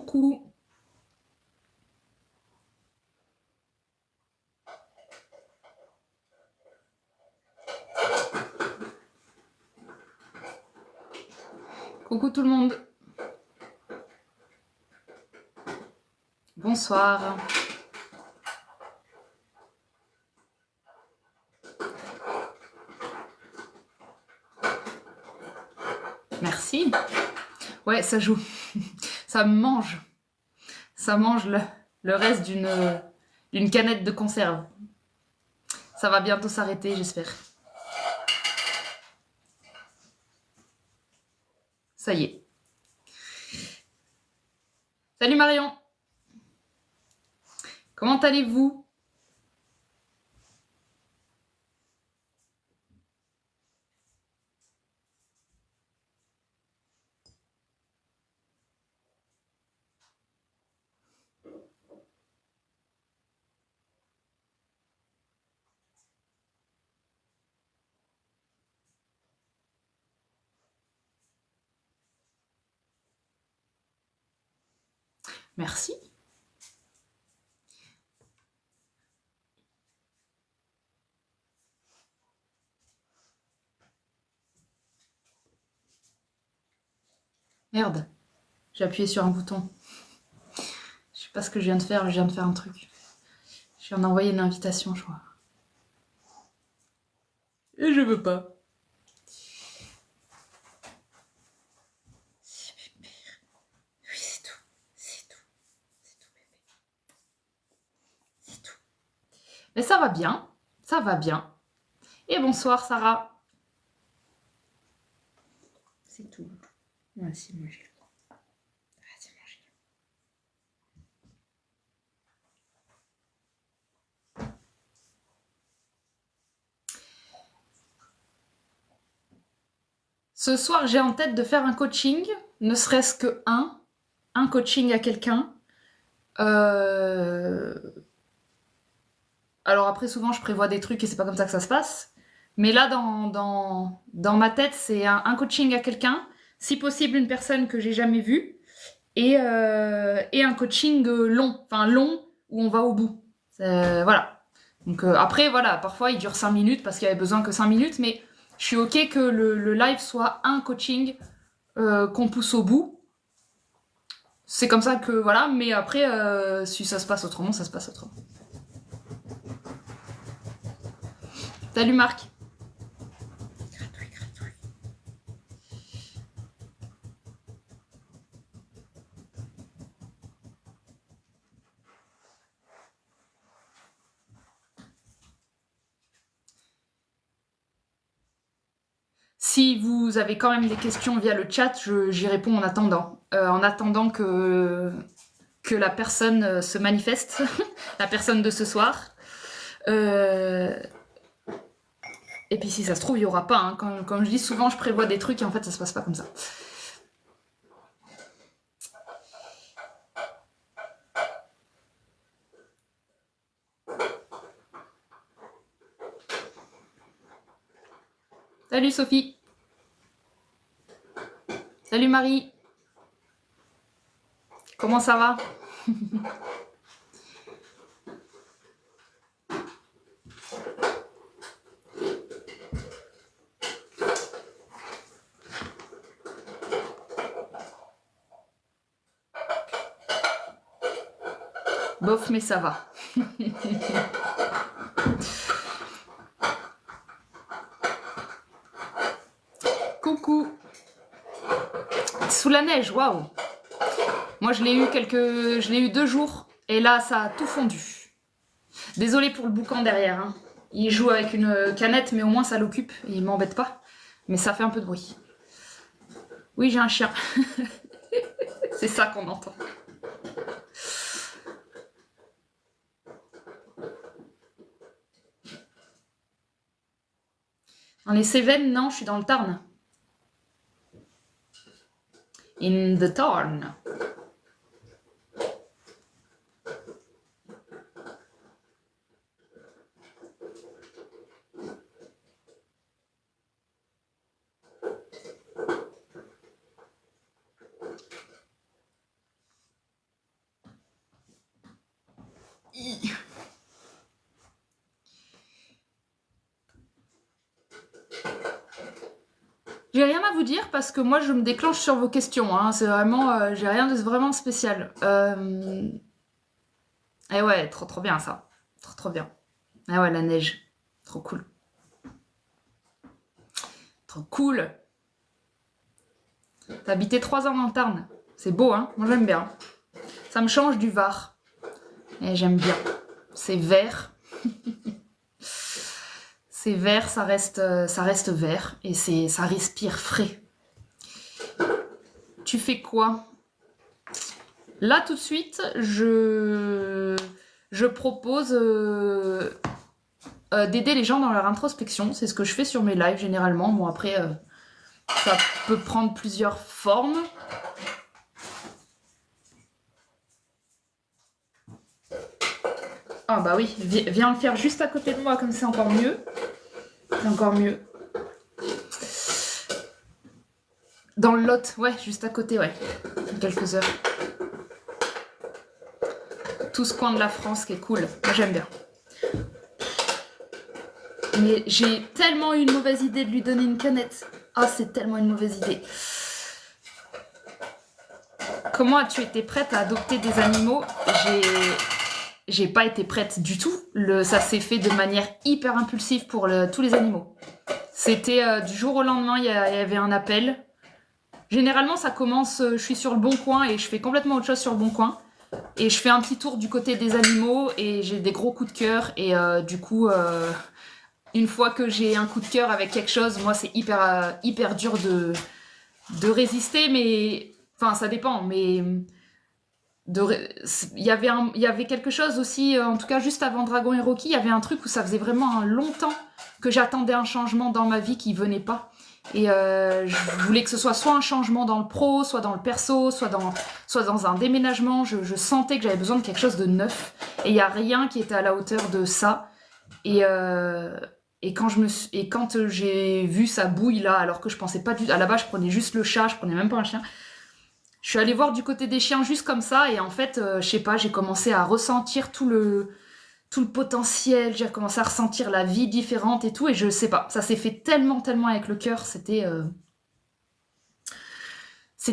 Coucou. Coucou tout le monde. Bonsoir. Merci. Ouais, ça joue. Ça me mange. Ça mange le reste d'une canette de conserve. Ça va bientôt s'arrêter, j'espère. Ça y est. Salut Marion. Comment allez-vous? Merci. Merde, j'ai appuyé sur un bouton. Je sais pas ce que je viens de faire, je viens de faire un truc. Je viens d'envoyer une invitation, je crois. Et je veux pas. Oui, c'est tout. C'est tout. C'est tout, bébé. C'est tout. Mais ça va bien. Ça va bien. Et bonsoir, Sarah. C'est tout. Ouais, c'est moi, j'ai le droit. Vas-y, manger. Ce soir, j'ai en tête de faire un coaching, ne serait-ce que un coaching à quelqu'un. Alors après, souvent, je prévois des trucs et c'est pas comme ça que ça se passe. Mais là, dans ma tête, c'est un coaching à quelqu'un, si possible une personne que j'ai jamais vue, et un coaching long, enfin long, où on va au bout. Voilà. Donc après, voilà, parfois il dure 5 minutes parce qu'il y avait besoin que 5 minutes, mais je suis ok que le live soit un coaching qu'on pousse au bout. C'est comme ça que, voilà, mais après, si ça se passe autrement, ça se passe autrement. Salut Marc. Gratuit, gratuit. Si vous avez quand même des questions via le chat, j'y réponds en attendant que la personne se manifeste, la personne de ce soir. Et puis si ça se trouve, il n'y aura pas. Hein. Comme je dis souvent, je prévois des trucs et en fait, ça se passe pas comme ça. Salut Sophie. Salut Marie. Comment ça va? Bof, mais ça va. Coucou. Sous la neige, waouh. Moi, je l'ai eu 2 jours et là, ça a tout fondu. Désolée pour le boucan derrière. Hein. Il joue avec une canette, mais au moins ça l'occupe. Il m'embête pas. Mais ça fait un peu de bruit. Oui, j'ai un chien. C'est ça qu'on entend. Dans les Cévennes, non, je suis dans le Tarn. In the Tarn. J'ai rien à vous dire parce que moi je me déclenche sur vos questions, hein. C'est vraiment, j'ai rien de vraiment spécial. Eh ouais, trop bien ça, trop bien. Ah ouais, la neige, trop cool. Trop cool. T'as habité 3 ans dans le Tarn, c'est beau, hein. Moi j'aime bien. Ça me change du Var. Et j'aime bien. C'est vert. C'est vert, ça reste vert. Et ça respire frais. Tu fais quoi? Là, tout de suite, je propose d'aider les gens dans leur introspection. C'est ce que je fais sur mes lives, généralement. Bon, après, ça peut prendre plusieurs formes. Ah bah oui, viens le faire juste à côté de moi, comme c'est encore mieux. C'est encore mieux. Dans le Lot, ouais, juste à côté, ouais. Quelques heures. Tout ce coin de la France qui est cool. Moi, j'aime bien. Mais j'ai tellement eu une mauvaise idée de lui donner une canette. Ah, c'est tellement une mauvaise idée. Comment as-tu été prête à adopter des animaux? J'ai pas été prête du tout. Ça s'est fait de manière hyper impulsive pour tous les animaux. C'était du jour au lendemain, il y avait un appel. Généralement, ça commence, je suis sur le Bon Coin et je fais complètement autre chose sur le Bon Coin. Et je fais un petit tour du côté des animaux et j'ai des gros coups de cœur. Et du coup, une fois que j'ai un coup de cœur avec quelque chose, moi, c'est hyper dur de résister. Mais enfin, ça dépend. Mais il y avait quelque chose aussi, en tout cas juste avant Dragon et Rocky, il y avait un truc où ça faisait vraiment longtemps que j'attendais un changement dans ma vie qui venait pas. Et je voulais que ce soit un changement dans le pro, soit dans le perso, soit dans un déménagement. Je sentais que j'avais besoin de quelque chose de neuf. Et il n'y a rien qui était à la hauteur de ça. Et quand j'ai vu sa bouille là, alors que je pensais pas du tout... À la base, je prenais juste le chat, je prenais même pas un chien. Je suis allée voir du côté des chiens juste comme ça. Et en fait, je sais pas, j'ai commencé à ressentir tout le potentiel, j'ai commencé à ressentir la vie différente et tout, et je sais pas, ça s'est fait tellement avec le cœur, c'est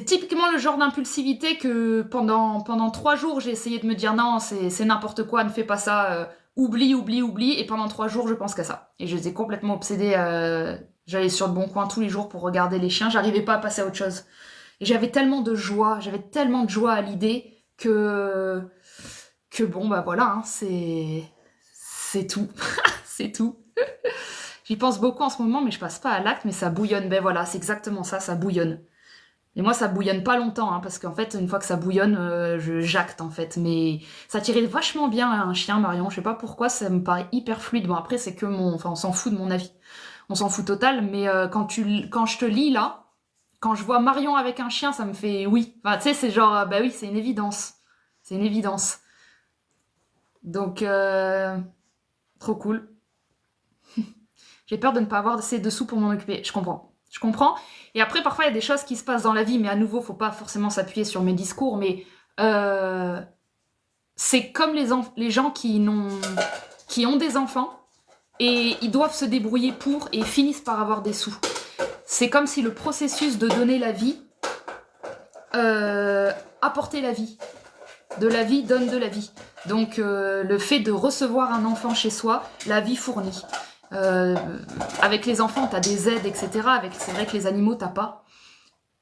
typiquement le genre d'impulsivité que pendant 3 jours, j'ai essayé de me dire non, c'est n'importe quoi, ne fais pas ça, oublie, et pendant 3 jours, je pense qu'à ça. Et j'étais complètement obsédée, j'allais sur le Bon Coin tous les jours pour regarder les chiens, j'arrivais pas à passer à autre chose. Et j'avais tellement de joie à l'idée que bon, bah voilà, hein, c'est tout. C'est tout. J'y pense beaucoup en ce moment, mais je passe pas à l'acte, mais ça bouillonne. Ben voilà, c'est exactement ça, ça bouillonne. Et moi, ça bouillonne pas longtemps, hein, parce qu'en fait, une fois que ça bouillonne, j'acte, en fait. Mais ça tirait vachement bien à un chien, Marion. Je sais pas pourquoi, ça me paraît hyper fluide. Bon, après, c'est que Enfin, on s'en fout de mon avis. On s'en fout total, mais quand je te lis, là, quand je vois Marion avec un chien, ça me fait oui. Enfin, tu sais, c'est genre, bah oui, c'est une évidence. C'est une évidence. Donc, trop cool. J'ai peur de ne pas avoir assez de sous pour m'en occuper. Je comprends. Et après, parfois, il y a des choses qui se passent dans la vie, mais à nouveau, faut pas forcément s'appuyer sur mes discours, mais c'est comme les gens qui ont des enfants et ils doivent se débrouiller pour et finissent par avoir des sous. C'est comme si le processus de donner la vie apportait la vie. De la vie donne de la vie. Donc le fait de recevoir un enfant chez soi, la vie fournit. Avec les enfants, t'as des aides, etc. C'est vrai que les animaux, t'as pas.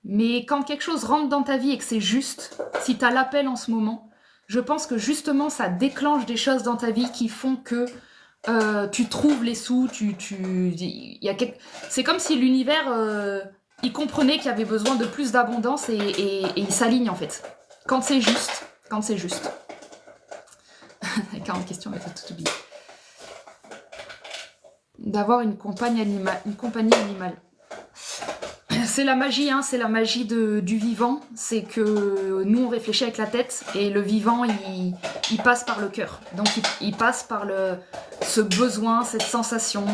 Mais quand quelque chose rentre dans ta vie et que c'est juste, si t'as l'appel en ce moment, je pense que justement, ça déclenche des choses dans ta vie qui font que tu trouves les sous, c'est comme si l'univers, il comprenait qu'il y avait besoin de plus d'abondance et il s'aligne en fait. Quand c'est juste. 40 questions, mais t'as tout oublié. D'avoir une compagnie animale. C'est la magie, hein, c'est la magie du vivant. C'est que nous, on réfléchit avec la tête et le vivant, il passe par le cœur. Donc, il passe par ce besoin, cette sensation.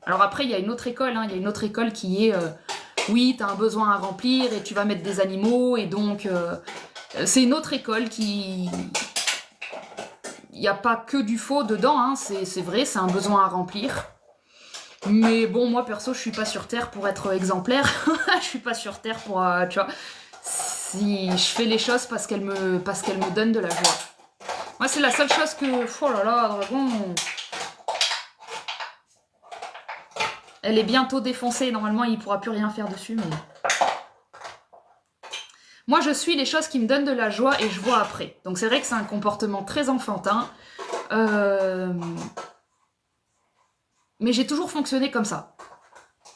Alors après, il y a une autre école. Hein, il y a une autre école qui est, oui, tu as un besoin à remplir et tu vas mettre des animaux. Et donc, c'est une autre école qui n'y a pas que du faux dedans, hein, c'est vrai, c'est un besoin à remplir. Mais bon, moi perso, je suis pas sur Terre pour être exemplaire. Je suis pas sur Terre pour, tu vois, si je fais les choses parce qu'elles me donnent de la joie. Moi, c'est la seule chose que... Oh là là, Dragon... Elle est bientôt défoncée, normalement il ne pourra plus rien faire dessus, mais... Moi je suis les choses qui me donnent de la joie et je vois après. Donc c'est vrai que c'est un comportement très enfantin. Mais j'ai toujours fonctionné comme ça.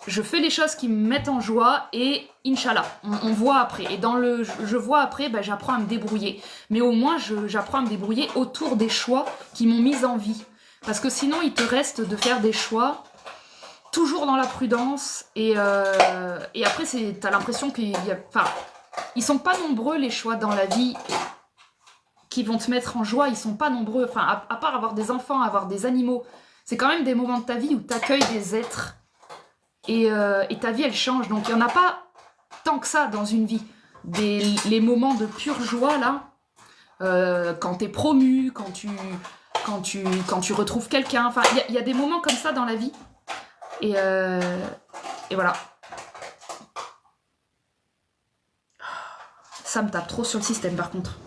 Je fais les choses qui me mettent en joie et Inch'Allah, on voit après. Et dans le je vois après, ben, j'apprends à me débrouiller. Mais au moins j'apprends à me débrouiller autour des choix qui m'ont mise en vie. Parce que sinon il te reste de faire des choix... toujours dans la prudence, et après, t'as l'impression qu'il y a... Enfin, ils sont pas nombreux, les choix dans la vie qui vont te mettre en joie, ils sont pas nombreux. Enfin, à part avoir des enfants, avoir des animaux, c'est quand même des moments de ta vie où t'accueilles des êtres, et ta vie, elle change. Donc, il y en a pas tant que ça dans une vie. Les moments de pure joie, là, quand t'es promu, quand tu retrouves quelqu'un, enfin, il y a des moments comme ça dans la vie. Et voilà. Ça me tape trop sur le système par contre.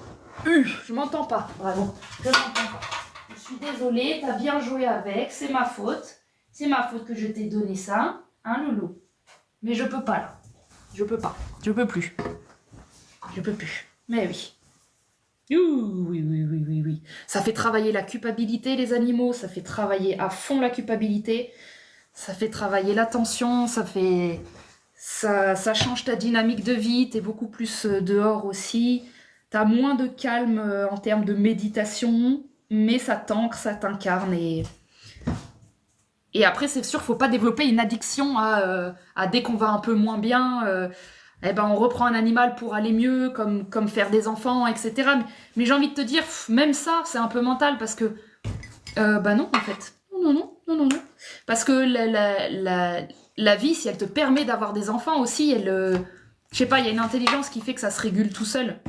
Je m'entends pas, bravo. Je m'entends pas. Je suis désolée, t'as bien joué avec, c'est ma faute. C'est ma faute que je t'ai donné ça, hein loulou. Mais je peux pas là. Je peux pas. Je peux plus. Je peux plus. Mais oui. Oui. Ça fait travailler la culpabilité, les animaux. Ça fait travailler à fond la culpabilité. Ça fait travailler l'attention, ça change ta dynamique de vie, t'es beaucoup plus dehors aussi, t'as moins de calme en termes de méditation, mais ça t'ancre, ça t'incarne, et après c'est sûr, faut pas développer une addiction à dès qu'on va un peu moins bien, eh ben on reprend un animal pour aller mieux, comme faire des enfants, etc. Mais j'ai envie de te dire, même ça, c'est un peu mental, parce que, bah non en fait, non. Parce que la vie, si elle te permet d'avoir des enfants aussi, je sais pas, il y a une intelligence qui fait que ça se régule tout seul.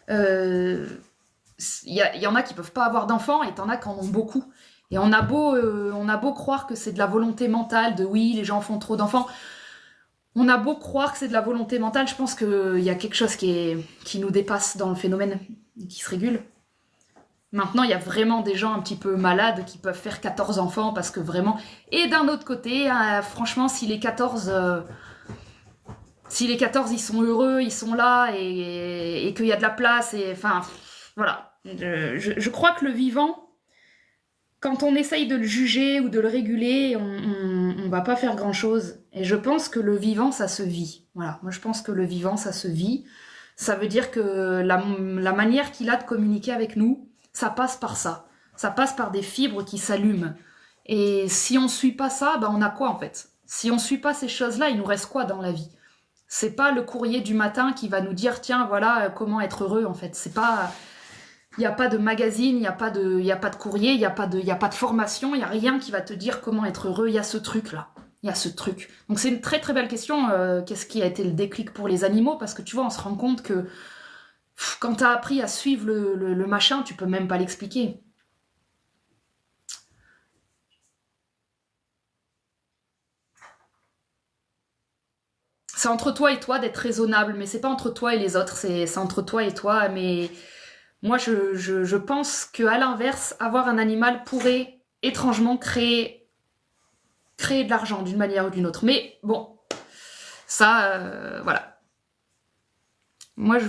Il y en a qui peuvent pas avoir d'enfants et t'en as qui en ont beaucoup. Et on a beau croire que c'est de la volonté mentale, de oui, les gens font trop d'enfants. On a beau croire que c'est de la volonté mentale, je pense qu'il y a quelque chose qui nous dépasse dans le phénomène, qui se régule. Maintenant, il y a vraiment des gens un petit peu malades qui peuvent faire 14 enfants parce que vraiment... Et d'un autre côté, franchement, si les 14 ils sont heureux, ils sont là et qu'il y a de la place, et enfin, voilà. Je crois que le vivant, quand on essaye de le juger ou de le réguler, on va pas faire grand-chose. Et je pense que le vivant, ça se vit. Voilà, moi je pense que le vivant, ça se vit. Ça veut dire que la manière qu'il a de communiquer avec nous, ça passe par ça. Ça passe par des fibres qui s'allument. Et si on suit pas ça, ben on a quoi en fait? Si on suit pas ces choses-là, il nous reste quoi dans la vie? C'est pas le courrier du matin qui va nous dire tiens voilà comment être heureux en fait. C'est pas, il y a pas de magazine, il y a pas de courrier, il y a pas de formation, il y a rien qui va te dire comment être heureux. Il y a ce truc là. Il y a ce truc. Donc c'est une très très belle question. Qu'est-ce qui a été le déclic pour les animaux? Parce que tu vois, on se rend compte que quand t'as appris à suivre le machin, tu peux même pas l'expliquer. C'est entre toi et toi d'être raisonnable, mais c'est pas entre toi et les autres, c'est entre toi et toi. Mais moi, je pense qu'à l'inverse, avoir un animal pourrait étrangement créer de l'argent d'une manière ou d'une autre. Mais bon, ça, voilà. Moi, je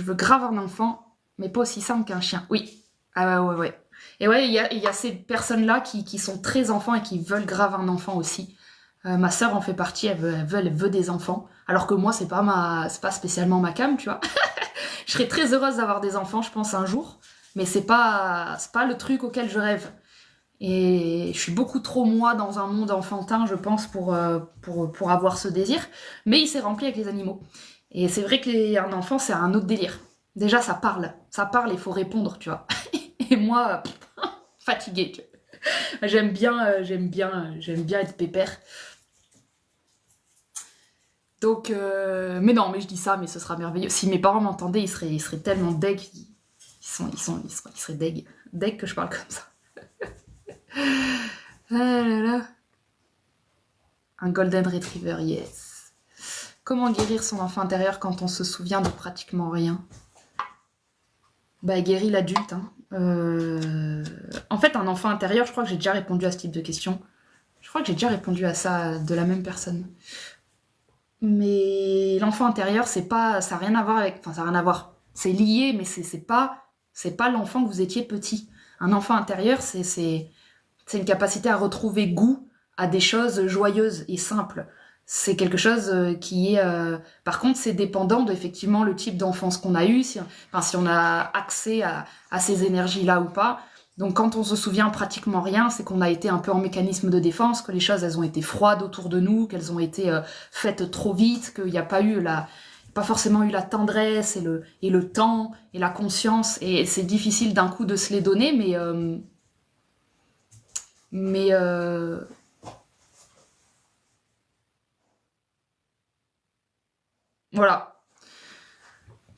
veux grave un enfant, mais pas aussi simple qu'un chien. Oui. Ah ouais. Et ouais, il y a ces personnes-là qui sont très enfants et qui veulent grave un enfant aussi. Ma sœur en fait partie, elle veut des enfants. Alors que moi, c'est pas spécialement ma came, tu vois. Je serais très heureuse d'avoir des enfants, je pense, un jour. Mais c'est pas le truc auquel je rêve. Et je suis beaucoup trop moi dans un monde enfantin, je pense, pour avoir ce désir. Mais il s'est rempli avec les animaux. Et c'est vrai qu'un enfant, c'est un autre délire. Déjà, ça parle, il faut répondre, tu vois. Et moi, fatiguée, tu vois. J'aime bien être pépère. Donc, mais non, mais je dis ça, mais ce sera merveilleux. Si mes parents m'entendaient, ils seraient tellement deg. Ils seraient deg. Deg que je parle comme ça. Ah là là. Un golden retriever, yes. Comment guérir son enfant intérieur quand on se souvient de pratiquement rien? Bah, guérit l'adulte. Hein. En fait, un enfant intérieur, je crois que j'ai déjà répondu à ce type de question. Je crois que j'ai déjà répondu à ça de la même personne. Mais l'enfant intérieur, c'est pas, ça n'a rien à voir avec, enfin, ça n'a rien à voir. C'est lié, mais c'est pas l'enfant que vous étiez petit. Un enfant intérieur, c'est une capacité à retrouver goût à des choses joyeuses et simples. C'est quelque chose qui est... Par contre, c'est dépendant de, effectivement, le type d'enfance qu'on a eu, si on a accès à ces énergies-là ou pas. Donc quand on se souvient pratiquement rien, c'est qu'on a été un peu en mécanisme de défense, que les choses, elles ont été froides autour de nous, qu'elles ont été faites trop vite, qu'il n'y a pas forcément eu la tendresse et le temps et la conscience. Et c'est difficile d'un coup de se les donner, mais voilà.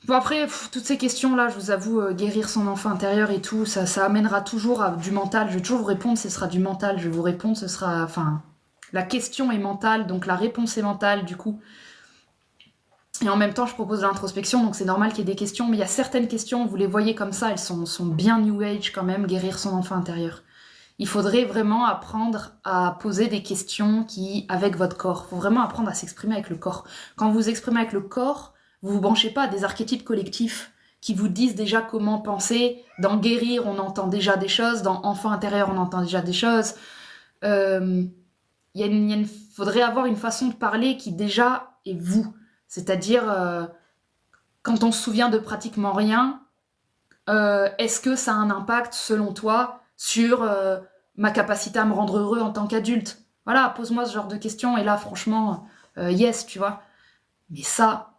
Bon après, toutes ces questions-là, je vous avoue, guérir son enfant intérieur et tout, ça amènera toujours à du mental. Je vais toujours vous répondre, ce sera du mental. Je vais vous répondre, ce sera... Enfin, la question est mentale, donc la réponse est mentale, du coup. Et en même temps, je propose de l'introspection, donc c'est normal qu'il y ait des questions, mais il y a certaines questions, vous les voyez comme ça, elles sont bien New Age quand même, guérir son enfant intérieur. Il faudrait vraiment apprendre à poser des questions avec votre corps. Il faut vraiment apprendre à s'exprimer avec le corps. Quand vous vous exprimez avec le corps, vous vous branchez pas à des archétypes collectifs qui vous disent déjà comment penser. Dans guérir, on entend déjà des choses. Dans enfant intérieur, on entend déjà des choses. Faudrait avoir une façon de parler qui déjà est vous. C'est-à-dire, quand on se souvient de pratiquement rien, est-ce que ça a un impact, selon toi, sur ma capacité à me rendre heureux en tant qu'adulte? Voilà, pose-moi ce genre de questions, et là, franchement, yes, tu vois. Mais ça,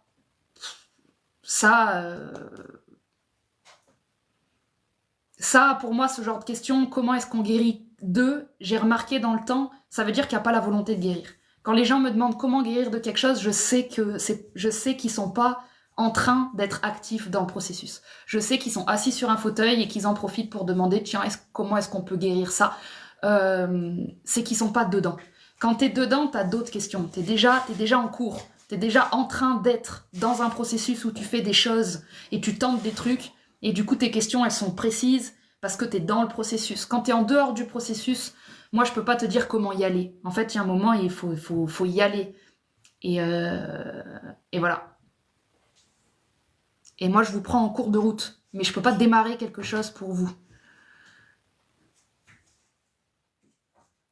pour moi, ce genre de questions, comment est-ce qu'on guérit d'eux, j'ai remarqué dans le temps, ça veut dire qu'il n'y a pas la volonté de guérir. Quand les gens me demandent comment guérir de quelque chose, je sais qu'ils sont pas en train d'être actifs dans le processus. Je sais qu'ils sont assis sur un fauteuil et qu'ils en profitent pour demander, tiens, comment est-ce qu'on peut guérir ça? C'est qu'ils sont pas dedans. Quand t'es dedans, t'as d'autres questions. T'es déjà en cours. T'es déjà en train d'être dans un processus où tu fais des choses et tu tentes des trucs. Et du coup, tes questions, elles sont précises parce que t'es dans le processus. Quand t'es en dehors du processus, moi, je peux pas te dire comment y aller. En fait, il y a un moment, il faut y aller. Et voilà. Et moi, je vous prends en cours de route. Mais je peux pas démarrer quelque chose pour vous.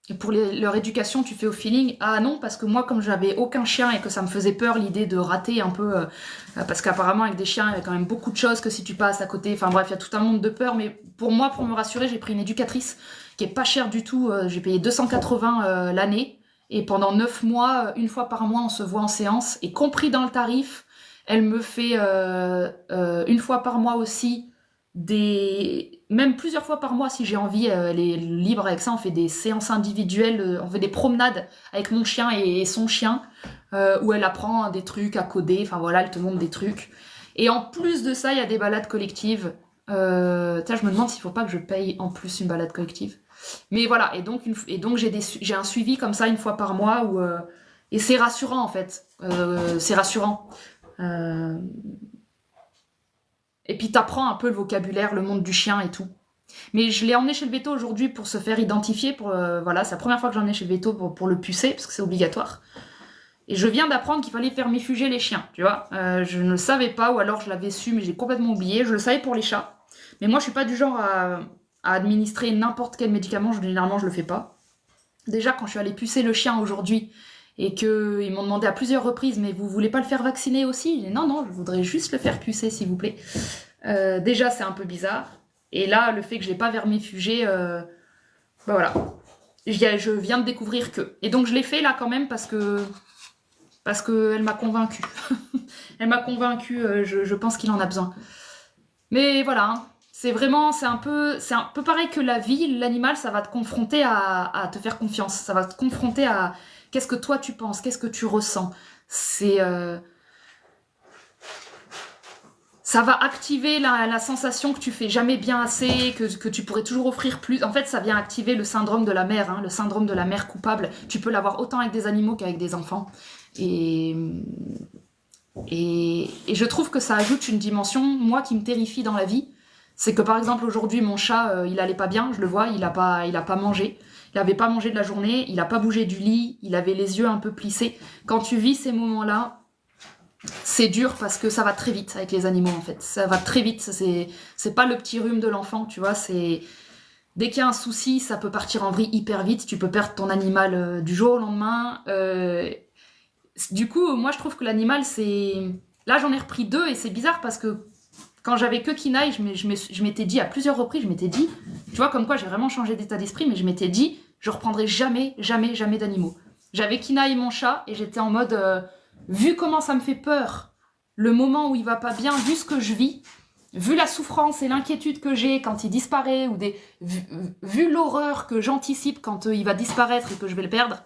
Et pour leur éducation, tu fais au feeling? Ah non, parce que moi, comme j'avais aucun chien et que ça me faisait peur l'idée de rater un peu, parce qu'apparemment avec des chiens, il y a quand même beaucoup de choses que si tu passes à côté, enfin bref, il y a tout un monde de peur, mais pour moi, pour me rassurer, j'ai pris une éducatrice qui est pas chère du tout, j'ai payé 280 l'année, et pendant 9 mois, une fois par mois, on se voit en séance, et compris dans le tarif, elle me fait une fois par mois aussi même plusieurs fois par mois si j'ai envie, elle est libre avec ça, on fait des séances individuelles, on fait des promenades avec mon chien et son chien, où elle apprend des trucs à coder, enfin voilà, elle te montre des trucs. Et en plus de ça, il y a des balades collectives. Je me demande s'il faut pas que je paye en plus une balade collective. Mais voilà, et donc j'ai un suivi comme ça une fois par mois, et c'est rassurant en fait, c'est rassurant. Et puis t'apprends un peu le vocabulaire, le monde du chien et tout. Mais je l'ai emmené chez le veto aujourd'hui pour se faire identifier. Voilà, c'est la première fois que j'en ai chez le veto pour le pucer, parce que c'est obligatoire. Et je viens d'apprendre qu'il fallait faire mifuger les chiens, tu vois. Je ne le savais pas, ou alors je l'avais su, mais j'ai complètement oublié. Je le savais pour les chats. Mais moi, je suis pas du genre à administrer n'importe quel médicament. Généralement, je le fais pas. Déjà, quand je suis allée pucer le chien aujourd'hui, et qu'ils m'ont demandé à plusieurs reprises, mais vous voulez pas le faire vacciner aussi? J'ai dit, non, je voudrais juste le faire pucer, s'il vous plaît. Déjà, c'est un peu bizarre. Et là, le fait que je l'ai pas vermifugé, voilà. Je viens de découvrir que. Et donc, je l'ai fait là quand même parce que elle m'a convaincue. Elle m'a convaincue, je pense qu'il en a besoin. Mais voilà, hein. C'est un peu pareil que la vie, l'animal, ça va te confronter à te faire confiance. Ça va te confronter à qu'est-ce que toi tu penses, qu'est-ce que tu ressens. Ça ça va activer la sensation que tu fais jamais bien assez, que tu pourrais toujours offrir plus. En fait, ça vient activer le syndrome de la mère, hein, le syndrome de la mère coupable. Tu peux l'avoir autant avec des animaux qu'avec des enfants. Et je trouve que ça ajoute une dimension, moi, qui me terrifie dans la vie. C'est que, par exemple, aujourd'hui, mon chat, il allait pas bien, je le vois, il a pas mangé. Il avait pas mangé de la journée, il a pas bougé du lit, il avait les yeux un peu plissés. Quand tu vis ces moments-là, c'est dur parce que ça va très vite avec les animaux en fait. Ça va très vite, c'est pas le petit rhume de l'enfant, tu vois, c'est... Dès qu'il y a un souci, ça peut partir en vrille hyper vite, tu peux perdre ton animal du jour au lendemain. Du coup, moi je trouve que l'animal c'est... Là j'en ai repris 2 et c'est bizarre parce que quand j'avais que Kinaï, je m'étais dit à plusieurs reprises, je m'étais dit, tu vois comme quoi j'ai vraiment changé d'état d'esprit, mais je m'étais dit, je reprendrai jamais d'animaux. J'avais Kinaï mon chat et j'étais en mode... vu comment ça me fait peur, le moment où il va pas bien, vu ce que je vis, vu la souffrance et l'inquiétude que j'ai quand il disparaît, ou vu l'horreur que j'anticipe quand il va disparaître et que je vais le perdre,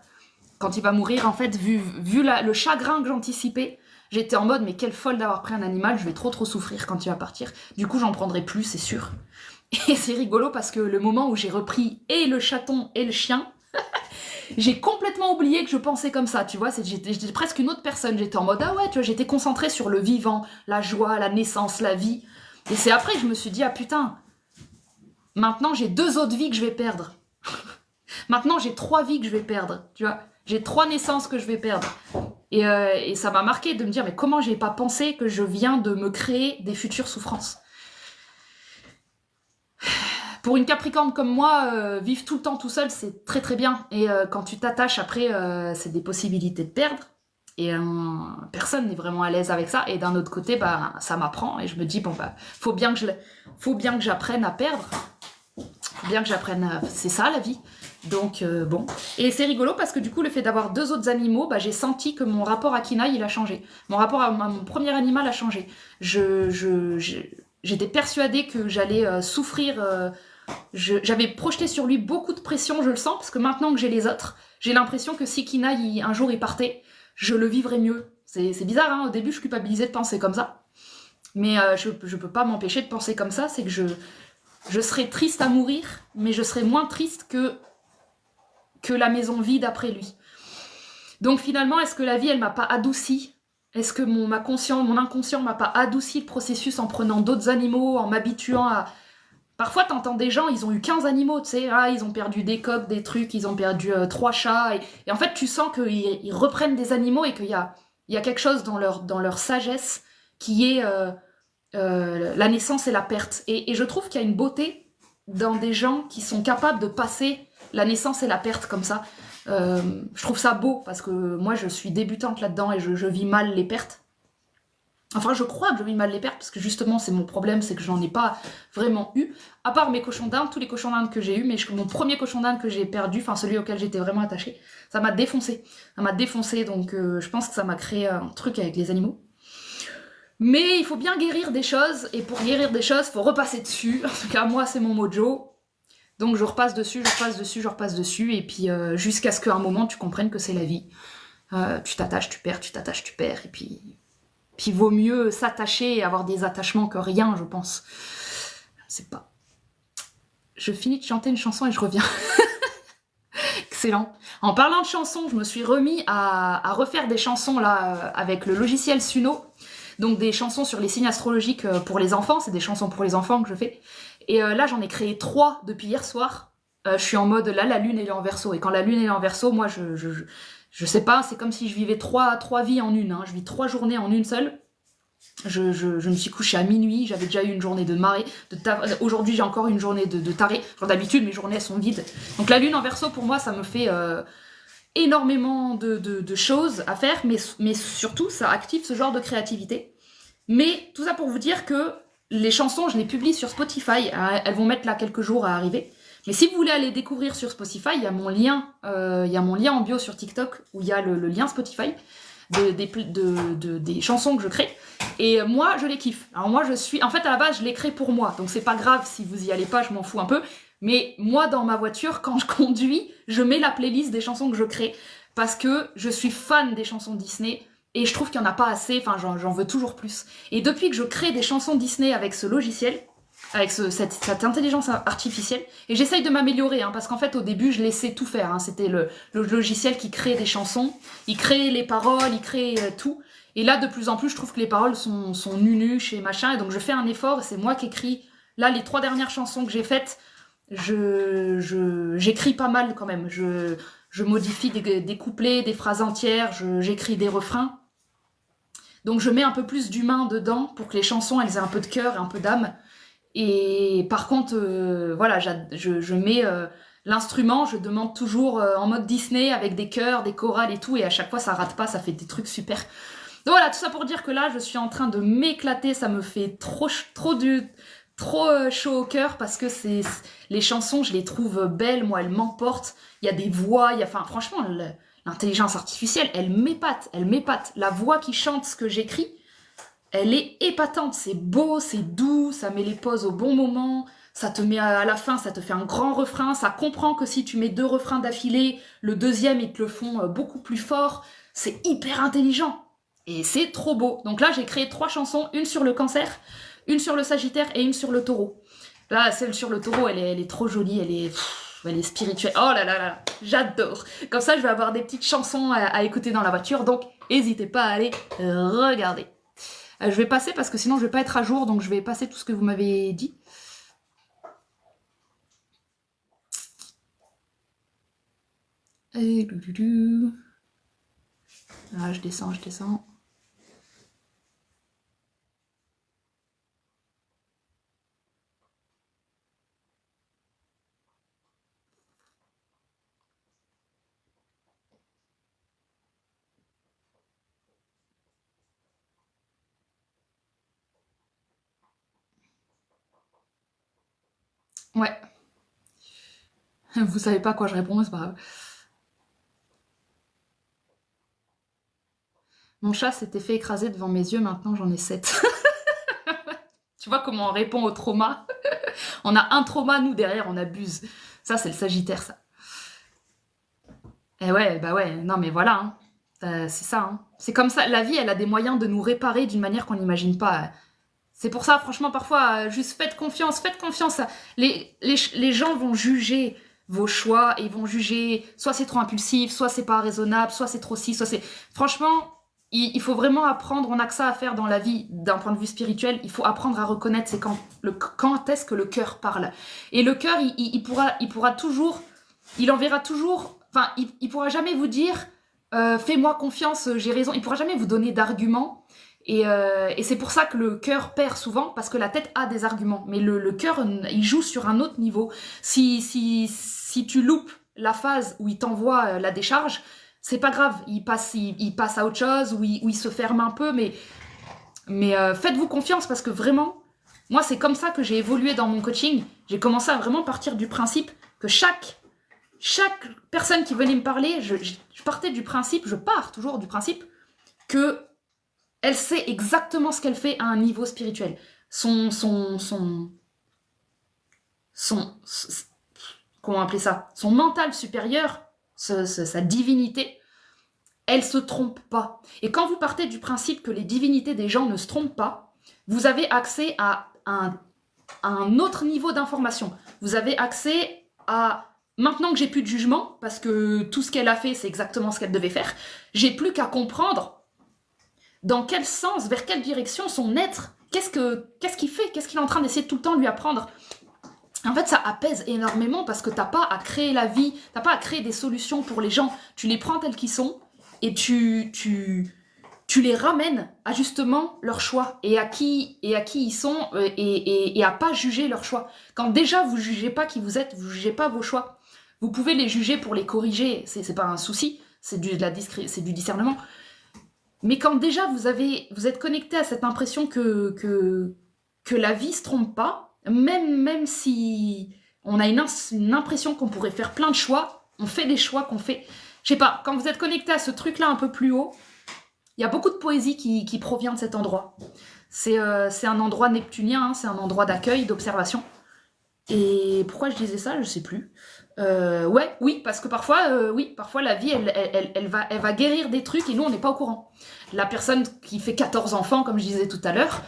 quand il va mourir, en fait, vu le chagrin que j'anticipais, j'étais en mode, mais quelle folle d'avoir pris un animal, je vais trop souffrir quand il va partir. Du coup, j'en prendrai plus, c'est sûr. Et c'est rigolo parce que le moment où j'ai repris et le chaton et le chien, j'ai complètement oublié que je pensais comme ça, tu vois, j'étais presque une autre personne, j'étais en mode, ah ouais, tu vois, j'étais concentrée sur le vivant, la joie, la naissance, la vie, et c'est après que je me suis dit, ah putain, maintenant j'ai 2 autres vies que je vais perdre, maintenant j'ai 3 vies que je vais perdre, tu vois, j'ai 3 naissances que je vais perdre, et ça m'a marqué de me dire, mais comment j'ai pas pensé que je viens de me créer des futures souffrances. Pour une Capricorne comme moi, vivre tout le temps tout seul, c'est très bien. Et quand tu t'attaches après, c'est des possibilités de perdre. Et personne n'est vraiment à l'aise avec ça. Et d'un autre côté, bah, ça m'apprend. Et je me dis, bon, bah, faut bien que j'apprenne à perdre. Faut bien que j'apprenne C'est ça, la vie. Donc, bon. Et c'est rigolo parce que du coup, le fait d'avoir 2 autres animaux, bah, j'ai senti que mon rapport à Kinaï, il a changé. Mon rapport à mon premier animal a changé. J'étais persuadée que j'allais souffrir... J'avais projeté sur lui beaucoup de pression, je le sens, parce que maintenant que j'ai les autres, j'ai l'impression que si Kinaï, un jour, il partait, je le vivrais mieux. C'est bizarre, hein, au début, je culpabilisais de penser comme ça. Mais je peux pas m'empêcher de penser comme ça, c'est que je serais triste à mourir, mais je serais moins triste que la maison vide après lui. Donc finalement, est-ce que la vie, elle m'a pas adouci? Est-ce que mon inconscient m'a pas adouci le processus en prenant d'autres animaux, en m'habituant à... Parfois, t'entends des gens, ils ont eu 15 animaux, tu sais, ils ont perdu des coqs, des trucs, ils ont perdu 3 chats, et en fait, tu sens qu'ils reprennent des animaux et qu'il y a quelque chose dans leur sagesse qui est la naissance et la perte. Et je trouve qu'il y a une beauté dans des gens qui sont capables de passer la naissance et la perte comme ça. Je trouve ça beau, parce que moi, je suis débutante là-dedans et je vis mal les pertes. Enfin, je crois que je vis mal les pertes, parce que justement, c'est mon problème, c'est que j'en ai pas vraiment eu. À part mes cochons d'Inde, tous les cochons d'Inde que j'ai eu, mais mon premier cochon d'Inde que j'ai perdu, enfin celui auquel j'étais vraiment attachée, ça m'a défoncé. Ça m'a défoncé, donc je pense que ça m'a créé un truc avec les animaux. Mais il faut bien guérir des choses, et pour guérir des choses, il faut repasser dessus. En tout cas, moi, c'est mon mojo. Donc je repasse dessus, et puis jusqu'à ce qu'à un moment, tu comprennes que c'est la vie. Tu t'attaches, tu perds, et puis vaut mieux s'attacher et avoir des attachements que rien, je pense. Je sais pas. Je finis de chanter une chanson et je reviens. Excellent. En parlant de chansons, je me suis remis à refaire des chansons là avec le logiciel Suno. Donc des chansons sur les signes astrologiques pour les enfants. C'est des chansons pour les enfants que je fais. Et là, j'en ai créé 3 depuis hier soir. Je suis en mode, là, la lune elle est en Verseau. Et quand la lune est en Verseau, moi, je sais pas, c'est comme si je vivais 3 vies en une. Hein. Je vis 3 journées en une seule. Je me suis couchée à minuit, j'avais déjà eu une journée de marée, aujourd'hui j'ai encore une journée de tarée. Genre d'habitude mes journées elles sont vides. Donc la lune en Verseau pour moi ça me fait énormément de choses à faire, mais surtout ça active ce genre de créativité. Mais tout ça pour vous dire que les chansons je les publie sur Spotify, elles vont mettre là quelques jours à arriver. Mais si vous voulez aller découvrir sur Spotify, il y a mon lien en bio sur TikTok où il y a le lien Spotify des chansons que je crée. Et moi, je les kiffe. Alors moi, en fait, à la base, je les crée pour moi. Donc c'est pas grave si vous y allez pas, je m'en fous un peu. Mais moi, dans ma voiture, quand je conduis, je mets la playlist des chansons que je crée. Parce que je suis fan des chansons Disney. Et je trouve qu'il n'y en a pas assez, enfin j'en veux toujours plus. Et depuis que je crée des chansons Disney avec ce logiciel, avec cette intelligence artificielle, et j'essaye de m'améliorer, hein, parce qu'en fait au début je laissais tout faire, hein, c'était le logiciel qui crée des chansons, il crée les paroles, il crée tout, et là de plus en plus je trouve que les paroles sont nunuches et machin, et donc je fais un effort, et c'est moi qui écris. Là les 3 dernières chansons que j'ai faites, j'écris pas mal quand même, je modifie des couplets, des phrases entières, j'écris des refrains, donc je mets un peu plus d'humain dedans pour que les chansons elles aient un peu de cœur et un peu d'âme. Et par contre, voilà, je mets l'instrument, je demande toujours en mode Disney avec des chœurs, des chorales et tout, et à chaque fois ça rate pas, ça fait des trucs super. Donc voilà, tout ça pour dire que là, je suis en train de m'éclater, ça me fait trop chaud au cœur parce que les chansons, je les trouve belles, moi, elles m'emportent. Il y a des voix, enfin, franchement, l'intelligence artificielle, elle m'épate, elle m'épate. La voix qui chante ce que j'écris, elle est épatante, c'est beau, c'est doux, ça met les pauses au bon moment, ça te met à la fin, ça te fait un grand refrain, ça comprend que si tu mets 2 refrains d'affilée, le deuxième, ils te le font beaucoup plus fort, c'est hyper intelligent, et c'est trop beau. Donc là, j'ai créé 3 chansons, une sur le cancer, une sur le sagittaire et une sur le taureau. Là, celle sur le taureau, elle est trop jolie, elle est spirituelle. Oh là là là, j'adore. Comme ça, je vais avoir des petites chansons à écouter dans la voiture, donc n'hésitez pas à aller regarder. Je vais passer parce que sinon je vais pas être à jour, donc je vais passer tout ce que vous m'avez dit. Et ah, je descends, je descends. Ouais. Vous savez pas à quoi je réponds, c'est pas grave. Mon chat s'était fait écraser devant mes yeux, maintenant j'en ai 7. Tu vois comment on répond au trauma? On a un trauma, nous, derrière, on abuse. Ça, c'est le sagittaire, ça. Et ouais, bah ouais, non mais voilà, hein. C'est ça, hein. C'est comme ça, la vie, elle a des moyens de nous réparer d'une manière qu'on n'imagine pas. C'est pour ça, franchement, parfois, juste faites confiance, faites confiance. Les gens vont juger vos choix et ils vont juger soit c'est trop impulsif, soit c'est pas raisonnable, soit c'est trop ci, soit c'est... Franchement, il faut vraiment apprendre, on n'a que ça à faire dans la vie d'un point de vue spirituel, il faut apprendre à reconnaître c'est quand est-ce que le cœur parle. Et le cœur, il pourra toujours, il enverra toujours, enfin, il pourra jamais vous dire fais-moi confiance, j'ai raison, il pourra jamais vous donner d'arguments. Et c'est pour ça que le cœur perd souvent, parce que la tête a des arguments. Mais le cœur, il joue sur un autre niveau. Si tu loupes la phase où il t'envoie la décharge, c'est pas grave. Il passe à autre chose, ou il se ferme un peu. Mais faites-vous confiance, parce que vraiment, moi, c'est comme ça que j'ai évolué dans mon coaching. J'ai commencé à vraiment partir du principe que chaque personne qui venait me parler, je partais du principe, je pars toujours du principe que elle sait exactement ce qu'elle fait à un niveau spirituel. Comment appeler ça? Son mental supérieur, sa divinité, elle se trompe pas. Et quand vous partez du principe que les divinités des gens ne se trompent pas, vous avez accès à un autre niveau d'information. Vous avez accès à... Maintenant que j'ai plus de jugement, parce que tout ce qu'elle a fait, c'est exactement ce qu'elle devait faire, j'ai plus qu'à comprendre dans quel sens, vers quelle direction son être, qu'est-ce qu'il fait, qu'est-ce qu'il est en train d'essayer de tout le temps lui apprendre. En fait, ça apaise énormément parce que t'as pas à créer la vie, t'as pas à créer des solutions pour les gens. Tu les prends tels qu'ils sont et tu les ramènes à justement leur choix et à qui ils sont et à pas juger leur choix. Quand déjà vous jugez pas qui vous êtes, vous jugez pas vos choix. Vous pouvez les juger pour les corriger, c'est pas un souci, c'est du discernement. Mais quand déjà vous êtes connecté à cette impression que la vie se trompe pas, même si on a une impression qu'on pourrait faire plein de choix, on fait des choix qu'on fait... Je sais pas, quand vous êtes connecté à ce truc-là un peu plus haut, il y a beaucoup de poésie qui provient de cet endroit. C'est un endroit neptunien, hein, c'est un endroit d'accueil, d'observation. Et pourquoi je disais ça, je sais plus. Ouais, oui, parce que parfois la vie, elle va guérir des trucs et nous, on n'est pas au courant. La personne qui fait 14 enfants, comme je disais tout à l'heure,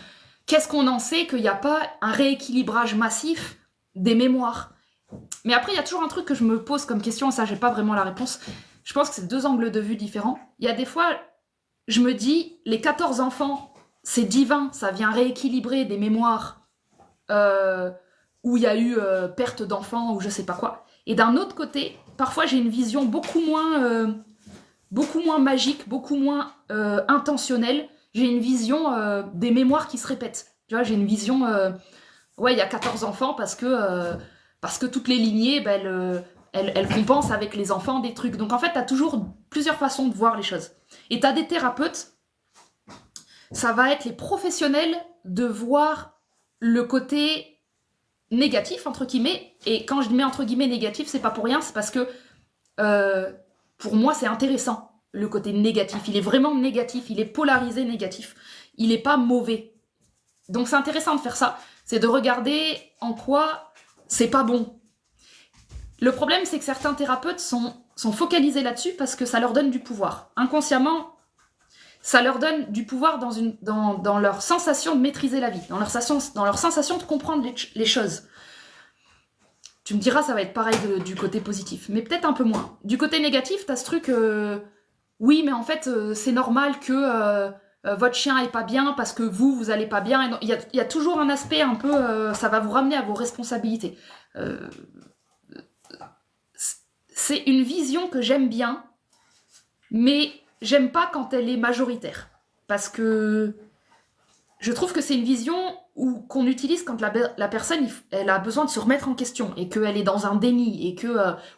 qu'est-ce qu'on en sait qu'il n'y a pas un rééquilibrage massif des mémoires? Mais après, il y a toujours un truc que je me pose comme question, et ça, j'ai pas vraiment la réponse. Je pense que c'est deux angles de vue différents. Il y a des fois, je me dis, les 14 enfants, c'est divin, ça vient rééquilibrer des mémoires où il y a eu perte d'enfants ou je sais pas quoi. Et d'un autre côté, parfois j'ai une vision beaucoup moins magique, beaucoup moins intentionnelle. J'ai une vision des mémoires qui se répètent. Tu vois, j'ai une vision, ouais, il y a 14 enfants parce que toutes les lignées, ben, elles compensent avec les enfants des trucs. Donc en fait, tu as toujours plusieurs façons de voir les choses. Et tu as des thérapeutes, ça va être les professionnels de voir le côté négatif, entre guillemets. Et quand je mets entre guillemets négatif, c'est pas pour rien, c'est parce que pour moi, c'est intéressant, le côté négatif. Il est vraiment négatif, il est polarisé négatif. Il n'est pas mauvais. Donc c'est intéressant de faire ça. C'est de regarder en quoi c'est pas bon. Le problème, c'est que certains thérapeutes sont focalisés là-dessus parce que ça leur donne du pouvoir. Inconsciemment, ça leur donne du pouvoir dans leur sensation de maîtriser la vie, dans leur sensation de comprendre les choses. Tu me diras, ça va être pareil du côté positif, mais peut-être un peu moins. Du côté négatif, t'as ce truc, oui, mais en fait, c'est normal que votre chien est pas bien parce que vous allez pas bien. Il y a toujours un aspect un peu, ça va vous ramener à vos responsabilités. C'est une vision que j'aime bien, mais j'aime pas quand elle est majoritaire. Parce que je trouve que c'est une vision qu'on utilise quand la personne elle a besoin de se remettre en question et qu'elle est dans un déni et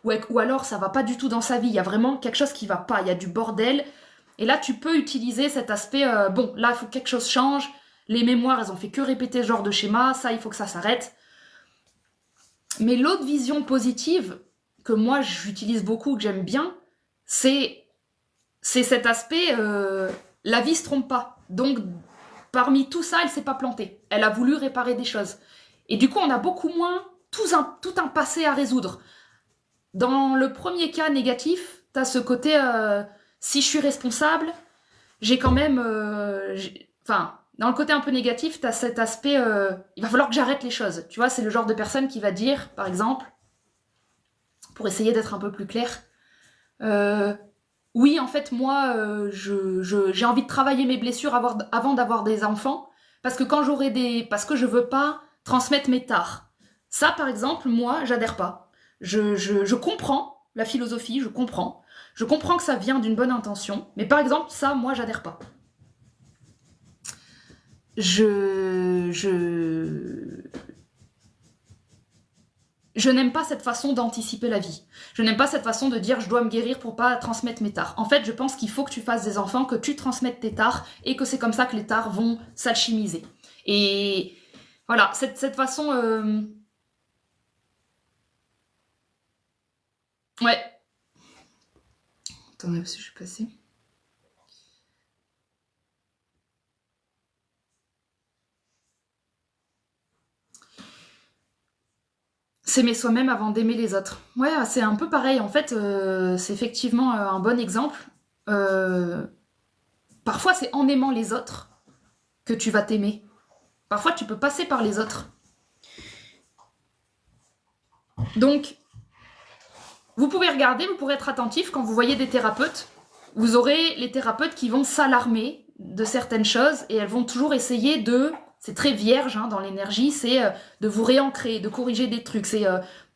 ou alors ça va pas du tout dans sa vie. Il y a vraiment quelque chose qui va pas, il y a du bordel. Et là, tu peux utiliser cet aspect, bon, là, il faut que quelque chose change. Les mémoires, elles ont fait que répéter ce genre de schéma. Ça, il faut que ça s'arrête. Mais l'autre vision positive que moi, j'utilise beaucoup, que j'aime bien, c'est cet aspect, la vie se trompe pas. Donc, parmi tout ça, elle s'est pas plantée. Elle a voulu réparer des choses. Et du coup, on a beaucoup moins tout un passé à résoudre. Dans le premier cas négatif, t'as ce côté, si je suis responsable, j'ai quand même... Enfin, dans le côté un peu négatif, t'as cet aspect, il va falloir que j'arrête les choses. Tu vois, c'est le genre de personne qui va dire, par exemple, pour essayer d'être un peu plus clair, oui, en fait, moi, j'ai envie de travailler mes blessures avant d'avoir des enfants, parce que parce que je veux pas transmettre mes tares. Ça, par exemple, moi, j'adhère pas. Je comprends la philosophie, je comprends. Je comprends que ça vient d'une bonne intention, mais par exemple, ça, moi, j'adhère pas. Je n'aime pas cette façon d'anticiper la vie. Je n'aime pas cette façon de dire je dois me guérir pour pas transmettre mes tares. En fait, je pense qu'il faut que tu fasses des enfants, que tu transmettes tes tares et que c'est comme ça que les tares vont s'alchimiser. Et voilà, cette façon... Ouais. Attendez, où est-ce que je suis passée ? S'aimer soi-même avant d'aimer les autres. Ouais, c'est un peu pareil. En fait, c'est effectivement un bon exemple. Parfois, c'est en aimant les autres que tu vas t'aimer. Parfois, tu peux passer par les autres. Donc, vous pouvez regarder, vous pourrez être attentif quand vous voyez des thérapeutes. Vous aurez les thérapeutes qui vont s'alarmer de certaines choses et elles vont toujours essayer de... C'est très vierge dans l'énergie, c'est de vous réancrer, de corriger des trucs.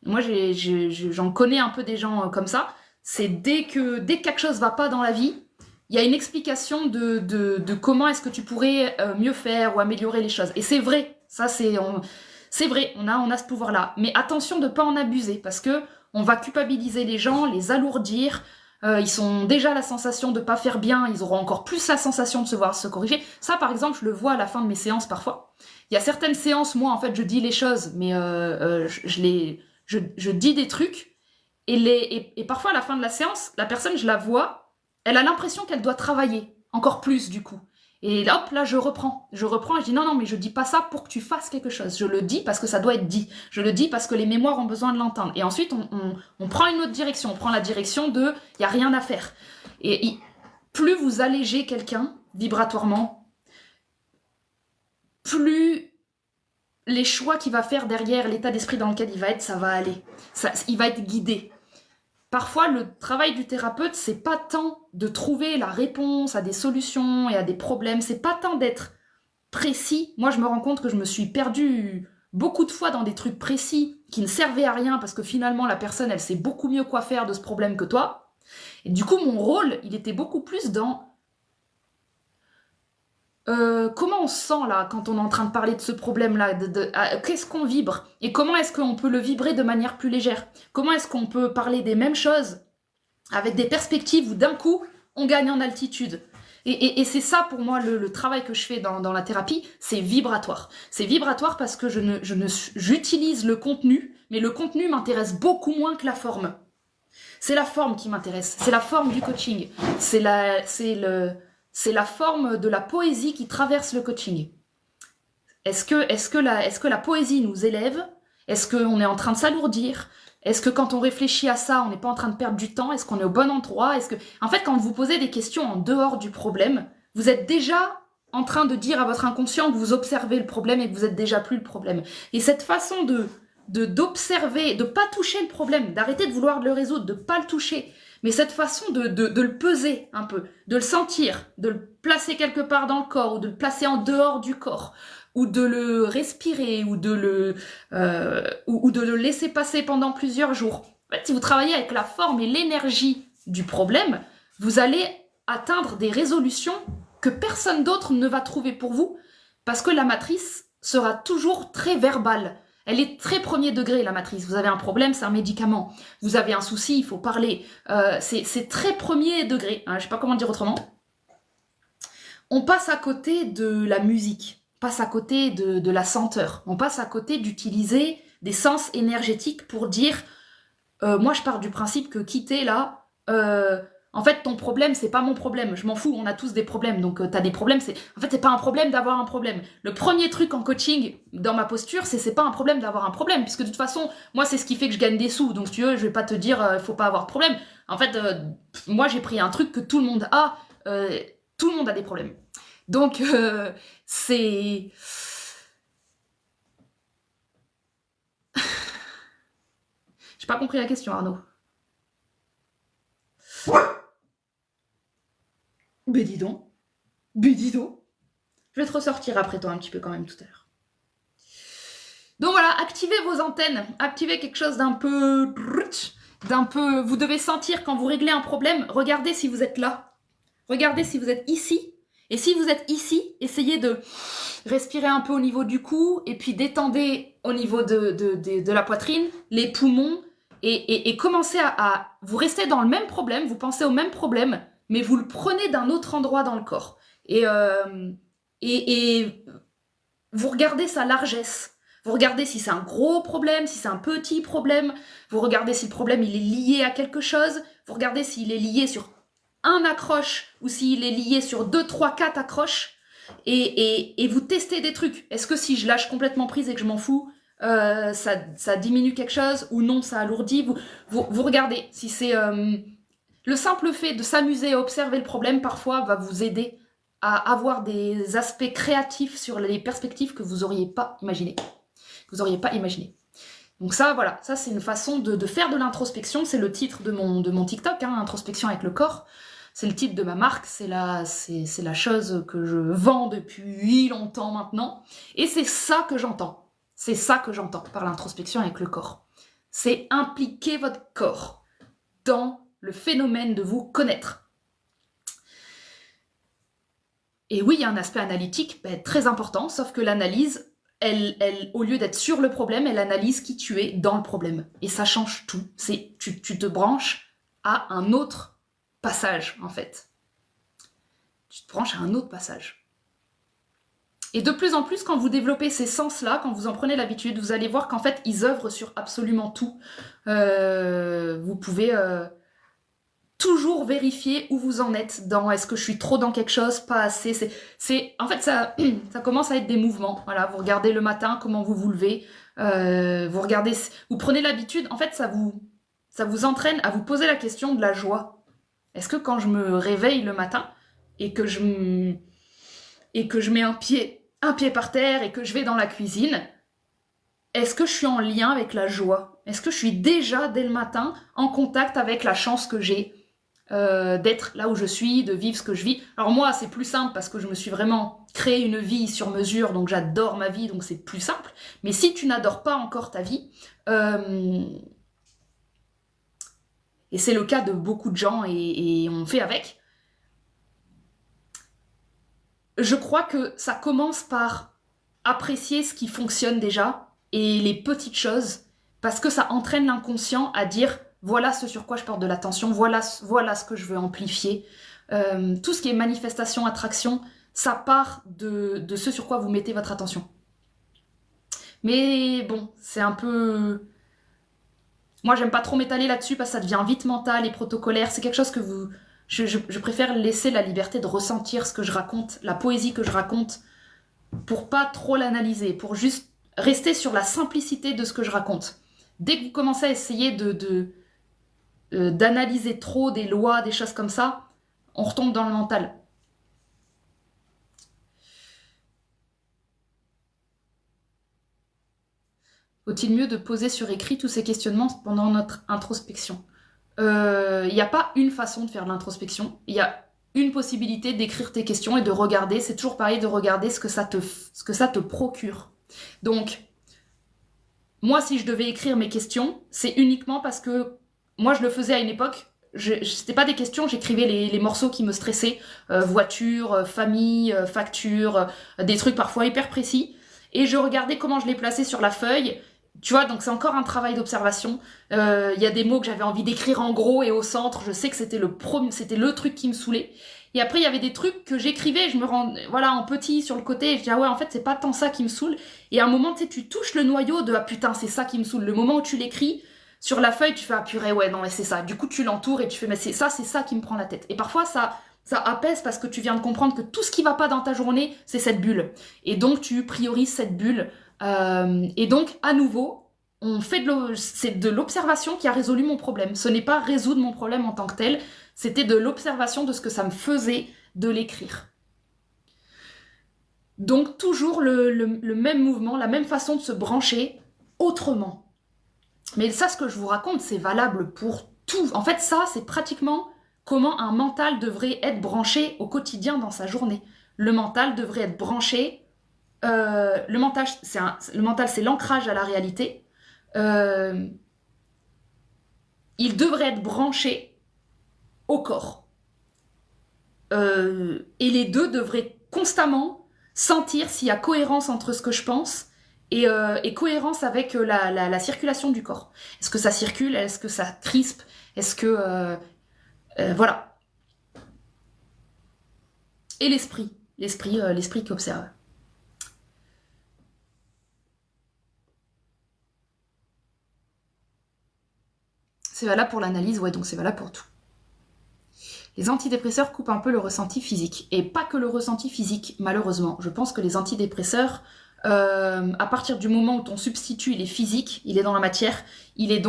Moi, j'en connais un peu des gens comme ça. C'est dès que quelque chose va pas dans la vie, il y a une explication de comment est-ce que tu pourrais mieux faire ou améliorer les choses. Et c'est vrai, ça c'est vrai, on a ce pouvoir-là. Mais attention de ne pas en abuser, parce que on va culpabiliser les gens, les alourdir. Ils ont déjà la sensation de pas faire bien, ils auront encore plus la sensation de se voir se corriger. Ça, par exemple, je le vois à la fin de mes séances parfois. Il y a certaines séances, moi, en fait, je dis les choses, mais je dis des trucs, et parfois, à la fin de la séance, la personne, je la vois, elle a l'impression qu'elle doit travailler, encore plus, du coup. Et hop, là, je reprends. Je reprends et je dis non, non, mais je dis pas ça pour que tu fasses quelque chose. Je le dis parce que ça doit être dit. Je le dis parce que les mémoires ont besoin de l'entendre. Et ensuite, on prend une autre direction. On prend la direction de il n'y a rien à faire. Et plus vous allégez quelqu'un vibratoirement, plus les choix qu'il va faire derrière, l'état d'esprit dans lequel il va être, ça va aller. Il va être guidé. Parfois, le travail du thérapeute, c'est pas tant de trouver la réponse à des solutions et à des problèmes, c'est pas tant d'être précis. Moi, je me rends compte que je me suis perdue beaucoup de fois dans des trucs précis qui ne servaient à rien parce que finalement, la personne, elle sait beaucoup mieux quoi faire de ce problème que toi. Et du coup, mon rôle, il était beaucoup plus dans comment on se sent là quand on est en train de parler de ce problème-là, qu'est-ce qu'on vibre et comment est-ce qu'on peut le vibrer de manière plus légère? Comment est-ce qu'on peut parler des mêmes choses avec des perspectives où d'un coup on gagne en altitude? Et c'est ça pour moi le travail que je fais dans la thérapie, c'est vibratoire. C'est vibratoire parce que j'utilise le contenu, mais le contenu m'intéresse beaucoup moins que la forme. C'est la forme qui m'intéresse, c'est la forme du coaching, c'est la forme de la poésie qui traverse le coaching. Est-ce que la poésie nous élève? Est-ce qu'on est en train de s'alourdir? Est-ce que quand on réfléchit à ça, on n'est pas en train de perdre du temps? Est-ce qu'on est au bon endroit? En fait, quand vous posez des questions en dehors du problème, vous êtes déjà en train de dire à votre inconscient que vous observez le problème et que vous êtes déjà plus le problème. Et cette façon d'observer, de pas toucher le problème, d'arrêter de vouloir le résoudre, de pas le toucher, mais cette façon de le peser un peu, de le sentir, de le placer quelque part dans le corps, ou de le placer en dehors du corps, ou de le respirer, ou de le laisser passer pendant plusieurs jours. En fait, si vous travaillez avec la forme et l'énergie du problème, vous allez atteindre des résolutions que personne d'autre ne va trouver pour vous, parce que la matrice sera toujours très verbale. Elle est très premier degré, la matrice. Vous avez un problème, c'est un médicament. Vous avez un souci, il faut parler. C'est très premier degré. Hein, je ne sais pas comment dire autrement. On passe à côté de la musique. On passe à côté de la senteur. On passe à côté d'utiliser des sens énergétiques pour dire moi, je pars du principe que quitter là... en fait, ton problème, c'est pas mon problème. Je m'en fous, on a tous des problèmes. Donc, t'as des problèmes. En fait, c'est pas un problème d'avoir un problème. Le premier truc en coaching, dans ma posture, c'est pas un problème d'avoir un problème. Puisque de toute façon, moi, c'est ce qui fait que je gagne des sous. Donc, si tu veux, je vais pas te dire, faut pas avoir de problème. En fait, moi, j'ai pris un truc que tout le monde a. Tout le monde a des problèmes. Donc, c'est... J'ai pas compris la question, Arnaud. Ben dis donc. Ben dis donc. Je vais te ressortir après toi un petit peu quand même tout à l'heure. Donc voilà, activez vos antennes. Activez quelque chose d'un peu... Vous devez sentir quand vous réglez un problème, regardez si vous êtes là. Regardez si vous êtes ici. Et si vous êtes ici, essayez de respirer un peu au niveau du cou et puis détendez au niveau de la poitrine, les poumons et commencez à... Vous restez dans le même problème, vous pensez au même problème, mais vous le prenez d'un autre endroit dans le corps. Et vous regardez sa largesse. Vous regardez si c'est un gros problème, si c'est un petit problème. Vous regardez si le problème il est lié à quelque chose. Vous regardez s'il est lié sur un accroche ou s'il est lié sur 2, 3, 4 accroches. Et vous testez des trucs. Est-ce que si je lâche complètement prise et que je m'en fous, ça diminue quelque chose ou non, ça alourdit? Vous regardez si c'est... Le simple fait de s'amuser à observer le problème, parfois, va vous aider à avoir des aspects créatifs sur les perspectives que vous n'auriez pas imaginées. Donc ça, voilà, ça c'est une façon de faire de l'introspection. C'est le titre de mon TikTok, hein, Introspection avec le corps. C'est le titre de ma marque, c'est la chose que je vends depuis longtemps maintenant. Et c'est ça que j'entends. C'est ça que j'entends par l'introspection avec le corps. C'est impliquer votre corps dans le phénomène de vous connaître. Et oui, il y a un aspect analytique très important, sauf que l'analyse, elle, au lieu d'être sur le problème, elle analyse qui tu es dans le problème. Et ça change tout. Tu te branches à un autre passage, en fait. Tu te branches à un autre passage. Et de plus en plus, quand vous développez ces sens-là, quand vous en prenez l'habitude, vous allez voir qu'en fait, ils œuvrent sur absolument tout. Vous pouvez... toujours vérifier où vous en êtes dans est-ce que je suis trop dans quelque chose, pas assez. En fait, ça commence à être des mouvements. Voilà, vous regardez le matin comment vous vous levez, vous prenez l'habitude. En fait, ça vous entraîne à vous poser la question de la joie. Est-ce que quand je me réveille le matin et que je mets un pied par terre et que je vais dans la cuisine, est-ce que je suis en lien avec la joie? Est-ce que je suis déjà, dès le matin, en contact avec la chance que j'ai d'être là où je suis, de vivre ce que je vis? Alors moi, c'est plus simple parce que je me suis vraiment créé une vie sur mesure, donc j'adore ma vie, donc c'est plus simple. Mais si tu n'adores pas encore ta vie, et c'est le cas de beaucoup de gens et on fait avec, je crois que ça commence par apprécier ce qui fonctionne déjà et les petites choses, parce que ça entraîne l'inconscient à dire voilà ce sur quoi je porte de l'attention, voilà ce que je veux amplifier. Tout ce qui est manifestation, attraction, ça part de ce sur quoi vous mettez votre attention. Mais bon, c'est un peu... Moi, j'aime pas trop m'étaler là-dessus parce que ça devient vite mental et protocolaire. C'est quelque chose que vous... Je préfère laisser la liberté de ressentir ce que je raconte, la poésie que je raconte, pour pas trop l'analyser, pour juste rester sur la simplicité de ce que je raconte. Dès que vous commencez à essayer d'analyser trop des lois, des choses comme ça, on retombe dans le mental. Vaut-il mieux de poser sur écrit tous ces questionnements pendant notre introspection? Il n'y a pas une façon de faire de l'introspection. Il y a une possibilité d'écrire tes questions et de regarder. C'est toujours pareil de regarder ce que ça te procure. Donc, moi, si je devais écrire mes questions, c'est uniquement parce que moi, je le faisais à une époque. C'était pas des questions, j'écrivais les morceaux qui me stressaient. Voiture, famille, facture, des trucs parfois hyper précis. Et je regardais comment je les plaçais sur la feuille. Tu vois, donc c'est encore un travail d'observation. Y a des mots que j'avais envie d'écrire en gros et au centre. Je sais que c'était le truc qui me saoulait. Et après, il y avait des trucs que j'écrivais, je me rends, voilà, en petit sur le côté, et je dis, ah ouais, en fait, c'est pas tant ça qui me saoule. Et à un moment, tu sais, tu touches le noyau de, ah putain, c'est ça qui me saoule. Le moment où tu l'écris, sur la feuille, tu fais, ah purée, ouais, non, mais c'est ça. Du coup, tu l'entoures et tu fais, mais c'est ça qui me prend la tête. Et parfois, ça apaise parce que tu viens de comprendre que tout ce qui va pas dans ta journée, c'est cette bulle. Et donc, tu priorises cette bulle. Et donc, à nouveau, c'est de l'observation qui a résolu mon problème. Ce n'est pas résoudre mon problème en tant que tel, c'était de l'observation de ce que ça me faisait de l'écrire. Donc toujours le même mouvement, la même façon de se brancher autrement. Mais ça, ce que je vous raconte, c'est valable pour tout. En fait, ça, c'est pratiquement comment un mental devrait être branché au quotidien dans sa journée. Le mental devrait être branché... le mental, c'est l'ancrage à la réalité. Il devrait être branché au corps. Et les deux devraient constamment sentir s'il y a cohérence entre ce que je pense et cohérence avec la circulation du corps. Est-ce que ça circule? Est-ce que ça crispe? Est-ce que... voilà. Et l'esprit qui observe. C'est valable pour l'analyse, ouais, donc c'est valable pour tout. Les antidépresseurs coupent un peu le ressenti physique. Et pas que le ressenti physique, malheureusement. Je pense que les antidépresseurs, à partir du moment où ton substitut il est physique, il est dans la matière, il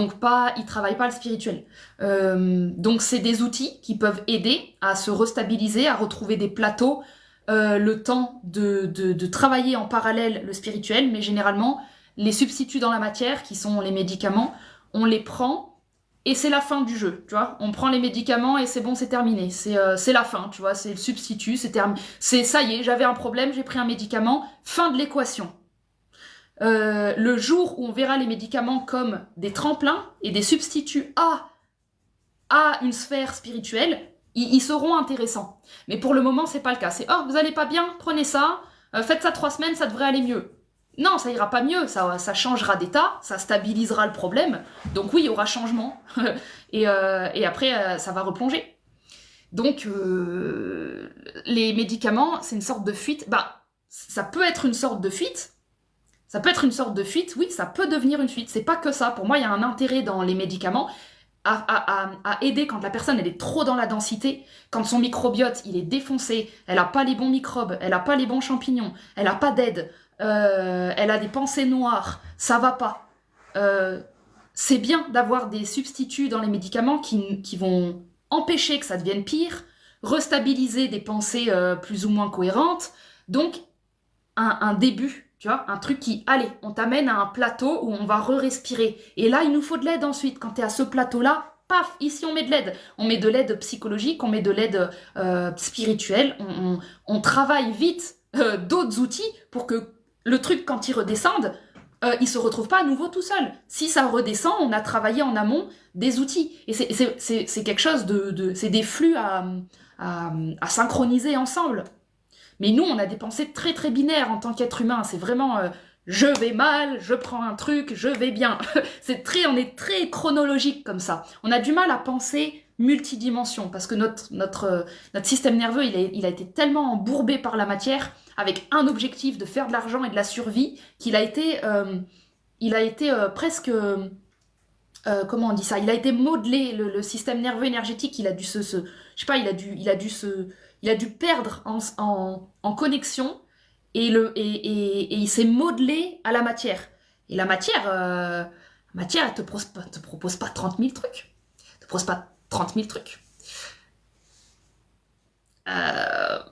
travaille pas le spirituel. Donc c'est des outils qui peuvent aider à se restabiliser, à retrouver des plateaux, le temps de travailler en parallèle le spirituel, mais généralement, les substituts dans la matière, qui sont les médicaments, on les prend et c'est la fin du jeu, tu vois. On prend les médicaments et c'est bon, c'est terminé. C'est la fin, tu vois, c'est le substitut, c'est ça y est, j'avais un problème, j'ai pris un médicament, fin de l'équation. Le jour où on verra les médicaments comme des tremplins et des substituts à une sphère spirituelle, ils seront intéressants. Mais pour le moment, c'est pas le cas. C'est « Oh, vous allez pas bien, prenez ça, faites ça 3 semaines, ça devrait aller mieux. » Non, ça ira pas mieux, ça changera d'état, ça stabilisera le problème. Donc oui, il y aura changement. et après, ça va replonger. Donc, les médicaments, c'est une sorte de fuite. Bah, ça peut être une sorte de fuite. Ça peut être une sorte de fuite, oui, ça peut devenir une fuite. C'est pas que ça. Pour moi, il y a un intérêt dans les médicaments. à aider quand la personne elle est trop dans la densité, quand son microbiote il est défoncé, elle n'a pas les bons microbes, elle n'a pas les bons champignons, elle n'a pas d'aide, elle a des pensées noires, ça va pas. C'est bien d'avoir des substituts dans les médicaments qui vont empêcher que ça devienne pire, restabiliser des pensées plus ou moins cohérentes, donc un début, tu vois, un truc qui, allez, on t'amène à un plateau où on va re-respirer. Et là, il nous faut de l'aide ensuite. Quand tu es à ce plateau-là, paf, ici on met de l'aide. On met de l'aide psychologique, on met de l'aide spirituelle, on travaille vite d'autres outils pour que le truc, quand il redescende, il se retrouve pas à nouveau tout seul. Si ça redescend, on a travaillé en amont des outils. Et c'est quelque chose c'est des flux à synchroniser ensemble. Mais nous, on a des pensées très très binaires en tant qu'être humain. C'est vraiment je vais mal, je prends un truc, je vais bien. On est très chronologique comme ça. On a du mal à penser multidimension parce que notre système nerveux, il a été tellement embourbé par la matière avec un objectif de faire de l'argent et de la survie qu'il a été, presque... comment on dit ça? Il a été modelé, le système nerveux énergétique, il a dû je sais pas, il a dû perdre en connexion et il s'est modelé à la matière. Et la matière, elle te propose pas 30 000 trucs. Elle te propose pas 30 000 trucs. La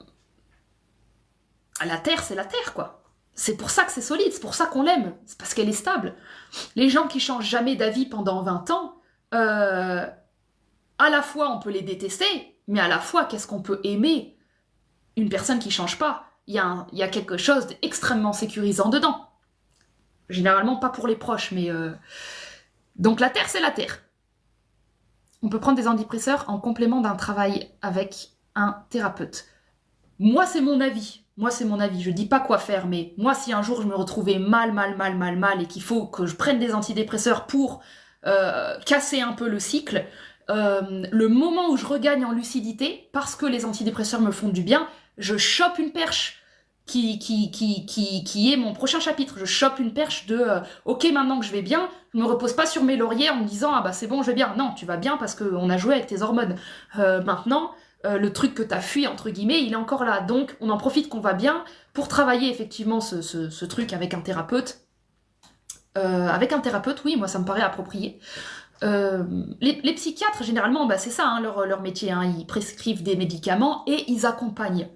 Terre, c'est la Terre, quoi. C'est pour ça que c'est solide, c'est pour ça qu'on l'aime. C'est parce qu'elle est stable. Les gens qui changent jamais d'avis pendant 20 ans, à la fois on peut les détester, mais à la fois qu'est-ce qu'on peut aimer? Une personne qui change pas. Il y a quelque chose d'extrêmement sécurisant dedans. Généralement pas pour les proches, mais... Donc la Terre, c'est la Terre. On peut prendre des antidépresseurs en complément d'un travail avec un thérapeute. Moi, c'est mon avis. Je dis pas quoi faire, mais moi, si un jour je me retrouvais mal et qu'il faut que je prenne des antidépresseurs pour casser un peu le cycle, le moment où je regagne en lucidité, parce que les antidépresseurs me font du bien, je chope une perche qui est mon prochain chapitre. Je chope une perche de ok, maintenant que je vais bien, je me repose pas sur mes lauriers en me disant ah bah c'est bon, je vais bien. Non, tu vas bien parce qu'on a joué avec tes hormones. Maintenant, le truc que t'as fui, entre guillemets, il est encore là. Donc, on en profite qu'on va bien pour travailler effectivement ce truc avec un thérapeute. Oui, moi ça me paraît approprié. Les psychiatres, généralement, bah, c'est ça hein, leur métier. Hein. Ils prescrivent des médicaments et ils accompagnent.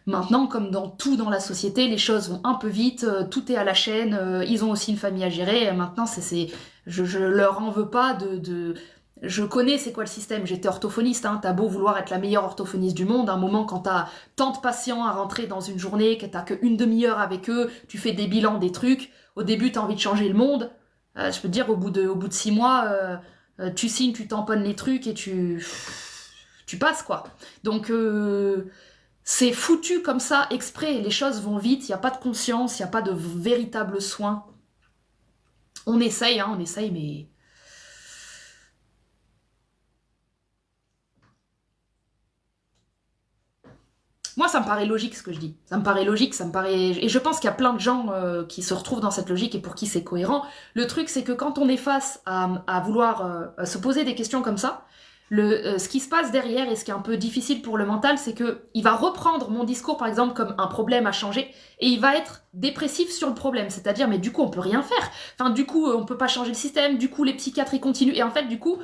Maintenant, comme dans tout dans la société, les choses vont un peu vite, tout est à la chaîne, ils ont aussi une famille à gérer. Maintenant, je leur en veux pas Je connais c'est quoi le système, j'étais orthophoniste, hein, t'as beau vouloir être la meilleure orthophoniste du monde, à un moment quand t'as tant de patients à rentrer dans une journée, que t'as qu'une demi-heure avec eux, tu fais des bilans, des trucs, au début t'as envie de changer le monde, je peux te dire au bout de 6 mois, tu signes, tu tamponnes les trucs et tu passes quoi. Donc c'est foutu comme ça, exprès, les choses vont vite, il n'y a pas de conscience, il n'y a pas de véritable soin. On essaye, mais... Moi, ça me paraît logique ce que je dis. Ça me paraît logique, Et je pense qu'il y a plein de gens qui se retrouvent dans cette logique et pour qui c'est cohérent. Le truc, c'est que quand on est face à vouloir se poser des questions comme ça, ce qui se passe derrière et ce qui est un peu difficile pour le mental, c'est qu'il va reprendre mon discours, par exemple, comme un problème à changer et il va être dépressif sur le problème. C'est-à-dire, mais du coup, on peut rien faire. Enfin, du coup, on peut pas changer le système. Du coup, les psychiatres, ils continuent. Et en fait, du coup,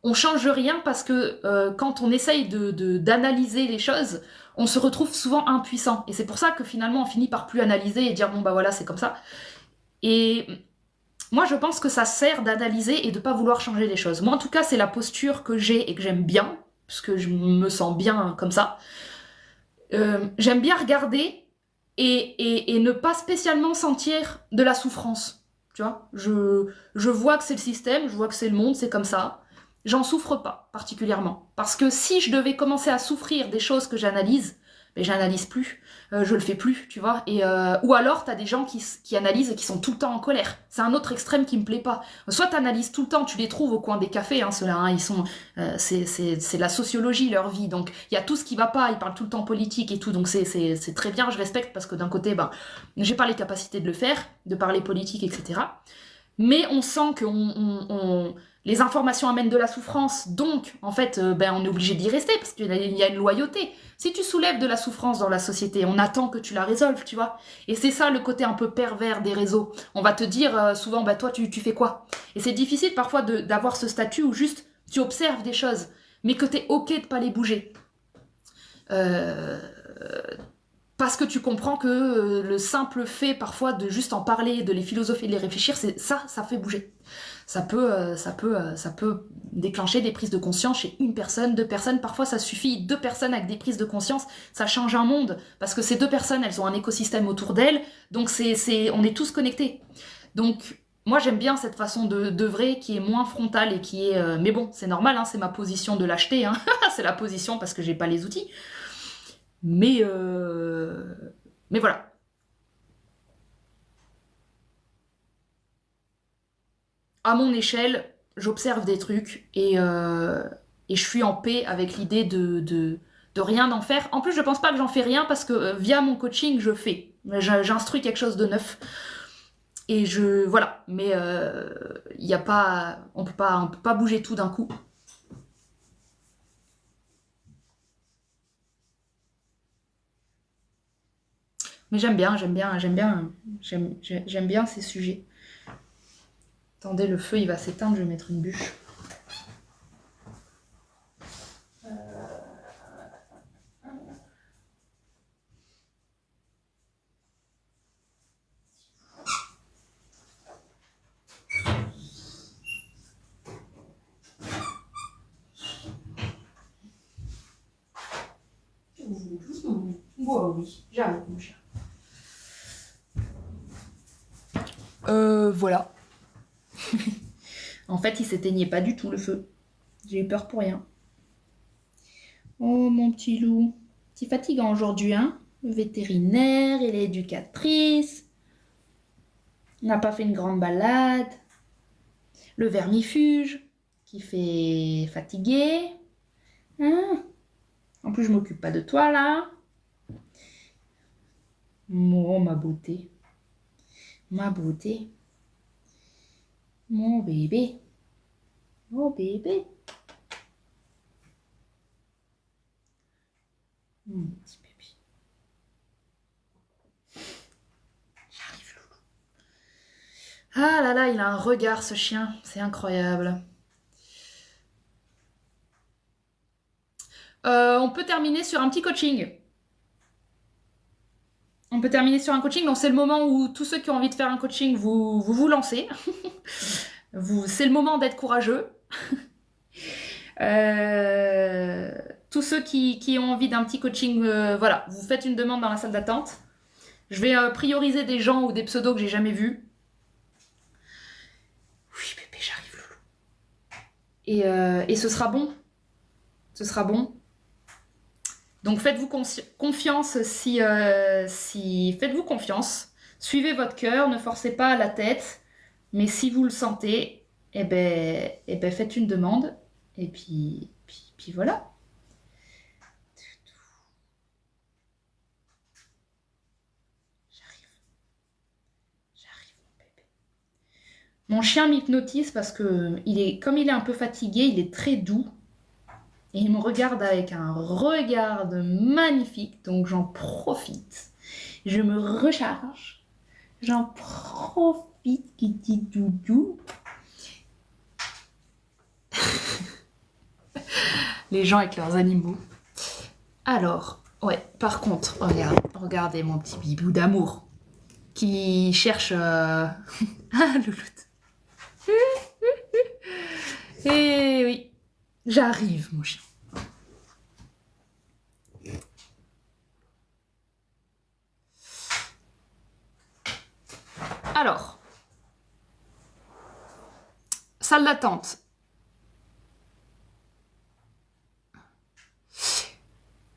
on change rien parce que quand on essaye d'analyser les choses, on se retrouve souvent impuissant. Et c'est pour ça que finalement, on finit par plus analyser et dire, bon, bah voilà, c'est comme ça. Et moi, je pense que ça sert d'analyser et de pas vouloir changer les choses. Moi, en tout cas, c'est la posture que j'ai et que j'aime bien, parce que je me sens bien comme ça. J'aime bien regarder et ne pas spécialement sentir de la souffrance. Tu vois, je vois que c'est le système, je vois que c'est le monde, c'est comme ça. J'en souffre pas particulièrement. Parce que si je devais commencer à souffrir des choses que j'analyse, mais j'analyse plus, je le fais plus, tu vois. Ou alors t'as des gens qui analysent et qui sont tout le temps en colère. C'est un autre extrême qui me plaît pas. Soit t'analyses tout le temps, tu les trouves au coin des cafés, hein, ceux-là, hein, ils sont, c'est la sociologie leur vie. Donc il y a tout ce qui va pas, ils parlent tout le temps politique et tout. Donc c'est très bien, je respecte parce que d'un côté, ben j'ai pas les capacités de le faire, de parler politique, etc. mais on sent que les informations amènent de la souffrance, donc en fait, ben, on est obligé d'y rester parce qu'il y a une loyauté. Si tu soulèves de la souffrance dans la société, on attend que tu la résolves, tu vois. Et c'est ça le côté un peu pervers des réseaux. On va te dire souvent, bah toi, tu fais quoi? Et c'est difficile parfois d'avoir ce statut où juste tu observes des choses, mais que t'es ok de pas les bouger. Euh, Parce que tu comprends que le simple fait parfois de juste en parler, de les philosopher, de les réfléchir, ça fait bouger. Ça peut déclencher des prises de conscience chez une personne, deux personnes. Parfois, ça suffit. Deux personnes avec des prises de conscience, ça change un monde. Parce que ces deux personnes, elles ont un écosystème autour d'elles. Donc, on est tous connectés. Donc, moi, j'aime bien cette façon d'œuvrer qui est moins frontale et qui est... mais bon, c'est normal, hein, c'est ma position de l'acheter. Hein. C'est la position parce que j'ai pas les outils. Mais, mais voilà. À mon échelle, j'observe des trucs et je suis en paix avec l'idée de rien en faire. En plus, je pense pas que j'en fais rien parce que via mon coaching, je fais. J'instruis quelque chose de neuf. Et voilà. Mais y a pas, on peut pas bouger tout d'un coup. Mais j'aime bien ces sujets. Attendez, le feu, il va s'éteindre, je vais mettre une bûche. Oui, j'arrive, mon cher. Voilà. En fait, il s'éteignait pas du tout le feu. J'ai eu peur pour rien. Oh, mon petit loup. C'est fatigant aujourd'hui, hein? Le vétérinaire et l'éducatrice. On n'a pas fait une grande balade. Le vermifuge qui fait fatiguer. Hein? En plus, je m'occupe pas de toi, là. Oh, ma beauté. Ma beauté. Mon bébé. Oh, bébé. Mon petit bébé. J'arrive, loulou. Ah là là, il a un regard, ce chien. C'est incroyable. On peut terminer sur un petit coaching. On peut terminer sur un coaching. Donc, c'est le moment où tous ceux qui ont envie de faire un coaching, vous lancez. C'est le moment d'être courageux. Tous ceux qui ont envie d'un petit coaching, voilà, vous faites une demande dans la salle d'attente. Je vais prioriser des gens ou des pseudos que j'ai jamais vus. Oui, bébé, j'arrive, loulou. Et ce sera bon. Ce sera bon. Donc faites-vous confiance si faites-vous confiance. Suivez votre cœur, ne forcez pas la tête. Mais si vous le sentez, faites une demande. Et puis voilà. J'arrive, mon bébé. Mon chien m'hypnotise parce que comme il est un peu fatigué, il est très doux. Et il me regarde avec un regard magnifique, donc j'en profite. Je me recharge. J'en profite, petit doudou. Les gens avec leurs animaux. Alors, ouais, par contre, regardez mon petit bibou d'amour qui cherche ah, louloute. Et oui, j'arrive, mon chien. Alors, salle d'attente.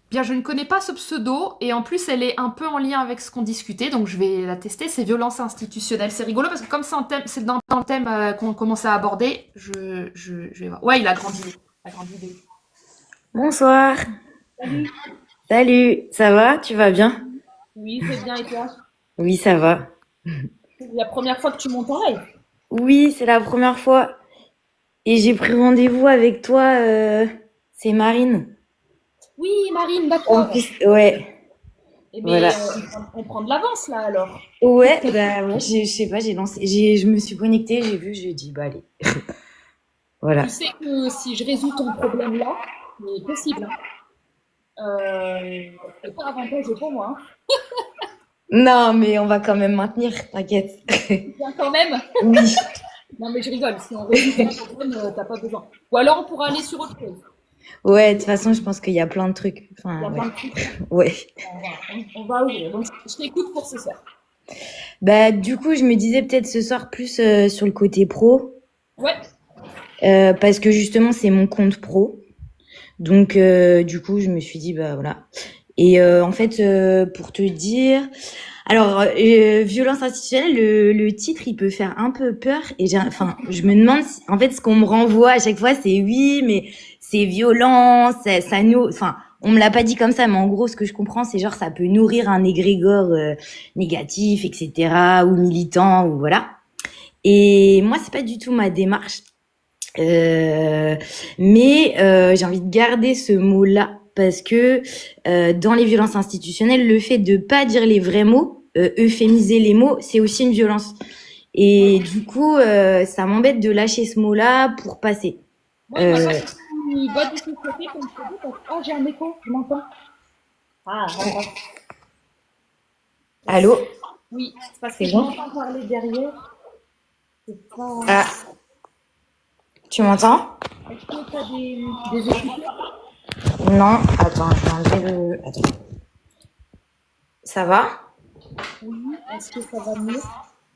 Bien, je ne connais pas ce pseudo et en plus elle est un peu en lien avec ce qu'on discutait, donc je vais la tester. C'est violence institutionnelle. C'est rigolo parce que comme c'est dans le thème qu'on commence à aborder, je vais voir. Ouais, il a grandi. Bonsoir. Salut. Salut, ça va? Tu vas bien? Oui, c'est bien et toi? Oui, ça va. C'est la première fois que tu montes en live. Oui, c'est la première fois. Et j'ai pris rendez-vous avec toi. C'est Marine. Oui, Marine, En d'accord. plus, ouais, Eh voilà. bien, on prend de l'avance là alors. Ouais, bah ouais, je sais pas, je me suis connectée, j'ai vu, j'ai dit, bah allez, Tu voilà. sais que si je résous ton problème là, c'est possible, hein. C'est pas avantageux pour moi, hein. Non, mais on va quand même maintenir, t'inquiète. Bien quand même. Oui. Non mais je rigole, si on résout ton problème, t'as pas besoin. Ou alors on pourra aller sur autre chose. Ouais, de toute façon, je pense qu'il y a plein de trucs. Il y Enfin, a ouais. plein de trucs. Ouais. On va ouvrir. Donc je t'écoute pour ce soir. Bah, du coup, je me disais peut-être ce soir plus sur le côté pro, Ouais. parce que justement, c'est mon compte pro. Donc, du coup, je me suis dit, bah voilà. Et en fait, pour te dire, alors, violence institutionnelle, le titre, il peut faire un peu peur. Et enfin, je me demande, en fait, ce qu'on me renvoie à chaque fois, c'est oui, mais c'est violent, ça nous, enfin, on me l'a pas dit comme ça, mais en gros, ce que je comprends, c'est genre, ça peut nourrir un égrégore négatif, etc., ou militant, ou voilà. Et moi, c'est pas du tout ma démarche. Euh, mais j'ai envie de garder ce mot-là parce que dans les violences institutionnelles, le fait de pas dire les vrais mots, euphémiser les mots, c'est aussi une violence. Et du coup, ça m'embête de lâcher ce mot-là pour passer. Moi, il m'a Euh, pas du tout choqué comme je te dis parce que oh, j'ai un écho, je m'entends. Ah, voilà. Allô? Oui, c'est parce que C'est je bon? m'entends parler derrière. C'est pas. Ah, tu m'entends? Est-ce que t'as des écouteurs? Non, attends, je vais enlever le... Attends. Ça va? Oui. Est-ce que ça va mieux?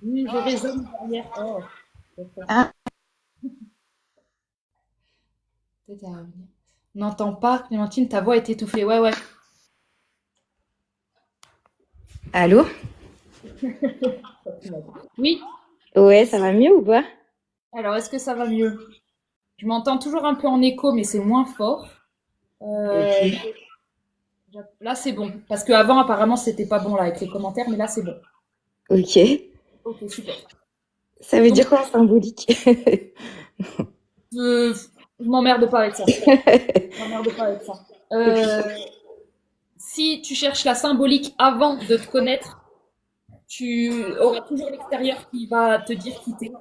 Oui, je résonne derrière. Oh, d'accord. Ah, Peut-être à revenir. On n'entend pas, Clémentine, ta voix est étouffée. Ouais, ouais. allô? Oui. Ouais, ça va mieux ou pas? Alors, est-ce que ça va mieux? Je m'entends toujours un peu en écho, mais c'est moins fort. Euh, Ok. Là, c'est bon. Parce qu'avant, apparemment, c'était pas bon là avec les commentaires, mais là, c'est bon. Ok. Ok, super. Ça veut Donc, dire quoi symbolique? euh, je m'emmerde pas avec ça. Je m'emmerde pas avec ça. Euh, Si tu cherches la symbolique avant de te connaître, tu auras toujours l'extérieur qui va te dire qui t'es.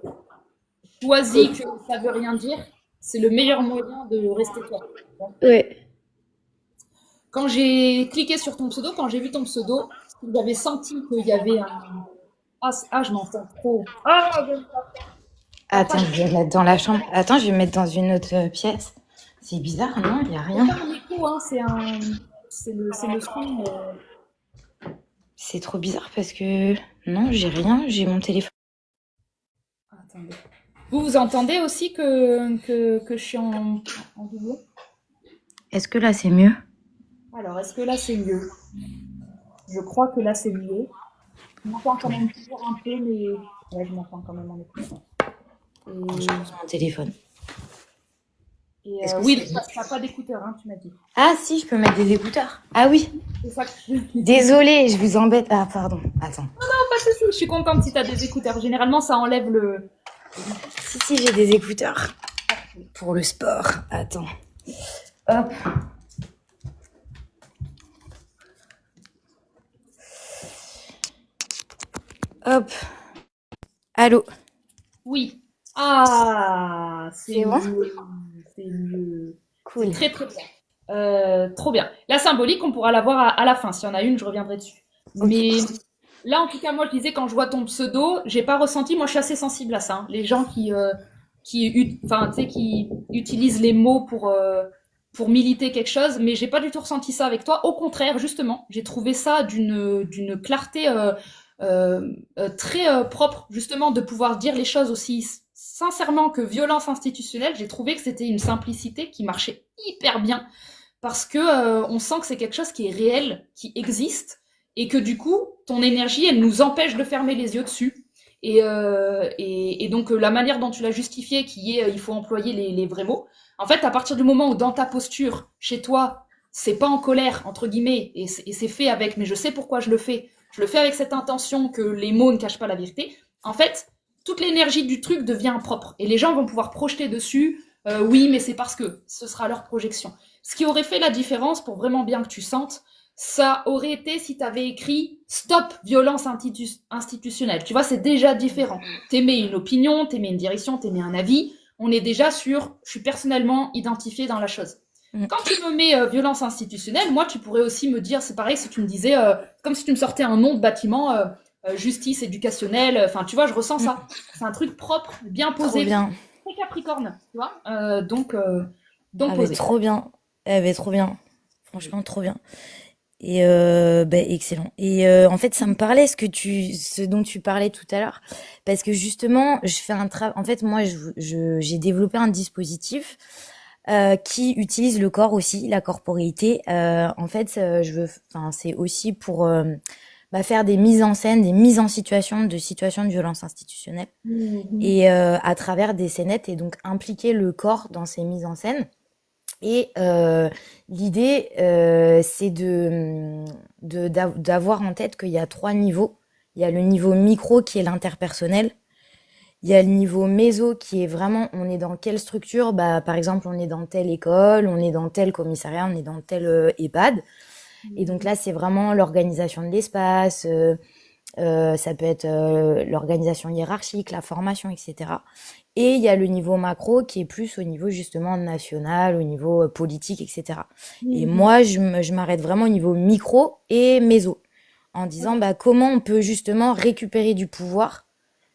Choisis que ça veut rien dire. C'est le meilleur moyen de rester toi. Ouais. Quand j'ai cliqué sur ton pseudo, quand j'ai vu ton pseudo, j'avais senti qu'il y avait un. Ah, je m'entends trop. Ah, t'as pas, Attends, je vais mettre dans la chambre. Attends, je vais mettre dans une autre pièce. C'est bizarre, non? Il n'y a c'est rien. pas un écho, hein, c'est le son. C'est trop bizarre parce que... Non, j'ai rien. J'ai mon téléphone. Attendez. Vous entendez aussi que je suis en doublon? Est-ce que là, c'est mieux? Alors, est-ce que là c'est mieux? Je crois que là c'est mieux. Je m'entends quand même toujours un peu, mais ouais, je m'entends quand même en écoutant. Je pose mon téléphone. Est-ce que Oui, c'est... t'as pas d'écouteurs, hein, tu m'as dit. Ah si, je peux mettre des écouteurs. Ah oui. C'est ça que je dis. Désolée, je vous embête. Ah, pardon. Attends. Pas de souci, je suis contente si t'as des écouteurs. Généralement, ça enlève le. Si, j'ai des écouteurs. Pour le sport. Attends. Hop. Hop. Allô. Oui. Ah, c'est C'est bon? mieux. C'est mieux. C'est Cool. très très bien. Trop bien. La symbolique, on pourra la voir à la fin. S'il y en a une, je reviendrai dessus. Ok. Mais là, en tout cas, moi, je disais, quand je vois ton pseudo, j'ai pas ressenti. Moi, je suis assez sensible à ça, hein. Les gens enfin, tu sais, qui utilisent les mots pour militer quelque chose, mais j'ai pas du tout ressenti ça avec toi. Au contraire, justement, j'ai trouvé ça d'une clarté très propre, justement, de pouvoir dire les choses aussi sincèrement que violence institutionnelle. J'ai trouvé que c'était une simplicité qui marchait hyper bien parce que on sent que c'est quelque chose qui est réel, qui existe, et que du coup, ton énergie, elle nous empêche de fermer les yeux dessus. Et donc, la manière dont tu l'as justifié, qui est il faut employer les vrais mots, en fait, à partir du moment où dans ta posture, chez toi, c'est pas en colère, entre guillemets, et c'est fait avec, mais je sais pourquoi je le fais avec cette intention que les mots ne cachent pas la vérité, en fait, toute l'énergie du truc devient propre. Et les gens vont pouvoir projeter dessus, oui, mais c'est parce que ce sera leur projection. Ce qui aurait fait la différence pour vraiment bien que tu sentes, ça aurait été si tu avais écrit Stop violence institutionnelle. Tu vois, c'est déjà différent. T'émets une opinion, t'émets une direction, t'émets un avis. On est déjà sur je suis personnellement identifié dans la chose. Quand tu me mets violence institutionnelle, moi, tu pourrais aussi me dire, c'est pareil si tu me disais, comme si tu me sortais un nom de bâtiment, justice éducationnelle, enfin, tu vois, je ressens ça. C'est un truc propre, bien Trop posé, bien. très capricorne, tu vois, donc Ah, mais posé. trop bien. Eh ben, trop bien. Franchement, trop bien. Et ben, excellent. Et en fait, ça me parlait ce dont tu parlais tout à l'heure, parce que justement, je fais un travail. En fait, moi, j'ai développé un dispositif qui utilise le corps aussi, la corporéité. En fait, enfin, c'est aussi pour faire des mises en scène, des mises en situation de violence institutionnelle, Mhm. et à travers des scénettes, et donc impliquer le corps dans ces mises en scène. Et l'idée, c'est d'avoir en tête qu'il y a 3 niveaux. Il y a le niveau micro qui est l'interpersonnel. Il y a le niveau méso qui est vraiment, on est dans quelle structure? Bah, par exemple, on est dans telle école, on est dans tel commissariat, on est dans tel EHPAD. Et donc là, c'est vraiment l'organisation de l'espace, ça peut être l'organisation hiérarchique, la formation, etc. Et il y a le niveau macro qui est plus au niveau justement national, au niveau politique, etc. Et Mhm. moi, je m'arrête vraiment au niveau micro et méso, en disant bah, comment on peut justement récupérer du pouvoir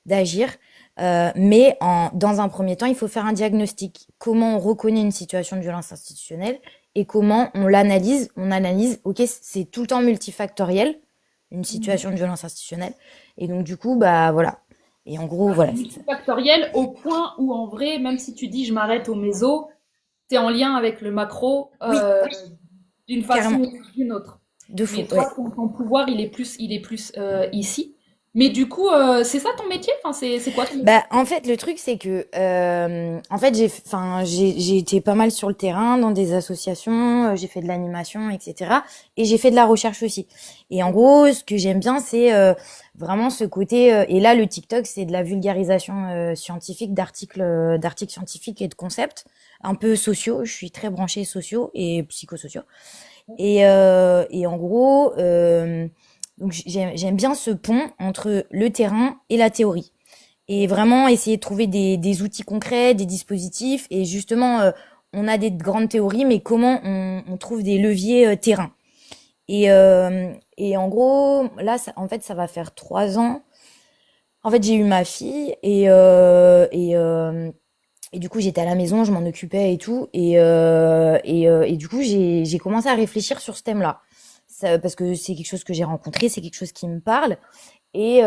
d'agir. Mais dans un premier temps, il faut faire un diagnostic. Comment on reconnaît une situation de violence institutionnelle et comment on l'analyse. On analyse, ok, c'est tout le temps multifactoriel, une situation de violence institutionnelle. Et donc, du coup, bah voilà. Et en gros, voilà. Factoriel au point où, en vrai, même si tu dis je m'arrête au méso, tu es en lien avec le macro Oui, d'une façon carrément. ou d'une autre. De fou, Mais ouais. toi, ton pouvoir, il est plus ici. Mais du coup, c'est ça ton métier? Enfin, c'est quoi ton métier? Bah, en fait, le truc, c'est que, en fait, j'ai été pas mal sur le terrain, dans des associations, j'ai fait de l'animation, etc. Et j'ai fait de la recherche aussi. Et en gros, ce que j'aime bien, c'est vraiment ce côté, et là, le TikTok, c'est de la vulgarisation scientifique d'articles scientifiques et de concepts, un peu sociaux. Je suis très branchée sociaux et psychosociaux. Et en gros, donc j'aime bien ce pont entre le terrain et la théorie. Et vraiment essayer de trouver des outils concrets, des dispositifs. Et justement, on a des grandes théories, mais comment on trouve des leviers terrain. Et en gros, là, en fait, ça va faire 3 ans. En fait, j'ai eu ma fille et du coup, j'étais à la maison, je m'en occupais et tout. Et du coup, j'ai commencé à réfléchir sur ce thème-là. Parce que c'est quelque chose que j'ai rencontré, c'est quelque chose qui me parle. Et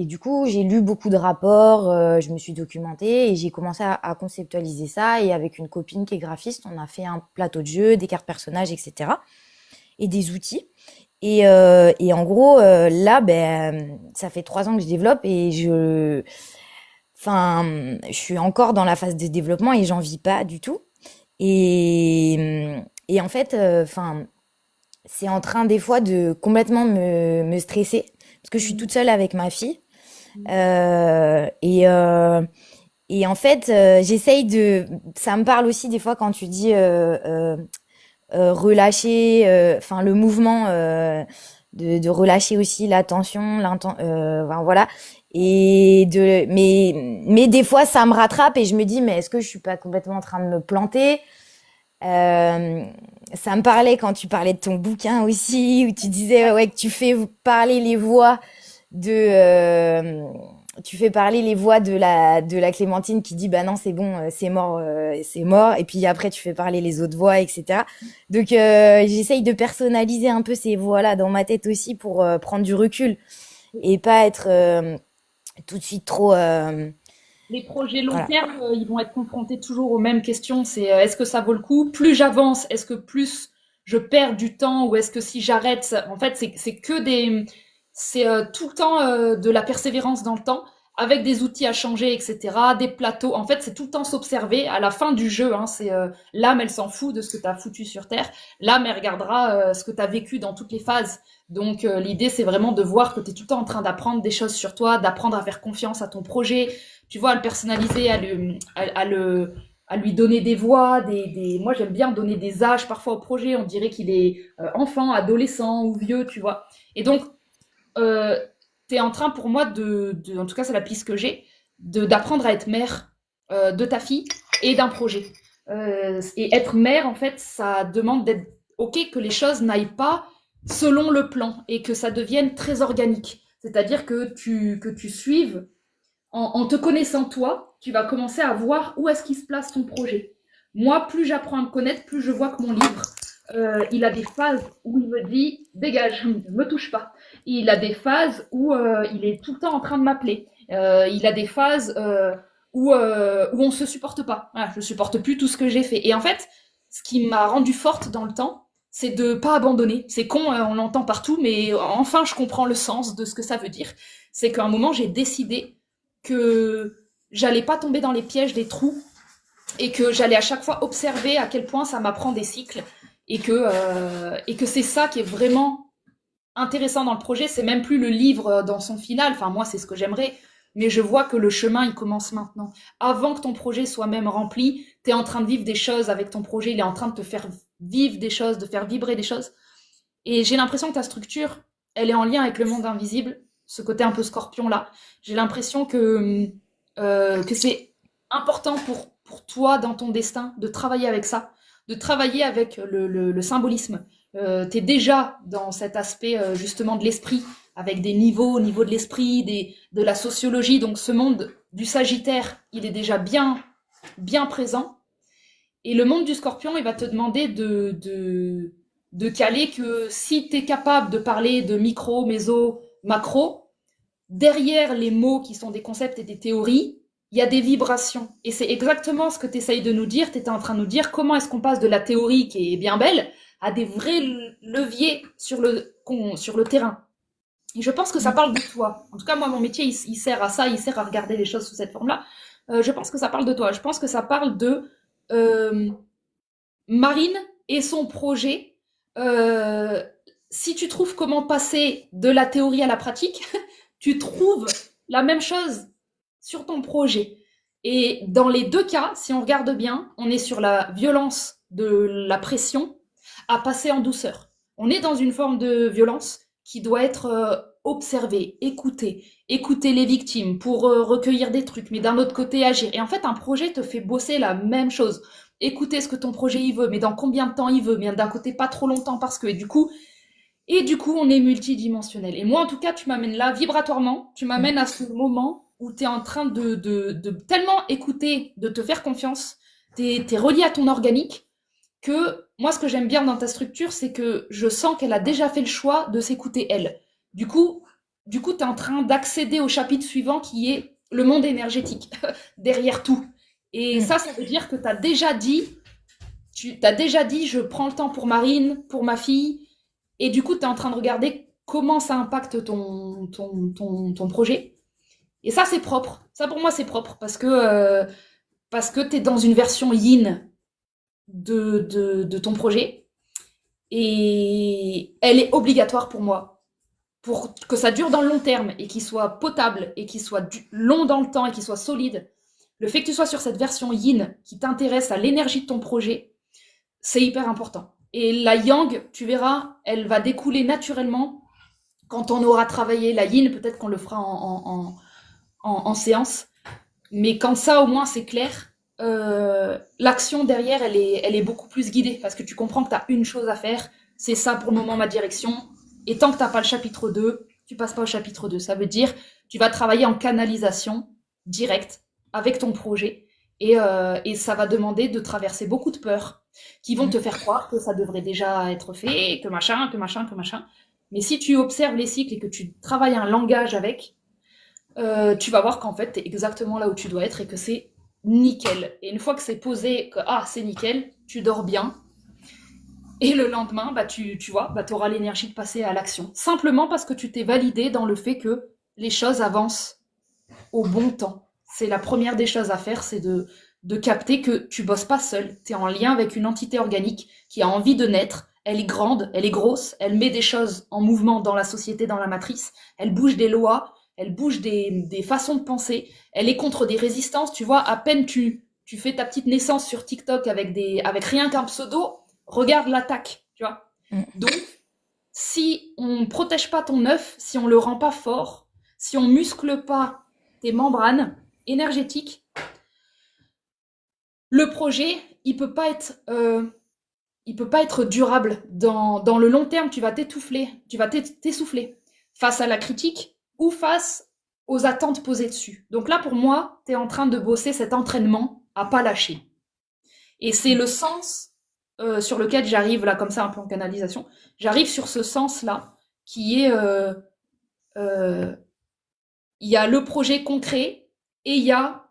du coup, j'ai lu beaucoup de rapports, je me suis documentée et j'ai commencé à conceptualiser ça. Et avec une copine qui est graphiste, on a fait un plateau de jeu, des cartes personnages, etc. Et des outils. Et en gros, là, ben, ça fait 3 ans que je développe et je suis encore dans la phase de développement et j'en vis pas du tout. Et en fait, c'est en train des fois de complètement me stresser parce que je suis toute seule avec ma fille. Euh, et, euh, et en fait, j'essaye de. Ça me parle aussi des fois quand tu dis relâcher, enfin le mouvement de relâcher aussi la tension, enfin, voilà. Mais des fois, ça me rattrape et je me dis, mais est-ce que je suis pas complètement en train de me planter? Euh, Ça me parlait quand tu parlais de ton bouquin aussi, où tu disais ouais que tu fais parler les voix de, tu fais parler les voix de la Clémentine qui dit bah non c'est bon c'est mort et puis après tu fais parler les autres voix etc. Donc j'essaye de personnaliser un peu ces voix là dans ma tête aussi pour prendre du recul et pas être tout de suite trop Les projets long voilà. terme, ils vont être confrontés toujours aux mêmes questions. C'est est-ce que ça vaut le coup? Plus j'avance, est-ce que plus je perds du temps ou est-ce que si j'arrête, en fait, c'est tout le temps de la persévérance dans le temps. avec des outils à changer, etc., des plateaux. En fait, c'est tout le temps s'observer. À la fin du jeu, hein, c'est l'âme, elle s'en fout de ce que tu as foutu sur Terre. L'âme, elle regardera ce que tu as vécu dans toutes les phases. Donc, l'idée, c'est vraiment de voir que tu es tout le temps en train d'apprendre des choses sur toi, d'apprendre à faire confiance à ton projet, tu vois, à le personnaliser, à lui donner des voix, Moi, j'aime bien donner des âges parfois au projet. On dirait qu'il est enfant, adolescent ou vieux, tu vois. Et donc, euh, t'es en train pour moi en tout cas c'est la piste que j'ai, d'apprendre à être mère de ta fille et d'un projet. Et être mère, en fait, ça demande d'être ok que les choses n'aillent pas selon le plan et que ça devienne très organique. C'est-à-dire que tu suives, en te connaissant toi, tu vas commencer à voir où est-ce qu'il se place ton projet. Moi, plus j'apprends à me connaître, plus je vois que mon livre, il a des phases où il me dit dégage, ne me touche pas. Il a des phases où il est tout le temps en train de m'appeler. Il a des phases où on se supporte pas. Voilà, je supporte plus tout ce que j'ai fait. Et en fait, ce qui m'a rendue forte dans le temps, c'est de pas abandonner. C'est con, on l'entend partout, mais enfin je comprends le sens de ce que ça veut dire. C'est qu'à un moment j'ai décidé que j'allais pas tomber dans les pièges des trous et que j'allais à chaque fois observer à quel point ça m'apprend des cycles et que c'est ça qui est vraiment intéressant dans le projet. C'est même plus le livre dans son final, enfin moi c'est ce que j'aimerais, mais je vois que le chemin il commence maintenant. Avant que ton projet soit même rempli, tu es en train de vivre des choses avec ton projet, il est en train de te faire vivre des choses, de faire vibrer des choses. Et j'ai l'impression que ta structure, elle est en lien avec le monde invisible, ce côté un peu scorpion là. J'ai l'impression que c'est important pour toi dans ton destin de travailler avec ça, de travailler avec le symbolisme. Tu es déjà dans cet aspect justement de l'esprit, avec des niveaux au niveau de l'esprit, de la sociologie. Donc ce monde du Sagittaire, il est déjà bien présent. Et le monde du Scorpion, il va te demander de caler que si tu es capable de parler de micro, méso, macro, derrière les mots qui sont des concepts et des théories, il y a des vibrations. Et c'est exactement ce que tu essayes de nous dire. Tu étais en train de nous dire comment est-ce qu'on passe de la théorie qui est bien belle à des vrais leviers sur le terrain. Et je pense que ça parle de toi. En tout cas, moi, mon métier, il sert à ça, il sert à regarder les choses sous cette forme-là. Je pense que ça parle de toi. Je pense que ça parle de euh, Marine et son projet. Euh, Si tu trouves comment passer de la théorie à la pratique, tu trouves la même chose sur ton projet. Et dans les deux cas, si on regarde bien, on est sur la violence de la pression à passer en douceur. On est dans une forme de violence qui doit être observée, écouter les victimes pour recueillir des trucs, mais d'un autre côté agir. Et en fait, un projet te fait bosser la même chose. Écouter ce que ton projet il veut, mais dans combien de temps il veut, mais d'un côté pas trop longtemps parce que, et du coup, on est multidimensionnel. Et moi, en tout cas, tu m'amènes là vibratoirement, tu m'amènes à ce moment où tu es en train de tellement écouter, de te faire confiance, tu es relié à ton organique, que moi, ce que j'aime bien dans ta structure, c'est que je sens qu'elle a déjà fait le choix de s'écouter elle. Du coup, tu es en train d'accéder au chapitre suivant qui est le monde énergétique, derrière tout. Et ça veut dire que tu as déjà dit, je prends le temps pour Marine, pour ma fille, et du coup, tu es en train de regarder comment ça impacte ton projet. Et ça, c'est propre. Ça, pour moi, c'est propre parce que tu es dans une version yin de ton projet. Et elle est obligatoire pour moi. Pour que ça dure dans le long terme et qu'il soit potable et qu'il soit long dans le temps et qu'il soit solide, le fait que tu sois sur cette version yin qui t'intéresse à l'énergie de ton projet, c'est hyper important. Et la yang, tu verras, elle va découler naturellement quand on aura travaillé la yin. Peut-être qu'on le fera en séance. Mais quand ça, au moins, c'est clair, l'action derrière, elle est beaucoup plus guidée. Parce que tu comprends que tu as une chose à faire. C'est ça pour le moment, ma direction. Et tant que tu n'as pas le chapitre 2, tu passes pas au chapitre 2. Ça veut dire tu vas travailler en canalisation directe avec ton projet. Et ça va demander de traverser beaucoup de peurs qui vont te faire croire que ça devrait déjà être fait, que machin, que machin, que machin. Mais si tu observes les cycles et que tu travailles un langage avec, tu vas voir qu'en fait, tu es exactement là où tu dois être et que c'est nickel. Et une fois que c'est posé, que c'est nickel, tu dors bien. Et le lendemain, tu vois, tu auras l'énergie de passer à l'action. Simplement parce que tu t'es validé dans le fait que les choses avancent au bon temps. C'est la première des choses à faire, c'est de capter que tu bosses pas seul. Tu es en lien avec une entité organique qui a envie de naître. Elle est grande, elle est grosse, elle met des choses en mouvement dans la société, dans la matrice. Elle bouge des lois, elle bouge des façons de penser. Elle est contre des résistances. Tu vois, à peine tu fais ta petite naissance sur TikTok avec rien qu'un pseudo, regarde l'attaque, tu vois. Mm. Donc, si on protège pas ton œuf, si on le rend pas fort, si on muscle pas tes membranes énergétiques, le projet, il peut pas être durable. Dans le long terme, tu vas t'essouffler face à la critique ou face aux attentes posées dessus. Donc là, pour moi, tu es en train de bosser cet entraînement à pas lâcher. Et c'est le sens sur lequel j'arrive, là, comme ça, un peu en canalisation. J'arrive sur ce sens-là, qui est, il y a le projet concret et il y a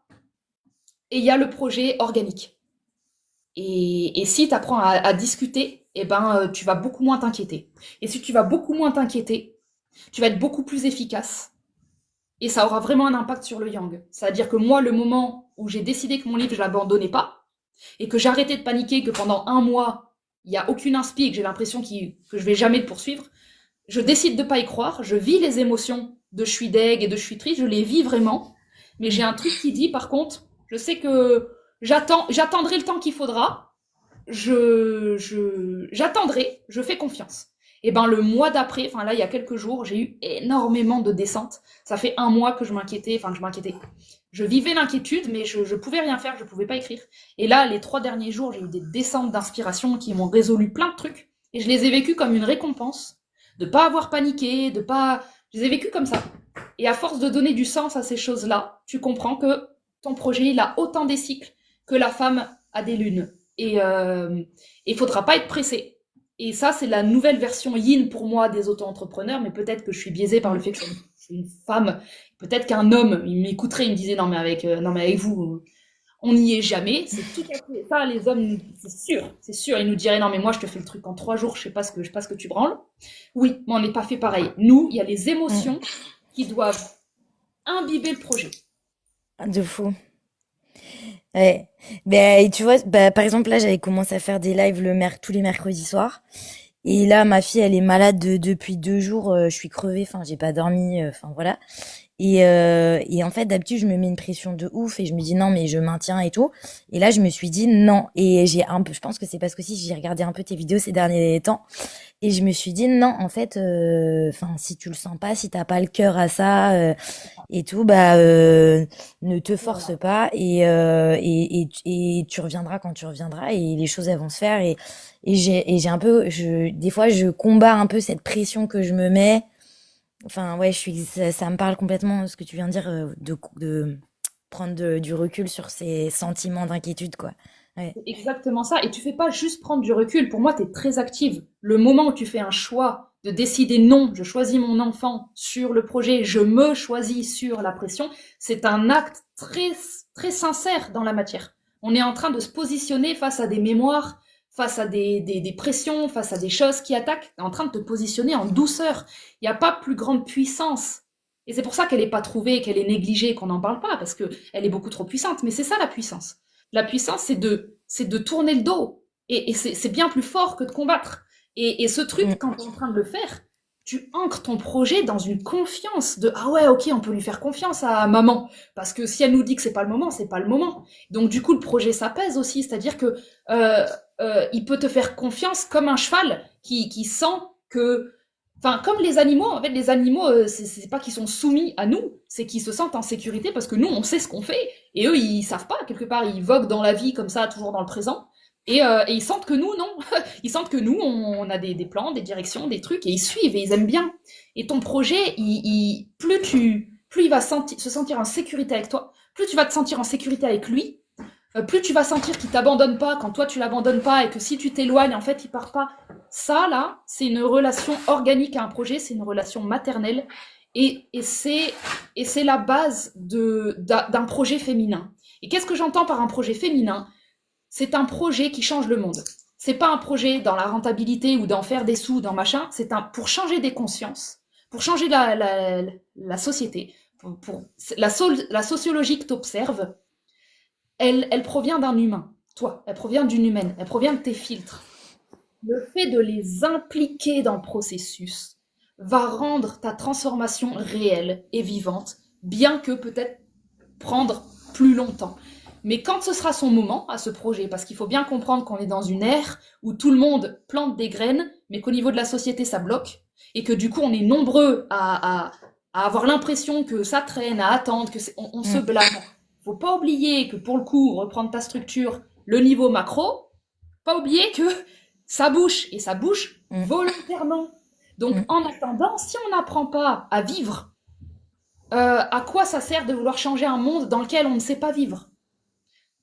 le projet organique. Et si tu apprends à discuter, eh ben, tu vas beaucoup moins t'inquiéter. Et si tu vas beaucoup moins t'inquiéter, tu vas être beaucoup plus efficace. Et ça aura vraiment un impact sur le yang. C'est-à-dire que moi, le moment où j'ai décidé que mon livre, je l'abandonnais pas, et que j'arrêtais de paniquer, que pendant un mois, il n'y a aucune inspi, que j'ai l'impression que je vais jamais le poursuivre, je décide de pas y croire, je vis les émotions de je suis deg et de je suis triste, je les vis vraiment, mais j'ai un truc qui dit, par contre, je sais que j'attendrai le temps qu'il faudra, j'attendrai, je fais confiance. Et ben le mois d'après, enfin là il y a quelques jours, j'ai eu énormément de descentes. Ça fait un mois que je m'inquiétais. Je vivais l'inquiétude, mais je pouvais rien faire, je pouvais pas écrire. Et là, les 3 derniers jours, j'ai eu des descentes d'inspiration qui m'ont résolu plein de trucs. Et je les ai vécus comme une récompense de pas avoir paniqué, je les ai vécus comme ça. Et à force de donner du sens à ces choses-là, tu comprends que ton projet, il a autant des cycles que la femme a des lunes. Et il faudra pas être pressé. Et ça, c'est la nouvelle version yin pour moi des auto-entrepreneurs, mais peut-être que je suis biaisée par le fait que je suis une femme. Peut-être qu'un homme, il m'écouterait, il me disait non mais avec vous, on n'y est jamais. C'est tout à fait ça, les hommes, c'est sûr, ils nous diraient non mais moi je te fais le truc en 3 jours, je sais pas ce que tu branles. Oui, mais on n'est pas fait pareil. Nous, il y a les émotions qui doivent imbiber le projet. De fou. Ouais. Ben, et tu vois, bah, par exemple, là, j'avais commencé à faire des lives tous les mercredis soirs. Et là, ma fille, elle est malade depuis 2 jours. Je suis crevée. Enfin, j'ai pas dormi. Enfin, voilà. Et en fait, d'habitude, je me mets une pression de ouf et je me dis non, mais je maintiens et tout. Et là, je me suis dit non. Et je pense que c'est parce que si j'ai regardé un peu tes vidéos ces derniers temps. Et je me suis dit non, en fait, enfin, si tu le sens pas, si t'as pas le cœur à ça et tout, bah, ne te force Voilà. pas et tu reviendras quand tu reviendras et les choses elles vont se faire et j'ai un peu, des fois, je combats un peu cette pression que je me mets. Enfin, ouais, ça me parle complètement ce que tu viens de dire, de prendre du recul sur ces sentiments d'inquiétude, quoi. Ouais. C'est exactement ça. Et tu fais pas juste prendre du recul. Pour moi, tu es très active. Le moment où tu fais un choix de décider non, je choisis mon enfant sur le projet, je me choisis sur la pression, c'est un acte très, très sincère dans la matière. On est en train de se positionner face à des mémoires, face à des pressions, face à des choses qui attaquent. Tu es en train de te positionner en douceur. Il n'y a pas plus grande puissance. Et c'est pour ça qu'elle n'est pas trouvée, qu'elle est négligée, qu'on n'en parle pas, parce qu'elle est beaucoup trop puissante. Mais c'est ça la puissance. La puissance, c'est de tourner le dos. Et c'est bien plus fort que de combattre. Et ce truc, Mm. quand tu es en train de le faire, tu ancres ton projet dans une confiance de ah ouais, ok, on peut lui faire confiance à maman. Parce que si elle nous dit que c'est pas le moment, c'est pas le moment. Donc du coup, le projet s'apaise aussi. C'est-à-dire que il peut te faire confiance comme un cheval qui sent que. Enfin, comme les animaux, en fait, les animaux, c'est pas qu'ils sont soumis à nous, c'est qu'ils se sentent en sécurité parce que nous, on sait ce qu'on fait. Et eux, ils savent pas, quelque part, ils voguent dans la vie comme ça, toujours dans le présent. Et ils sentent que nous, non. Ils sentent que nous, on a des plans, des directions, des trucs, et ils suivent, et ils aiment bien. Et ton projet, plus il va se sentir en sécurité avec toi, plus tu vas te sentir en sécurité avec lui, plus tu vas sentir qu'il t'abandonne pas quand toi tu l'abandonnes pas, et que si tu t'éloignes, en fait, il part pas. Ça, là, c'est une relation organique à un projet, c'est une relation maternelle, et c'est la base d'un projet féminin. Et qu'est-ce que j'entends par un projet féminin? C'est un projet qui change le monde. C'est pas un projet dans la rentabilité ou d'en faire des sous, dans machin. C'est pour changer des consciences, pour changer la société, la sociologie que tu observes, elle provient d'un humain. Toi, elle provient d'une humaine, elle provient de tes filtres. Le fait de les impliquer dans le processus va rendre ta transformation réelle et vivante, bien que peut-être prendre plus longtemps. Mais quand ce sera son moment à ce projet, parce qu'il faut bien comprendre qu'on est dans une ère où tout le monde plante des graines, mais qu'au niveau de la société, ça bloque, et que du coup, on est nombreux à avoir l'impression que ça traîne, à attendre, on se blâme. Faut pas oublier que pour le coup, reprendre ta structure, le niveau macro, pas oublier que ça bouge, et ça bouge volontairement. Donc, en attendant, si on n'apprend pas à vivre, à quoi ça sert de vouloir changer un monde dans lequel on ne sait pas vivre?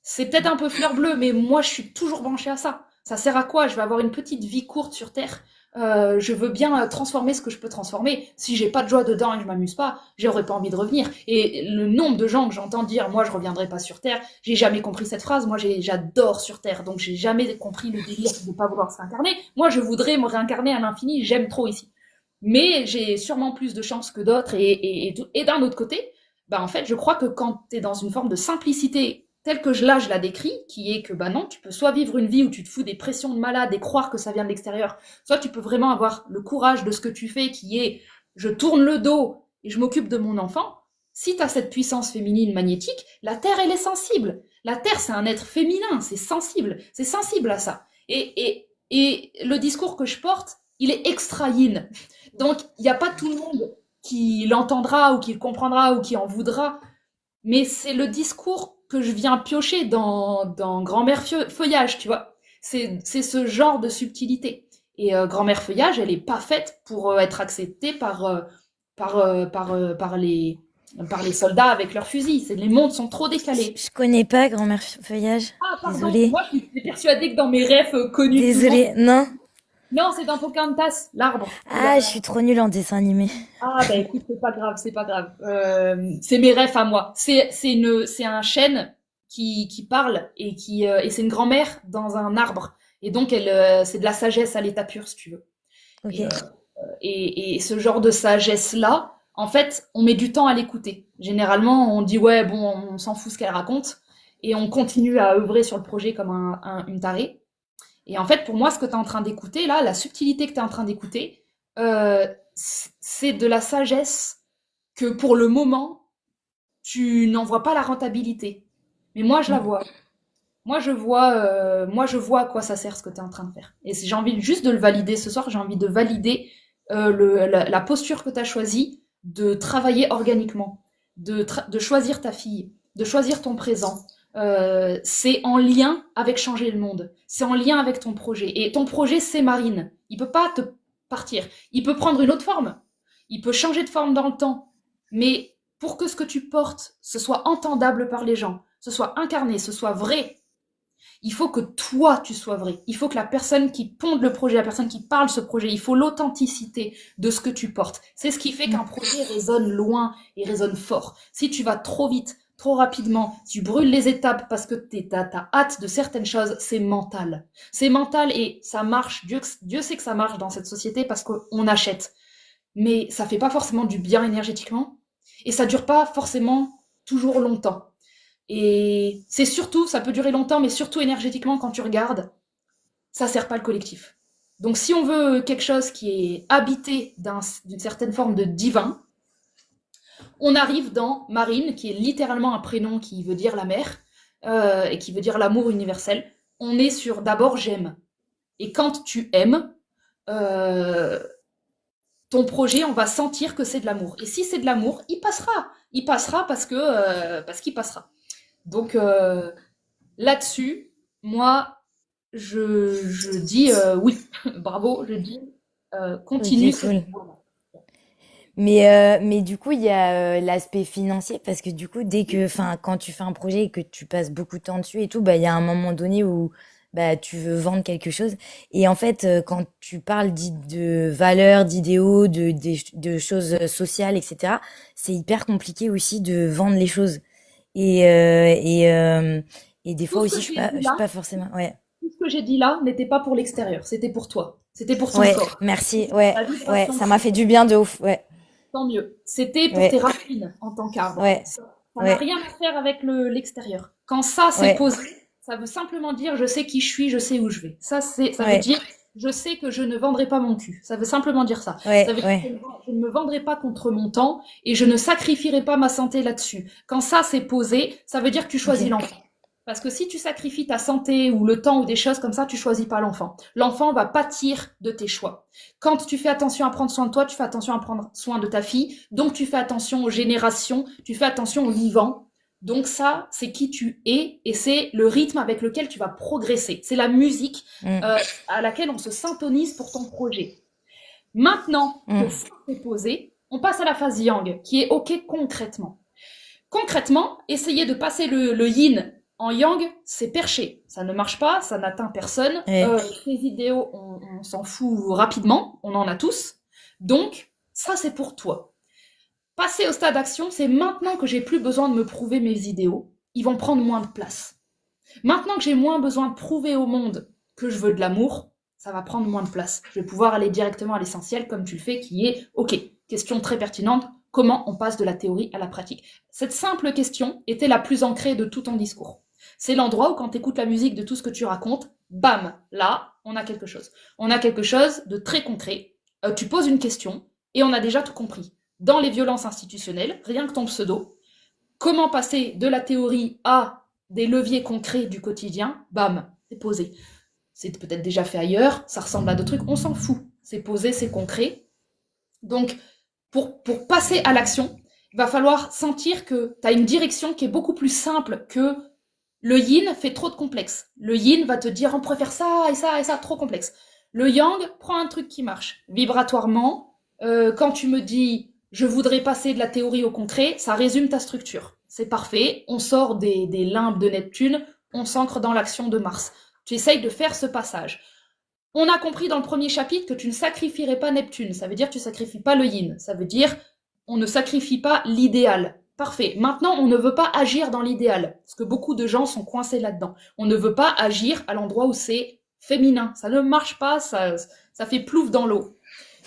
C'est peut-être un peu fleur bleue, mais moi, je suis toujours branchée à ça. Ça sert à quoi? Je vais avoir une petite vie courte sur Terre. Je veux bien transformer ce que je peux transformer. Si j'ai pas de joie dedans et que je m'amuse pas, j'aurais pas envie de revenir. Et le nombre de gens que j'entends dire, moi, je reviendrai pas sur Terre, j'ai jamais compris cette phrase. Moi, j'adore sur Terre, donc j'ai jamais compris le délire de pas vouloir se réincarner. Moi, je voudrais me réincarner à l'infini. J'aime trop ici. Mais j'ai sûrement plus de chances que d'autres. Et d'un autre côté, bah, en fait, je crois que quand tu es dans une forme de simplicité telle que je la décris, qui est que bah non, tu peux soit vivre une vie où tu te fous des pressions de malade et croire que ça vient de l'extérieur, soit tu peux vraiment avoir le courage de ce que tu fais, qui est je tourne le dos et je m'occupe de mon enfant. Si tu as cette puissance féminine magnétique, la Terre, elle est sensible. La Terre, c'est un être féminin, c'est sensible à ça. Et le discours que je porte, il est extra yin. Donc, il n'y a pas tout le monde qui l'entendra ou qui le comprendra ou qui en voudra, mais c'est le discours que je viens piocher dans Grand-mère Feuillage, tu vois. C'est ce genre de subtilité. Et Grand-mère Feuillage, elle est pas faite pour être acceptée par les soldats avec leurs fusils. Les mondes sont trop décalés. Je connais pas Grand-mère Feuillage. Ah, pardon. Désolée. Moi, je suis persuadée que dans mes rêves connus. Désolée, non. Non, c'est dans Pocahontas, l'arbre. Ah, je suis trop nulle en dessin animé. Ah, bah écoute, c'est pas grave. C'est mes rêves à moi. C'est un chêne qui parle et c'est une grand-mère dans un arbre. Et donc, c'est de la sagesse à l'état pur, si tu veux. Ok. Et ce genre de sagesse-là, en fait, on met du temps à l'écouter. Généralement, on dit, ouais, bon, on s'en fout ce qu'elle raconte. Et on continue à œuvrer sur le projet comme une tarée. Et en fait, pour moi, ce que tu es en train d'écouter, là, la subtilité que tu es en train d'écouter, c'est de la sagesse que pour le moment, tu n'en vois pas la rentabilité. Mais moi, je la vois. Moi, je vois à quoi ça sert ce que tu es en train de faire. Et j'ai envie juste de le valider ce soir, j'ai envie de valider la posture que tu as choisie, de travailler organiquement, de choisir ta fille, de choisir ton présent. C'est en lien avec changer le monde. C'est en lien avec ton projet. Et ton projet, c'est Marine. Il peut pas te partir. Il peut prendre une autre forme. Il peut changer de forme dans le temps. Mais pour que ce que tu portes, ce soit entendable par les gens, ce soit incarné, ce soit vrai, il faut que toi, tu sois vrai. Il faut que la personne qui ponde le projet, la personne qui parle ce projet, il faut l'authenticité de ce que tu portes. C'est ce qui fait qu'un projet résonne loin et résonne fort. Si tu vas trop vite, trop rapidement, tu brûles les étapes parce que t'as hâte de certaines choses, c'est mental. C'est mental et ça marche. Dieu sait que ça marche dans cette société parce qu'on achète. Mais ça fait pas forcément du bien énergétiquement et ça dure pas forcément toujours longtemps. Et c'est surtout, ça peut durer longtemps, mais surtout énergétiquement, quand tu regardes, ça sert pas le collectif. Donc si on veut quelque chose qui est habité d'une certaine forme de divin, on arrive dans Marine, qui est littéralement un prénom qui veut dire la mer, et qui veut dire l'amour universel. On est sur d'abord j'aime. Et quand tu aimes, ton projet, on va sentir que c'est de l'amour. Et si c'est de l'amour, il passera. Il passera parce qu'il passera. Donc là-dessus, moi, je dis oui, bravo, je dis continue. Okay, cool. Mais du coup, il y a l'aspect financier parce que du coup, quand tu fais un projet et que tu passes beaucoup de temps dessus et tout, bah, il y a un moment donné où bah, tu veux vendre quelque chose. Et en fait, quand tu parles de valeurs, d'idéaux, de choses sociales, etc., c'est hyper compliqué aussi de vendre les choses. Et des fois aussi, je suis pas forcément. Ouais. Tout ce que j'ai dit là n'était pas pour l'extérieur, c'était pour toi. C'était pour ton corps. Merci. Ouais, ça m'a fait du bien de ouf. Ouais. Tant mieux. C'était pour tes Ouais, racines en tant qu'arbre. ouais, Ça n'a ouais, rien à faire avec l'extérieur. Quand ça c'est ouais, posé, ça veut simplement dire je sais qui je suis, je sais où je vais. Ça veut ouais, dire je sais que je ne vendrai pas mon cul. Ça veut simplement dire ça. Ça ouais, veut dire que ouais. je ne me vendrai pas contre mon temps et je ne sacrifierai pas ma santé là-dessus. Quand ça c'est posé, ça veut dire que tu choisis Ok. l'enfant. Parce que si tu sacrifies ta santé ou le temps ou des choses comme ça, tu choisis pas l'enfant. L'enfant va pâtir de tes choix. Quand tu fais attention à prendre soin de toi, tu fais attention à prendre soin de ta fille. Donc tu fais attention aux générations, tu fais attention aux vivants. Donc ça, c'est qui tu es et c'est le rythme avec lequel tu vas progresser. C'est la musique Mm, à laquelle on se syntonise pour ton projet. Maintenant que mm. ça est posé, on passe à la phase yang, qui est OK concrètement. Concrètement, essayer de passer le yin en yang, c'est perché. Ça ne marche pas, ça n'atteint personne. Ouais. Les idéaux, on s'en fout rapidement, on en a tous. Donc, ça, c'est pour toi. Passer au stade d'action, c'est maintenant que j'ai plus besoin de me prouver mes idéaux. Ils vont prendre moins de place. Maintenant que j'ai moins besoin de prouver au monde que je veux de l'amour, ça va prendre moins de place. Je vais pouvoir aller directement à l'essentiel comme tu le fais, qui est, ok, question très pertinente, comment on passe de la théorie à la pratique? Cette simple question était la plus ancrée de tout ton discours. C'est l'endroit où quand tu écoutes la musique de tout ce que tu racontes, bam, là, on a quelque chose. On a quelque chose de très concret. Tu poses une question et on a déjà tout compris. Dans les violences institutionnelles, rien que ton pseudo, comment passer de la théorie à des leviers concrets du quotidien, bam, c'est posé. C'est peut-être déjà fait ailleurs, ça ressemble à d'autres trucs, on s'en fout. C'est posé, c'est concret. Donc, pour passer à l'action, il va falloir sentir que tu as une direction qui est beaucoup plus simple que le yin fait trop de complexe. Le yin va te dire on préfère ça et ça et ça, trop complexe. Le yang prend un truc qui marche. Vibratoirement, quand tu me dis je voudrais passer de la théorie au concret, ça résume ta structure. C'est parfait, on sort des limbes de Neptune, on s'ancre dans l'action de Mars. Tu essayes de faire ce passage. On a compris dans le premier chapitre que tu ne sacrifierais pas Neptune. Ça veut dire que tu sacrifies pas le yin. Ça veut dire on ne sacrifie pas l'idéal. Parfait. Maintenant, on ne veut pas agir dans l'idéal. Parce que beaucoup de gens sont coincés là-dedans. On ne veut pas agir à l'endroit où c'est féminin. Ça ne marche pas, ça fait plouf dans l'eau.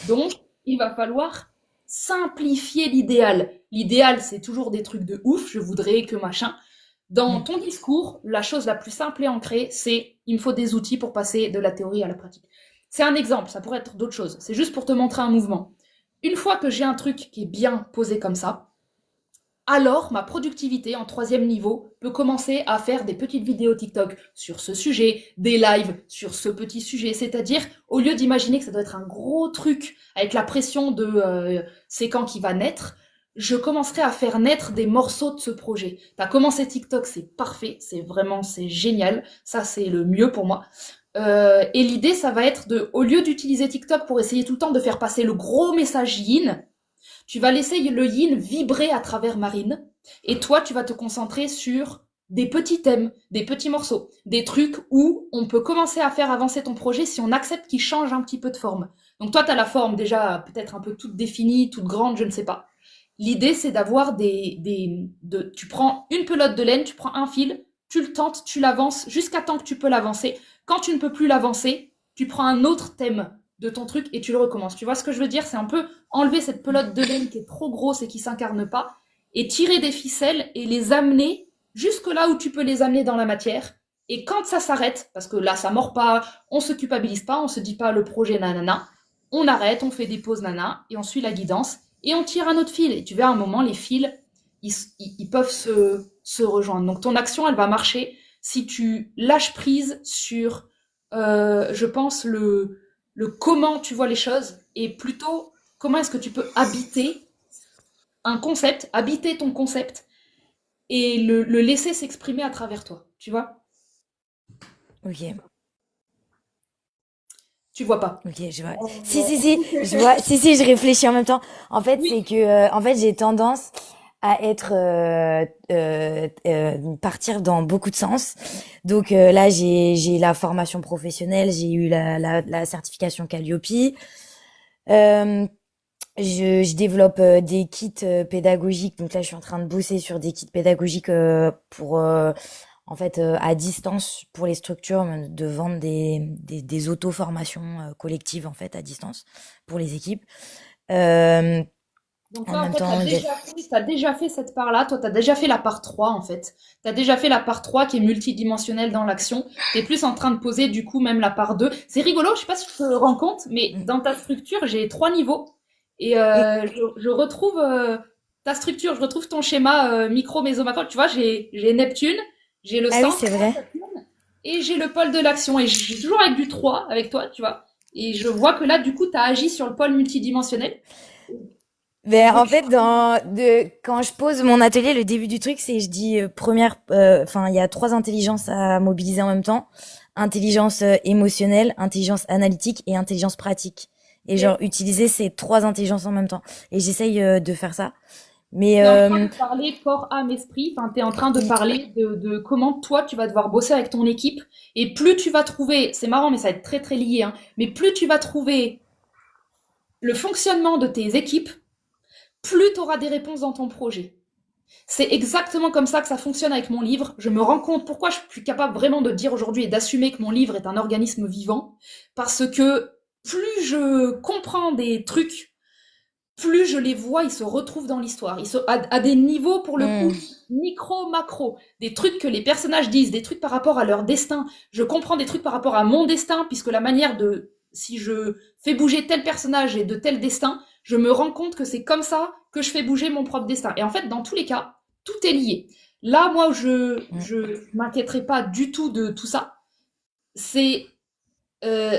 Donc, il va falloir simplifier l'idéal. L'idéal, c'est toujours des trucs de ouf. Je voudrais que machin. Dans Mm. ton discours, la chose la plus simple et ancrée, c'est il me faut des outils pour passer de la théorie à la pratique. C'est un exemple, ça pourrait être d'autres choses. C'est juste pour te montrer un mouvement. Une fois que j'ai un truc qui est bien posé comme ça, alors ma productivité en troisième niveau peut commencer à faire des petites vidéos TikTok sur ce sujet, des lives sur ce petit sujet. C'est-à-dire, au lieu d'imaginer que ça doit être un gros truc avec la pression de c'est quand qui va naître, je commencerai à faire naître des morceaux de ce projet. T'as commencé TikTok, c'est parfait, c'est génial. Ça, c'est le mieux pour moi. Et l'idée, ça va être au lieu d'utiliser TikTok pour essayer tout le temps de faire passer le gros message yin, tu vas laisser le yin vibrer à travers Marine, et toi, tu vas te concentrer sur des petits thèmes, des petits morceaux, des trucs où on peut commencer à faire avancer ton projet si on accepte qu'il change un petit peu de forme. Donc toi, tu as la forme déjà peut-être un peu toute définie, toute grande, je ne sais pas. L'idée, c'est d'avoir tu prends une pelote de laine, tu prends un fil, tu le tentes, tu l'avances jusqu'à temps que tu peux l'avancer. Quand tu ne peux plus l'avancer, tu prends un autre thème de ton truc et tu le recommences. Tu vois ce que je veux dire? C'est un peu enlever cette pelote de laine qui est trop grosse et qui s'incarne pas et tirer des ficelles et les amener jusque là où tu peux les amener dans la matière. Et quand ça s'arrête, parce que là ça mord pas, on se culpabilise pas, on se dit pas le projet nanana, on arrête, on fait des pauses nana et on suit la guidance et on tire un autre fil. Et tu verras à un moment, les fils, ils peuvent se rejoindre. Donc ton action, elle va marcher si tu lâches prise sur, je pense, le comment tu vois les choses et plutôt comment est-ce que tu peux habiter un concept, habiter ton concept et le laisser s'exprimer à travers toi. Tu vois? Ok, Tu vois pas. ok, je vois. Si, si, si, je vois. Si, si, je réfléchis en même temps. En fait, Oui. c'est que, en fait, j'ai tendance à être, partir dans beaucoup de sens. Donc là, j'ai la formation professionnelle, j'ai eu la certification Calliope. Euh, je développe des kits pédagogiques. Donc là, je suis en train de bosser sur des kits pédagogiques pour en fait à distance pour les structures de vendre des auto-formations collectives en fait à distance pour les équipes. Euh, Donc En toi, en même fait, temps, t'as déjà fait cette part-là. Toi, t'as déjà fait la part 3 en fait. T'as déjà fait la part 3 qui est multidimensionnelle dans l'action. T'es plus en train de poser, du coup, même la part 2. C'est rigolo, je sais pas si tu te rends compte, mais mm, dans ta structure, j'ai 3 niveaux. Et mm. je retrouve ta structure, je retrouve ton schéma micro, méso, macro. Tu vois, j'ai Neptune, j'ai le Ah oui, centre, c'est vrai. et j'ai le pôle de l'action. Et j'ai toujours avec du 3 avec toi, tu vois. Et je vois que là, du coup, t'as agi sur le pôle multidimensionnel. Ben, Donc, en fait, quand je pose mon atelier, le début du truc, c'est je dis enfin, il y a 3 intelligences à mobiliser en même temps. Intelligence émotionnelle, intelligence analytique et intelligence pratique. Et genre, ok. utiliser ces 3 intelligences en même temps. Et j'essaye de faire ça. Mais, T'es en train de parler corps, âme, esprit. Enfin, t'es en train de mm, parler de comment toi tu vas devoir bosser avec ton équipe. Et plus tu vas trouver, c'est marrant, mais ça va être très très lié, hein, mais plus tu vas trouver le fonctionnement de tes équipes, plus tu auras des réponses dans ton projet. C'est exactement comme ça que ça fonctionne avec mon livre. Je me rends compte pourquoi je suis capable vraiment de dire aujourd'hui et d'assumer que mon livre est un organisme vivant. Parce que plus je comprends des trucs, plus je les vois, ils se retrouvent dans l'histoire. Ils sont à des niveaux, pour le coup, mm, micro, macro. Des trucs que les personnages disent, des trucs par rapport à leur destin. Je comprends des trucs par rapport à mon destin, puisque la manière de... Si je fais bouger tel personnage et de tel destin, je me rends compte que c'est comme ça que je fais bouger mon propre destin. Et en fait, dans tous les cas, tout est lié. Là, moi, mm. je m'inquiéterai pas du tout de tout ça. C'est euh,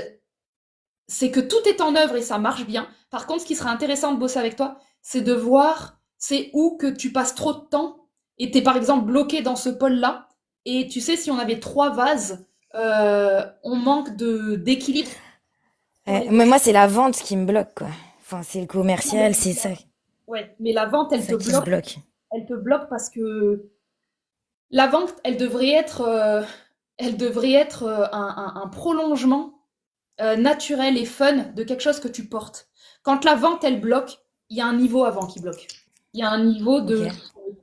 c'est que tout est en œuvre et ça marche bien. Par contre, ce qui serait intéressant de bosser avec toi, c'est de voir c'est où que tu passes trop de temps et t'es par exemple bloqué dans ce pôle-là. Et tu sais, si on avait 3 vases, on manque de d'équilibre sur les Mais autres. moi, c'est la vente qui me bloque, quoi. Enfin, c'est le Non, mais commercial, c'est ça, ouais, mais la vente, ça qui me bloque. elle te bloque parce que la vente, elle devrait être un prolongement naturel et fun de quelque chose que tu portes. Quand la vente, elle bloque, il y a un niveau avant qui bloque. Il y a un niveau Ok. de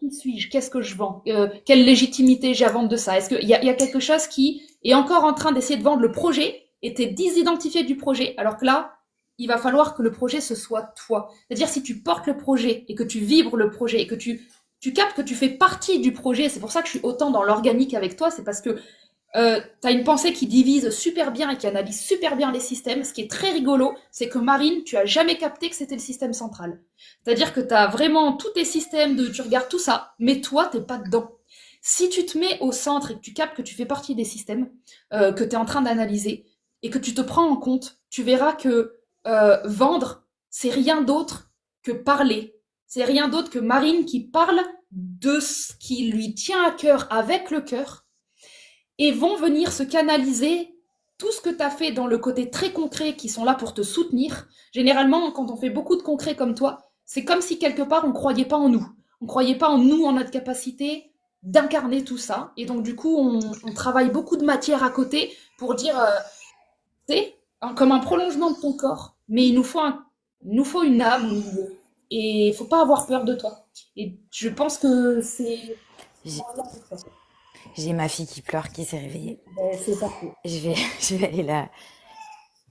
qui suis-je, qu'est-ce que je vends, quelle légitimité j'ai à vendre de ça. Est-ce qu'il y a quelque chose qui est encore en train d'essayer de vendre le projet et t'es désidentifié du projet, alors que là, il va falloir que le projet ce soit toi. C'est-à-dire si tu portes le projet et que tu vibres le projet et que tu captes que tu fais partie du projet, c'est pour ça que je suis autant dans l'organique avec toi, c'est parce que tu as une pensée qui divise super bien et qui analyse super bien les systèmes. Ce qui est très rigolo, c'est que Marine, tu as jamais capté que c'était le système central. C'est-à-dire que tu as vraiment tous tes systèmes, tu regardes tout ça, mais toi, t'es pas dedans. Si tu te mets au centre et que tu captes que tu fais partie des systèmes que tu es en train d'analyser et que tu te prends en compte, tu verras que vendre, c'est rien d'autre que parler. C'est rien d'autre que Marine qui parle de ce qui lui tient à cœur avec le cœur et vont venir se canaliser tout ce que tu as fait dans le côté très concret qui sont là pour te soutenir. Généralement, quand on fait beaucoup de concret comme toi, c'est comme si quelque part on ne croyait pas en nous. On ne croyait pas en nous, en notre capacité d'incarner tout ça. Et donc, du coup, on travaille beaucoup de matière à côté pour dire, c'est comme un prolongement de ton corps, mais il nous faut une âme au milieu. Et il ne faut pas avoir peur de toi. Et je pense que c'est... J'ai j'ai ma fille qui pleure, qui s'est réveillée. Ben, c'est parfait. Je vais, je vais aller là.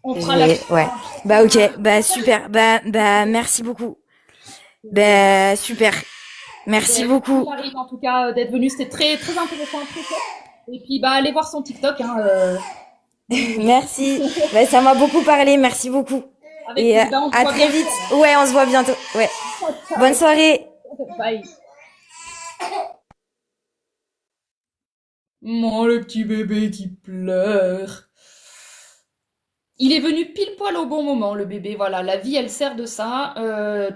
On Je fera la vais, suite. ouais. Bah ok, bah super, merci beaucoup. Bah super, merci Ben, merci beaucoup. Marine en tout cas d'être venue, c'était très très intéressant, très chouette. Et puis bah allez voir son TikTok, hein, Merci. Bah ça m'a beaucoup parlé, merci beaucoup. avec Et plaisir. Ben, on se à voit très bientôt. vite. Ouais, on se voit bientôt. Ouais. Bonne Ciao. soirée. Bye. Mon le petit bébé qui pleure. Il est venu pile poil au bon moment, le bébé. Voilà, la vie, elle sert de ça.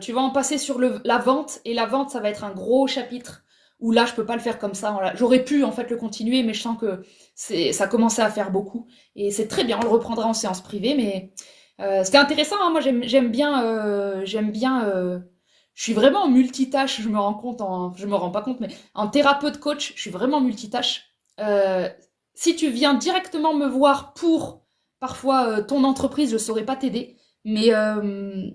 Tu vas en passer sur la vente, et la vente, ça va être un gros chapitre. Où là, je peux pas le faire comme ça. Voilà. J'aurais pu en fait le continuer, mais je sens que ça commençait à faire beaucoup. Et c'est très bien, on le reprendra en séance privée, mais c'était intéressant. Hein. Moi, j'aime bien, je suis vraiment en multitâche. Je me rends pas compte, mais en thérapeute coach, je suis vraiment multitâche. Euh, Si tu viens directement me voir pour parfois ton entreprise, je ne saurais pas t'aider, mais, euh,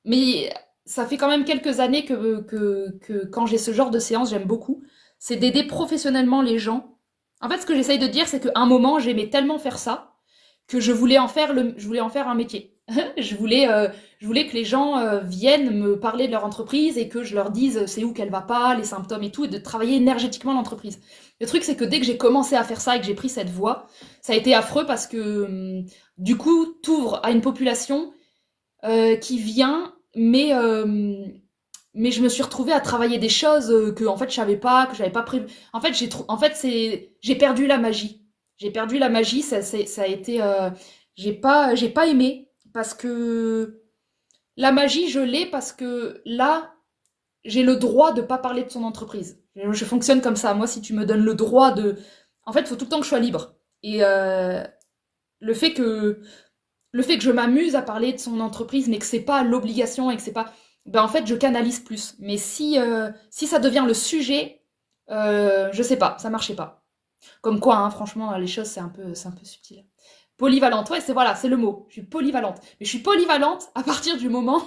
mais ça fait quand même quelques années que quand j'ai ce genre de séance, j'aime beaucoup. C'est d'aider professionnellement les gens. En fait, ce que j'essaye de dire, c'est qu'à un moment, j'aimais tellement faire ça que je voulais en faire un métier. Je voulais que les gens viennent me parler de leur entreprise et que je leur dise c'est où qu'elle va pas, les symptômes et tout, et de travailler énergétiquement l'entreprise. Le truc, c'est que dès que j'ai commencé à faire ça et que j'ai pris cette voie, ça a été affreux parce que du coup, t'ouvres à une population qui vient, mais je me suis retrouvée à travailler des choses que en fait je savais pas, que j'avais pas prévu. En fait, j'ai perdu la magie. J'ai perdu la magie, ça a été j'ai pas aimé parce que la magie, je l'ai parce que là, j'ai le droit de pas parler de son entreprise. Je fonctionne comme ça. Moi, si tu me donnes le droit de en fait, il faut tout le temps que je sois libre. Et le fait que le fait que je m'amuse à parler de son entreprise, mais que c'est pas l'obligation et que c'est pas, ben en fait, je canalise plus. Mais si ça devient le sujet, je sais pas, ça marchait pas. Comme quoi, hein, franchement, les choses c'est un peu subtil. Polyvalente, ouais, c'est le mot. Je suis polyvalente. Mais je suis polyvalente à partir du moment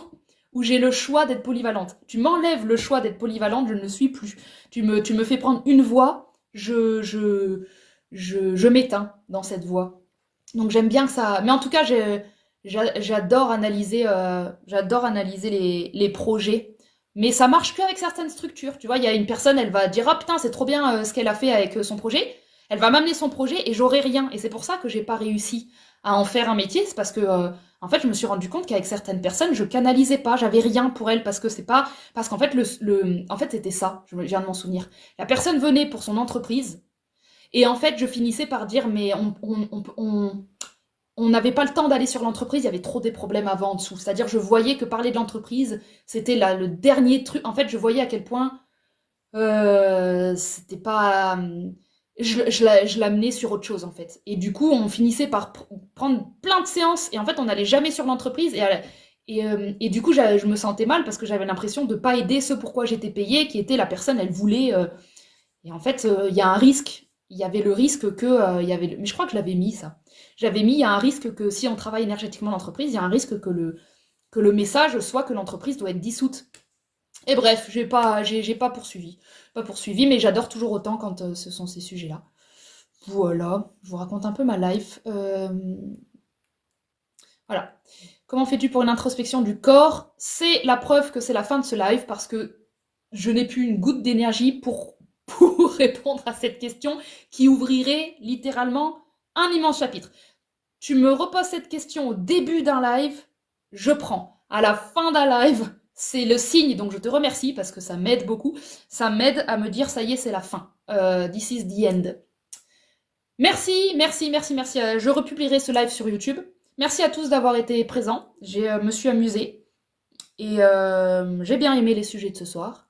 où j'ai le choix d'être polyvalente. Tu m'enlèves le choix d'être polyvalente, je ne le suis plus. Tu me fais prendre une voie, je m'éteins dans cette voie. Donc j'aime bien que ça. Mais en tout cas, j'adore analyser les projets. Mais ça marche qu'avec certaines structures. Tu vois, il y a une personne, elle va dire ah putain, c'est trop bien ce qu'elle a fait avec son projet. Elle va m'amener son projet et j'aurai rien. Et c'est pour ça que j'ai pas réussi à en faire un métier. C'est parce que en fait, je me suis rendu compte qu'avec certaines personnes, je canalisais pas, j'avais rien pour elles parce que c'est pas parce qu'en fait en fait c'était ça. Je viens de m'en souvenir. La personne venait pour son entreprise et en fait, je finissais par dire mais on n'avait pas le temps d'aller sur l'entreprise, il y avait trop des problèmes avant en dessous. C'est-à-dire, je voyais que parler de l'entreprise, c'était le dernier truc. En fait, je voyais à quel point c'était pas. Je l'amenais sur autre chose, en fait. Et du coup, on finissait par prendre plein de séances, et en fait, on n'allait jamais sur l'entreprise. Et du coup, je me sentais mal parce que j'avais l'impression de ne pas aider ce pourquoi j'étais payée, qui était la personne, elle voulait. Et en fait, il y a un risque. Il y avait le risque que. Mais je crois que je l'avais mis, ça. J'avais mis, il y a un risque que si on travaille énergétiquement l'entreprise, il y a un risque que le message soit que l'entreprise doit être dissoute. Et bref, j'ai pas poursuivi. Pas poursuivi, mais j'adore toujours autant quand ce sont ces sujets-là. Voilà, je vous raconte un peu ma life. Voilà. Comment fais-tu pour une introspection du corps? C'est la preuve que c'est la fin de ce live parce que je n'ai plus une goutte d'énergie pour répondre à cette question qui ouvrirait littéralement un immense chapitre. Tu me reposes cette question au début d'un live, je prends. À la fin d'un live, c'est le signe, donc je te remercie parce que ça m'aide beaucoup. Ça m'aide à me dire, ça y est, c'est la fin. This is the end. Merci, merci, merci, merci. Je republierai ce live sur YouTube. Merci à tous d'avoir été présents. Je me suis amusée. Et j'ai bien aimé les sujets de ce soir.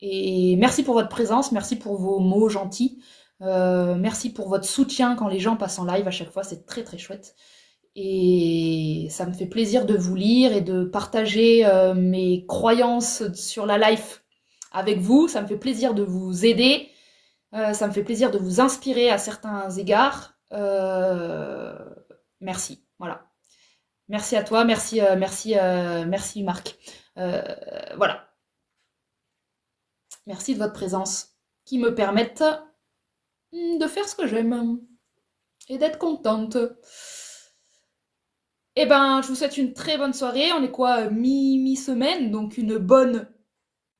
Et merci pour votre présence, merci pour vos mots gentils. Merci pour votre soutien quand les gens passent en live à chaque fois, c'est très très chouette. Et ça me fait plaisir de vous lire et de partager mes croyances sur la life avec vous. Ça me fait plaisir de vous aider. Ça me fait plaisir de vous inspirer à certains égards. Merci. Voilà. Merci à toi. Merci, merci Marc. Voilà. Merci de votre présence qui me permettent de faire ce que j'aime et d'être contente. Eh ben, je vous souhaite une très bonne soirée. On est quoi, mi-semaine, donc une bonne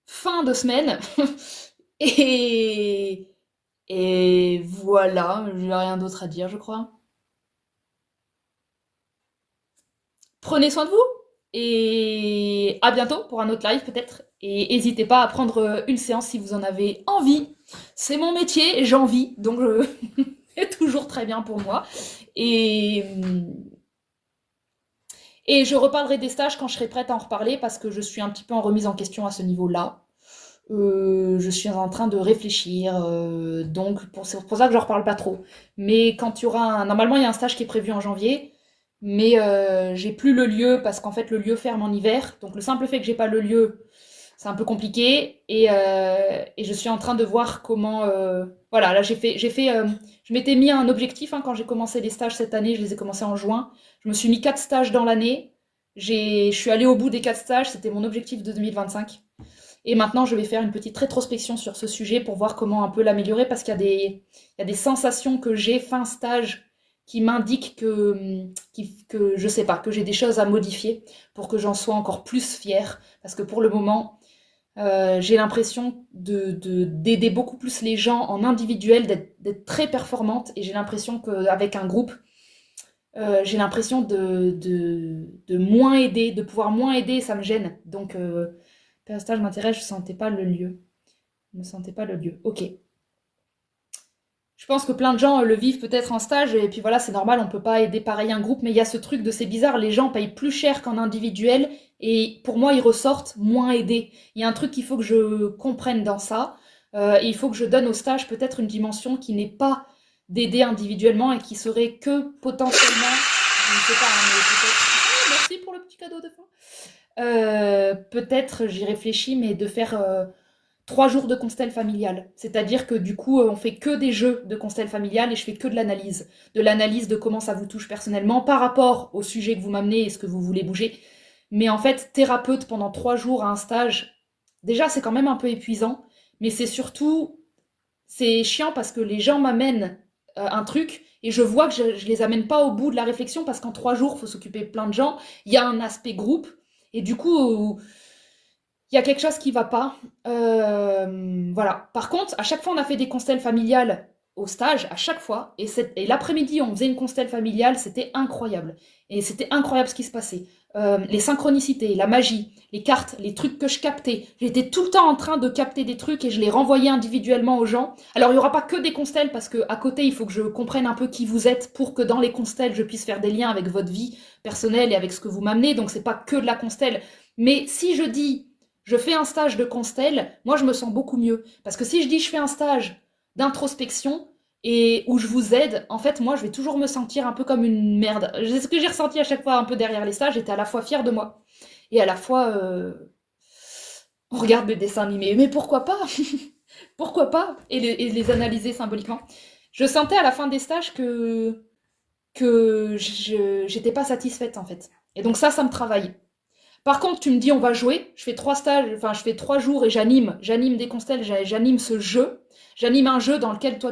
fin de semaine. et et voilà, j'ai rien d'autre à dire, je crois. Prenez soin de vous et à bientôt pour un autre live peut-être. Et n'hésitez pas à prendre une séance si vous en avez envie. C'est mon métier, j'en vis, donc c'est toujours très bien pour moi. Et, et je reparlerai des stages quand je serai prête à en reparler parce que je suis un petit peu en remise en question à ce niveau-là. Je suis en train de réfléchir, donc c'est pour ça que je ne reparle pas trop. Mais quand il y aura normalement il y a un stage qui est prévu en janvier, mais j'ai plus le lieu parce qu'en fait le lieu ferme en hiver. Donc le simple fait que j'ai pas le lieu, c'est un peu compliqué. Et je suis en train de voir comment. Voilà, là je m'étais mis un objectif hein, quand j'ai commencé les stages cette année. Je les ai commencés en juin. Je me suis mis 4 stages dans l'année. Je suis allée au bout des 4 stages. C'était mon objectif de 2025. Et maintenant, je vais faire une petite rétrospection sur ce sujet pour voir comment un peu l'améliorer parce qu'il y a des sensations que j'ai fin stage qui m'indique que je sais pas, que j'ai des choses à modifier pour que j'en sois encore plus fière. Parce que pour le moment, j'ai l'impression d'aider beaucoup plus les gens en individuel, d'être très performante. Et j'ai l'impression qu'avec un groupe, j'ai l'impression de moins aider, de pouvoir moins aider, ça me gêne. Donc, faire un stage m'intéresse, je sentais pas le lieu. Je ne sentais pas le lieu. Ok. Je pense que plein de gens le vivent peut-être en stage, et puis voilà, c'est normal, on peut pas aider pareil un groupe, mais il y a ce truc de c'est bizarre, les gens payent plus cher qu'en individuel, et pour moi, ils ressortent moins aidés. Il y a un truc qu'il faut que je comprenne dans ça, et il faut que je donne au stage peut-être une dimension qui n'est pas d'aider individuellement et qui serait que potentiellement, je ne sais pas, hein, mais peut-être. Oh, merci pour le petit cadeau de fin. Peut-être, j'y réfléchis, mais de faire 3 jours de constel familial. C'est-à-dire que du coup, on fait que des jeux de constel familial et je fais que de l'analyse. De l'analyse de comment ça vous touche personnellement par rapport au sujet que vous m'amenez et ce que vous voulez bouger. Mais en fait, thérapeute pendant 3 jours à un stage, déjà c'est quand même un peu épuisant, mais c'est surtout, c'est chiant parce que les gens m'amènent un truc et je vois que je les amène pas au bout de la réflexion parce qu'en 3 jours, il faut s'occuper de plein de gens. Il y a un aspect groupe et du coup, il y a quelque chose qui va pas. Voilà. Par contre, à chaque fois, on a fait des constelles familiales au stage, à chaque fois. Et l'après-midi, on faisait une constelle familiale, c'était incroyable. Et c'était incroyable ce qui se passait. Les synchronicités, la magie, les cartes, les trucs que je captais. J'étais tout le temps en train de capter des trucs et je les renvoyais individuellement aux gens. Alors, il n'y aura pas que des constelles parce que à côté, il faut que je comprenne un peu qui vous êtes pour que dans les constelles, je puisse faire des liens avec votre vie personnelle et avec ce que vous m'amenez. Donc, c'est pas que de la constelle. Mais si je dis je fais un stage de constel, moi je me sens beaucoup mieux. Parce que si je dis je fais un stage d'introspection et où je vous aide, en fait moi je vais toujours me sentir un peu comme une merde. C'est ce que j'ai ressenti à chaque fois un peu derrière les stages, j'étais à la fois fière de moi et à la fois on regarde des dessins animés. Mais pourquoi pas? Pourquoi pas? Et les analyser symboliquement. Je sentais à la fin des stages que j'étais pas satisfaite en fait. Et donc ça me travaille. Par contre, tu me dis on va jouer, je fais 3 stages, enfin je fais 3 jours et j'anime des constels, j'anime ce jeu, j'anime un jeu dans lequel toi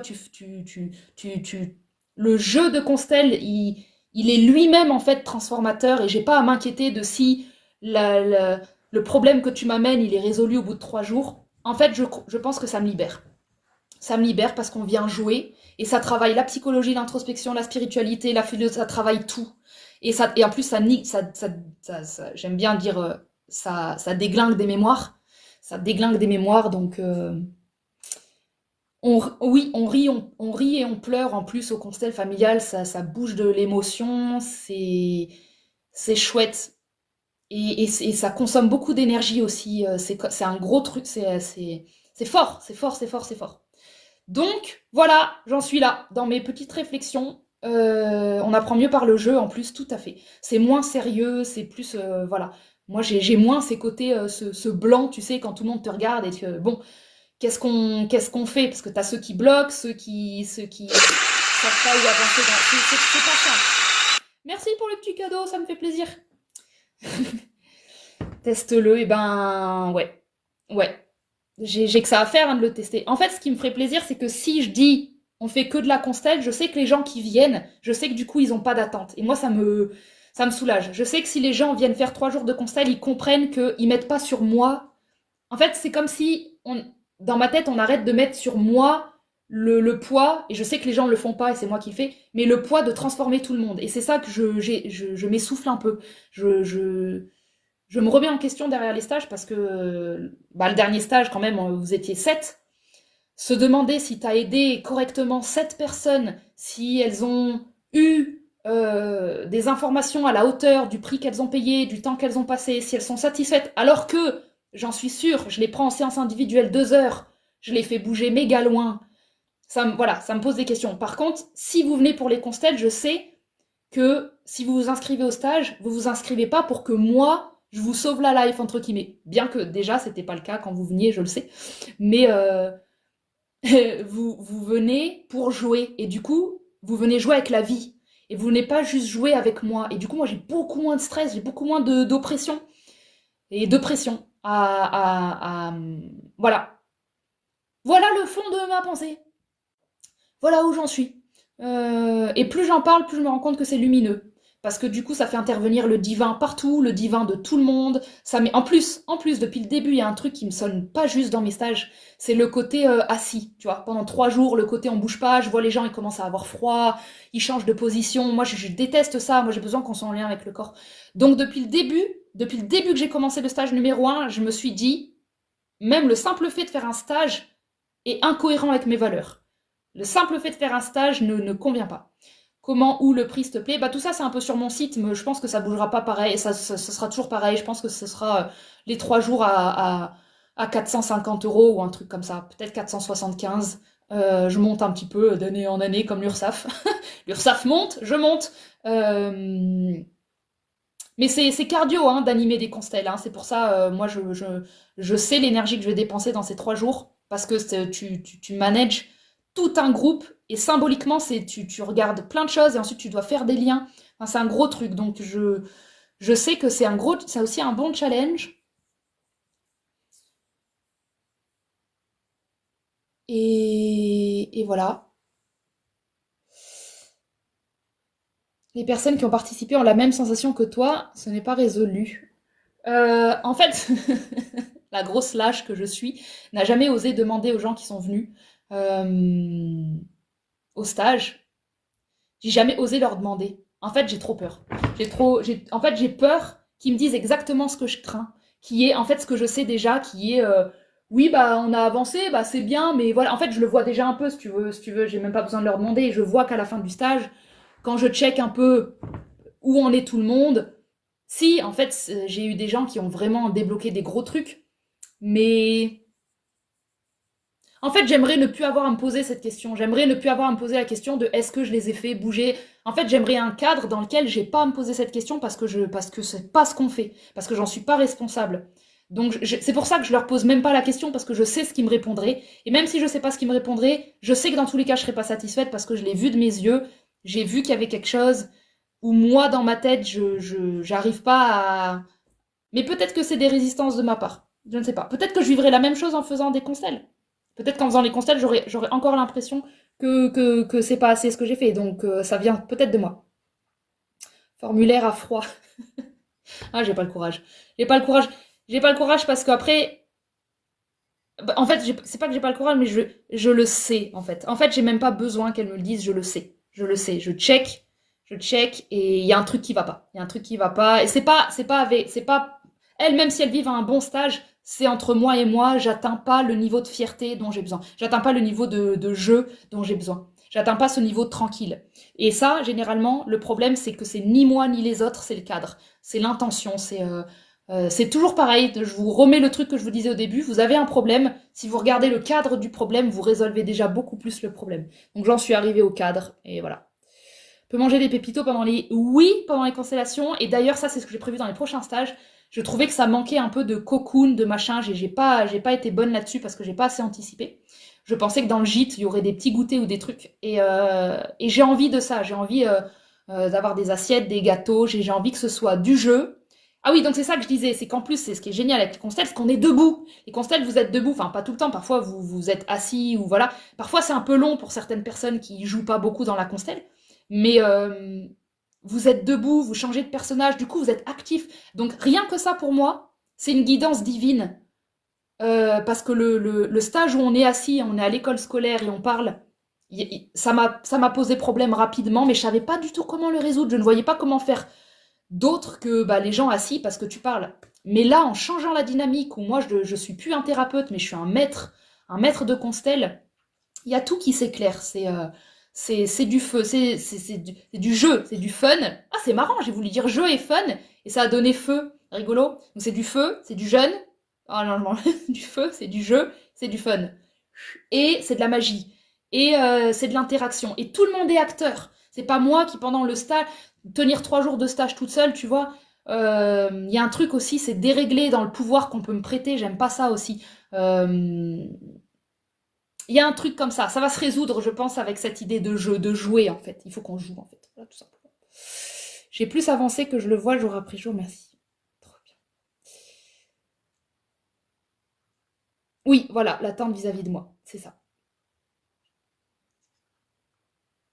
le jeu de constel, il est lui-même en fait transformateur et j'ai pas à m'inquiéter de si le problème que tu m'amènes il est résolu au bout de 3 jours. En fait, je pense que ça me libère. Ça me libère parce qu'on vient jouer et ça travaille la psychologie, l'introspection, la spiritualité, la philosophie, ça travaille tout. Et en plus, j'aime bien dire, ça déglingue des mémoires. Ça déglingue des mémoires, donc oui, on rit et on pleure en plus au constel familial, ça bouge de l'émotion, c'est chouette. Et ça consomme beaucoup d'énergie aussi, c'est un gros truc, c'est fort, c'est fort, c'est fort, c'est fort. Donc, voilà, j'en suis là, dans mes petites réflexions. On apprend mieux par le jeu, en plus, tout à fait. C'est moins sérieux, c'est plus... voilà. Moi, j'ai moins ces côtés, ce blanc, tu sais, quand tout le monde te regarde et que, bon, qu'est-ce qu'on fait? Parce que t'as ceux qui bloquent, ceux qui savent pas où avancer dans... C'est pas ça. Merci pour le petit cadeau, ça me fait plaisir. Teste-le, et ben, ouais. Ouais. J'ai que ça à faire hein, de le tester. En fait, ce qui me ferait plaisir, c'est que si je dis on fait que de la constelle, je sais que les gens qui viennent, je sais que du coup, ils n'ont pas d'attente. Et moi, ça me soulage. Je sais que si les gens viennent faire 3 jours de constelle, ils comprennent qu'ils mettent pas sur moi. En fait, c'est comme si, dans ma tête, on arrête de mettre sur moi le poids, et je sais que les gens ne le font pas, et c'est moi qui le fais, mais le poids de transformer tout le monde. Et c'est ça que je m'essouffle un peu. Je me remets en question derrière les stages parce que le dernier stage, quand même, vous étiez 7. Se demander si tu as aidé correctement 7 personnes, si elles ont eu des informations à la hauteur du prix qu'elles ont payé, du temps qu'elles ont passé, si elles sont satisfaites, alors que, j'en suis sûre, je les prends en séance individuelle 2 heures, je les fais bouger méga loin. Voilà, ça me pose des questions. Par contre, si vous venez pour les constels, je sais que si vous vous inscrivez au stage, vous vous inscrivez pas pour que moi, je vous sauve la life, entre guillemets. Bien que déjà, c'était pas le cas quand vous veniez, je le sais. Mais vous venez pour jouer. Et du coup, vous venez jouer avec la vie. Et vous venez pas juste jouer avec moi. Et du coup, moi, j'ai beaucoup moins de stress, j'ai beaucoup moins d'oppression. Et de pression. Voilà. Voilà le fond de ma pensée. Voilà où j'en suis. Et plus j'en parle, plus je me rends compte que c'est lumineux. Parce que du coup, ça fait intervenir le divin partout, le divin de tout le monde. Ça met... en plus, depuis le début, il y a un truc qui me sonne pas juste dans mes stages. C'est le côté assis, tu vois. Pendant 3 jours, le côté on bouge pas, je vois les gens, ils commencent à avoir froid, ils changent de position. Moi, je déteste ça. Moi, j'ai besoin qu'on soit en lien avec le corps. Donc, depuis le début que j'ai commencé le stage numéro 1, je me suis dit, même le simple fait de faire un stage est incohérent avec mes valeurs. Le simple fait de faire un stage ne convient pas. Comment, où, le prix, s'il te plaît. Bah, tout ça, c'est un peu sur mon site, mais je pense que ça bougera pas pareil. Ça sera toujours pareil. Je pense que ce sera les 3 jours à 450 € ou un truc comme ça. Peut-être 475. Je monte un petit peu d'année en année comme l'URSSAF. L'URSSAF monte, je monte. Mais c'est cardio hein, d'animer des constelles. Hein. C'est pour ça, moi, je sais l'énergie que je vais dépenser dans ces 3 jours parce que tu manages tout un groupe et symboliquement, tu regardes plein de choses et ensuite tu dois faire des liens. Enfin, c'est un gros truc. Donc, je sais que c'est aussi un bon challenge. Et voilà. Les personnes qui ont participé ont la même sensation que toi, ce n'est pas résolu. En fait, la grosse lâche que je suis, n'a jamais osé demander aux gens qui sont venus euh, au stage. J'ai jamais osé leur demander. En fait, j'ai trop peur. En fait, j'ai peur qu'ils me disent exactement ce que je crains, qui est en fait ce que je sais déjà, qui est oui bah on a avancé, bah c'est bien, mais voilà. En fait, je le vois déjà un peu si tu veux, j'ai même pas besoin de leur demander. Je vois qu'à la fin du stage, quand je check un peu où en est tout le monde, si en fait j'ai eu des gens qui ont vraiment débloqué des gros trucs, mais en fait, j'aimerais ne plus avoir à me poser cette question. J'aimerais ne plus avoir à me poser la question de est-ce que je les ai fait bouger. En fait, j'aimerais un cadre dans lequel j'ai pas à me poser cette question parce que c'est pas ce qu'on fait, parce que j'en suis pas responsable. Donc c'est pour ça que je leur pose même pas la question parce que je sais ce qu'ils me répondraient. Et même si je sais pas ce qu'ils me répondraient, je sais que dans tous les cas je serais pas satisfaite parce que je l'ai vu de mes yeux. J'ai vu qu'il y avait quelque chose où moi dans ma tête j'arrive pas à. Mais peut-être que c'est des résistances de ma part. Je ne sais pas. Peut-être que je vivrais la même chose en faisant des constelles. Peut-être qu'en faisant les constelles, j'aurais encore l'impression que c'est pas assez ce que j'ai fait. Donc ça vient peut-être de moi. Formulaire à froid. Ah, j'ai pas le courage. J'ai pas le courage. J'ai pas le courage parce qu'après. Bah, en fait, c'est pas que j'ai pas le courage, mais je le sais, en fait. En fait, j'ai même pas besoin qu'elle me le dise, je le sais. Je le sais. Je check, et il y a un truc qui va pas. Il y a un truc qui va pas. Et c'est pas. Elle, même si elle vive un bon stage, c'est entre moi et moi, j'atteins pas le niveau de fierté dont j'ai besoin. J'atteins pas le niveau de jeu dont j'ai besoin. J'atteins pas ce niveau de tranquille. Et ça, généralement, le problème, c'est que c'est ni moi ni les autres, c'est le cadre. C'est l'intention, c'est toujours pareil, je vous remets le truc que je vous disais au début, vous avez un problème, si vous regardez le cadre du problème, vous résolvez déjà beaucoup plus le problème. Donc j'en suis arrivée au cadre, et voilà. On peut manger des pépitos pendant les... Oui, pendant les constellations, et d'ailleurs ça c'est ce que j'ai prévu dans les prochains stages. Je trouvais que ça manquait un peu de cocoon, de machin, j'ai pas été bonne là-dessus parce que j'ai pas assez anticipé. Je pensais que dans le gîte, il y aurait des petits goûters ou des trucs, et j'ai envie de ça, j'ai envie d'avoir des assiettes, des gâteaux, j'ai envie que ce soit du jeu. Ah oui, donc c'est ça que je disais, c'est qu'en plus, c'est ce qui est génial avec les constelles, c'est qu'on est debout. Les constelles, vous êtes debout, enfin pas tout le temps, parfois vous êtes assis ou voilà. Parfois c'est un peu long pour certaines personnes qui jouent pas beaucoup dans la constelle, mais vous êtes debout, vous changez de personnage, du coup vous êtes actif. Donc rien que ça pour moi, c'est une guidance divine. Parce que le stage où on est assis, on est à l'école scolaire et on parle, ça m'a posé problème rapidement, mais je savais pas du tout comment le résoudre. Je ne voyais pas comment faire d'autres que bah, les gens assis parce que tu parles. Mais là, en changeant la dynamique, où moi je suis plus un thérapeute, mais je suis un maître de constelle, il y a tout qui s'éclaire. C'est du feu, c'est du jeu, c'est du fun. Ah, c'est marrant, j'ai voulu dire jeu et fun, et ça a donné feu, rigolo. Donc c'est du feu, c'est du jeune. Ah non, non, du feu, c'est du jeu, c'est du fun. Et c'est de la magie. Et c'est de l'interaction. Et tout le monde est acteur. C'est pas moi qui, pendant le stage, tenir 3 jours de stage toute seule, tu vois. Il y a un truc aussi, c'est dérégler dans le pouvoir qu'on peut me prêter. J'aime pas ça aussi. Il y a un truc comme ça. Ça va se résoudre, je pense, avec cette idée de jeu, de jouer, en fait. Il faut qu'on joue, en fait. Voilà, tout simplement. J'ai plus avancé que je le vois jour après jour, merci. Trop bien. Oui, voilà, l'attente vis-à-vis de moi. C'est ça.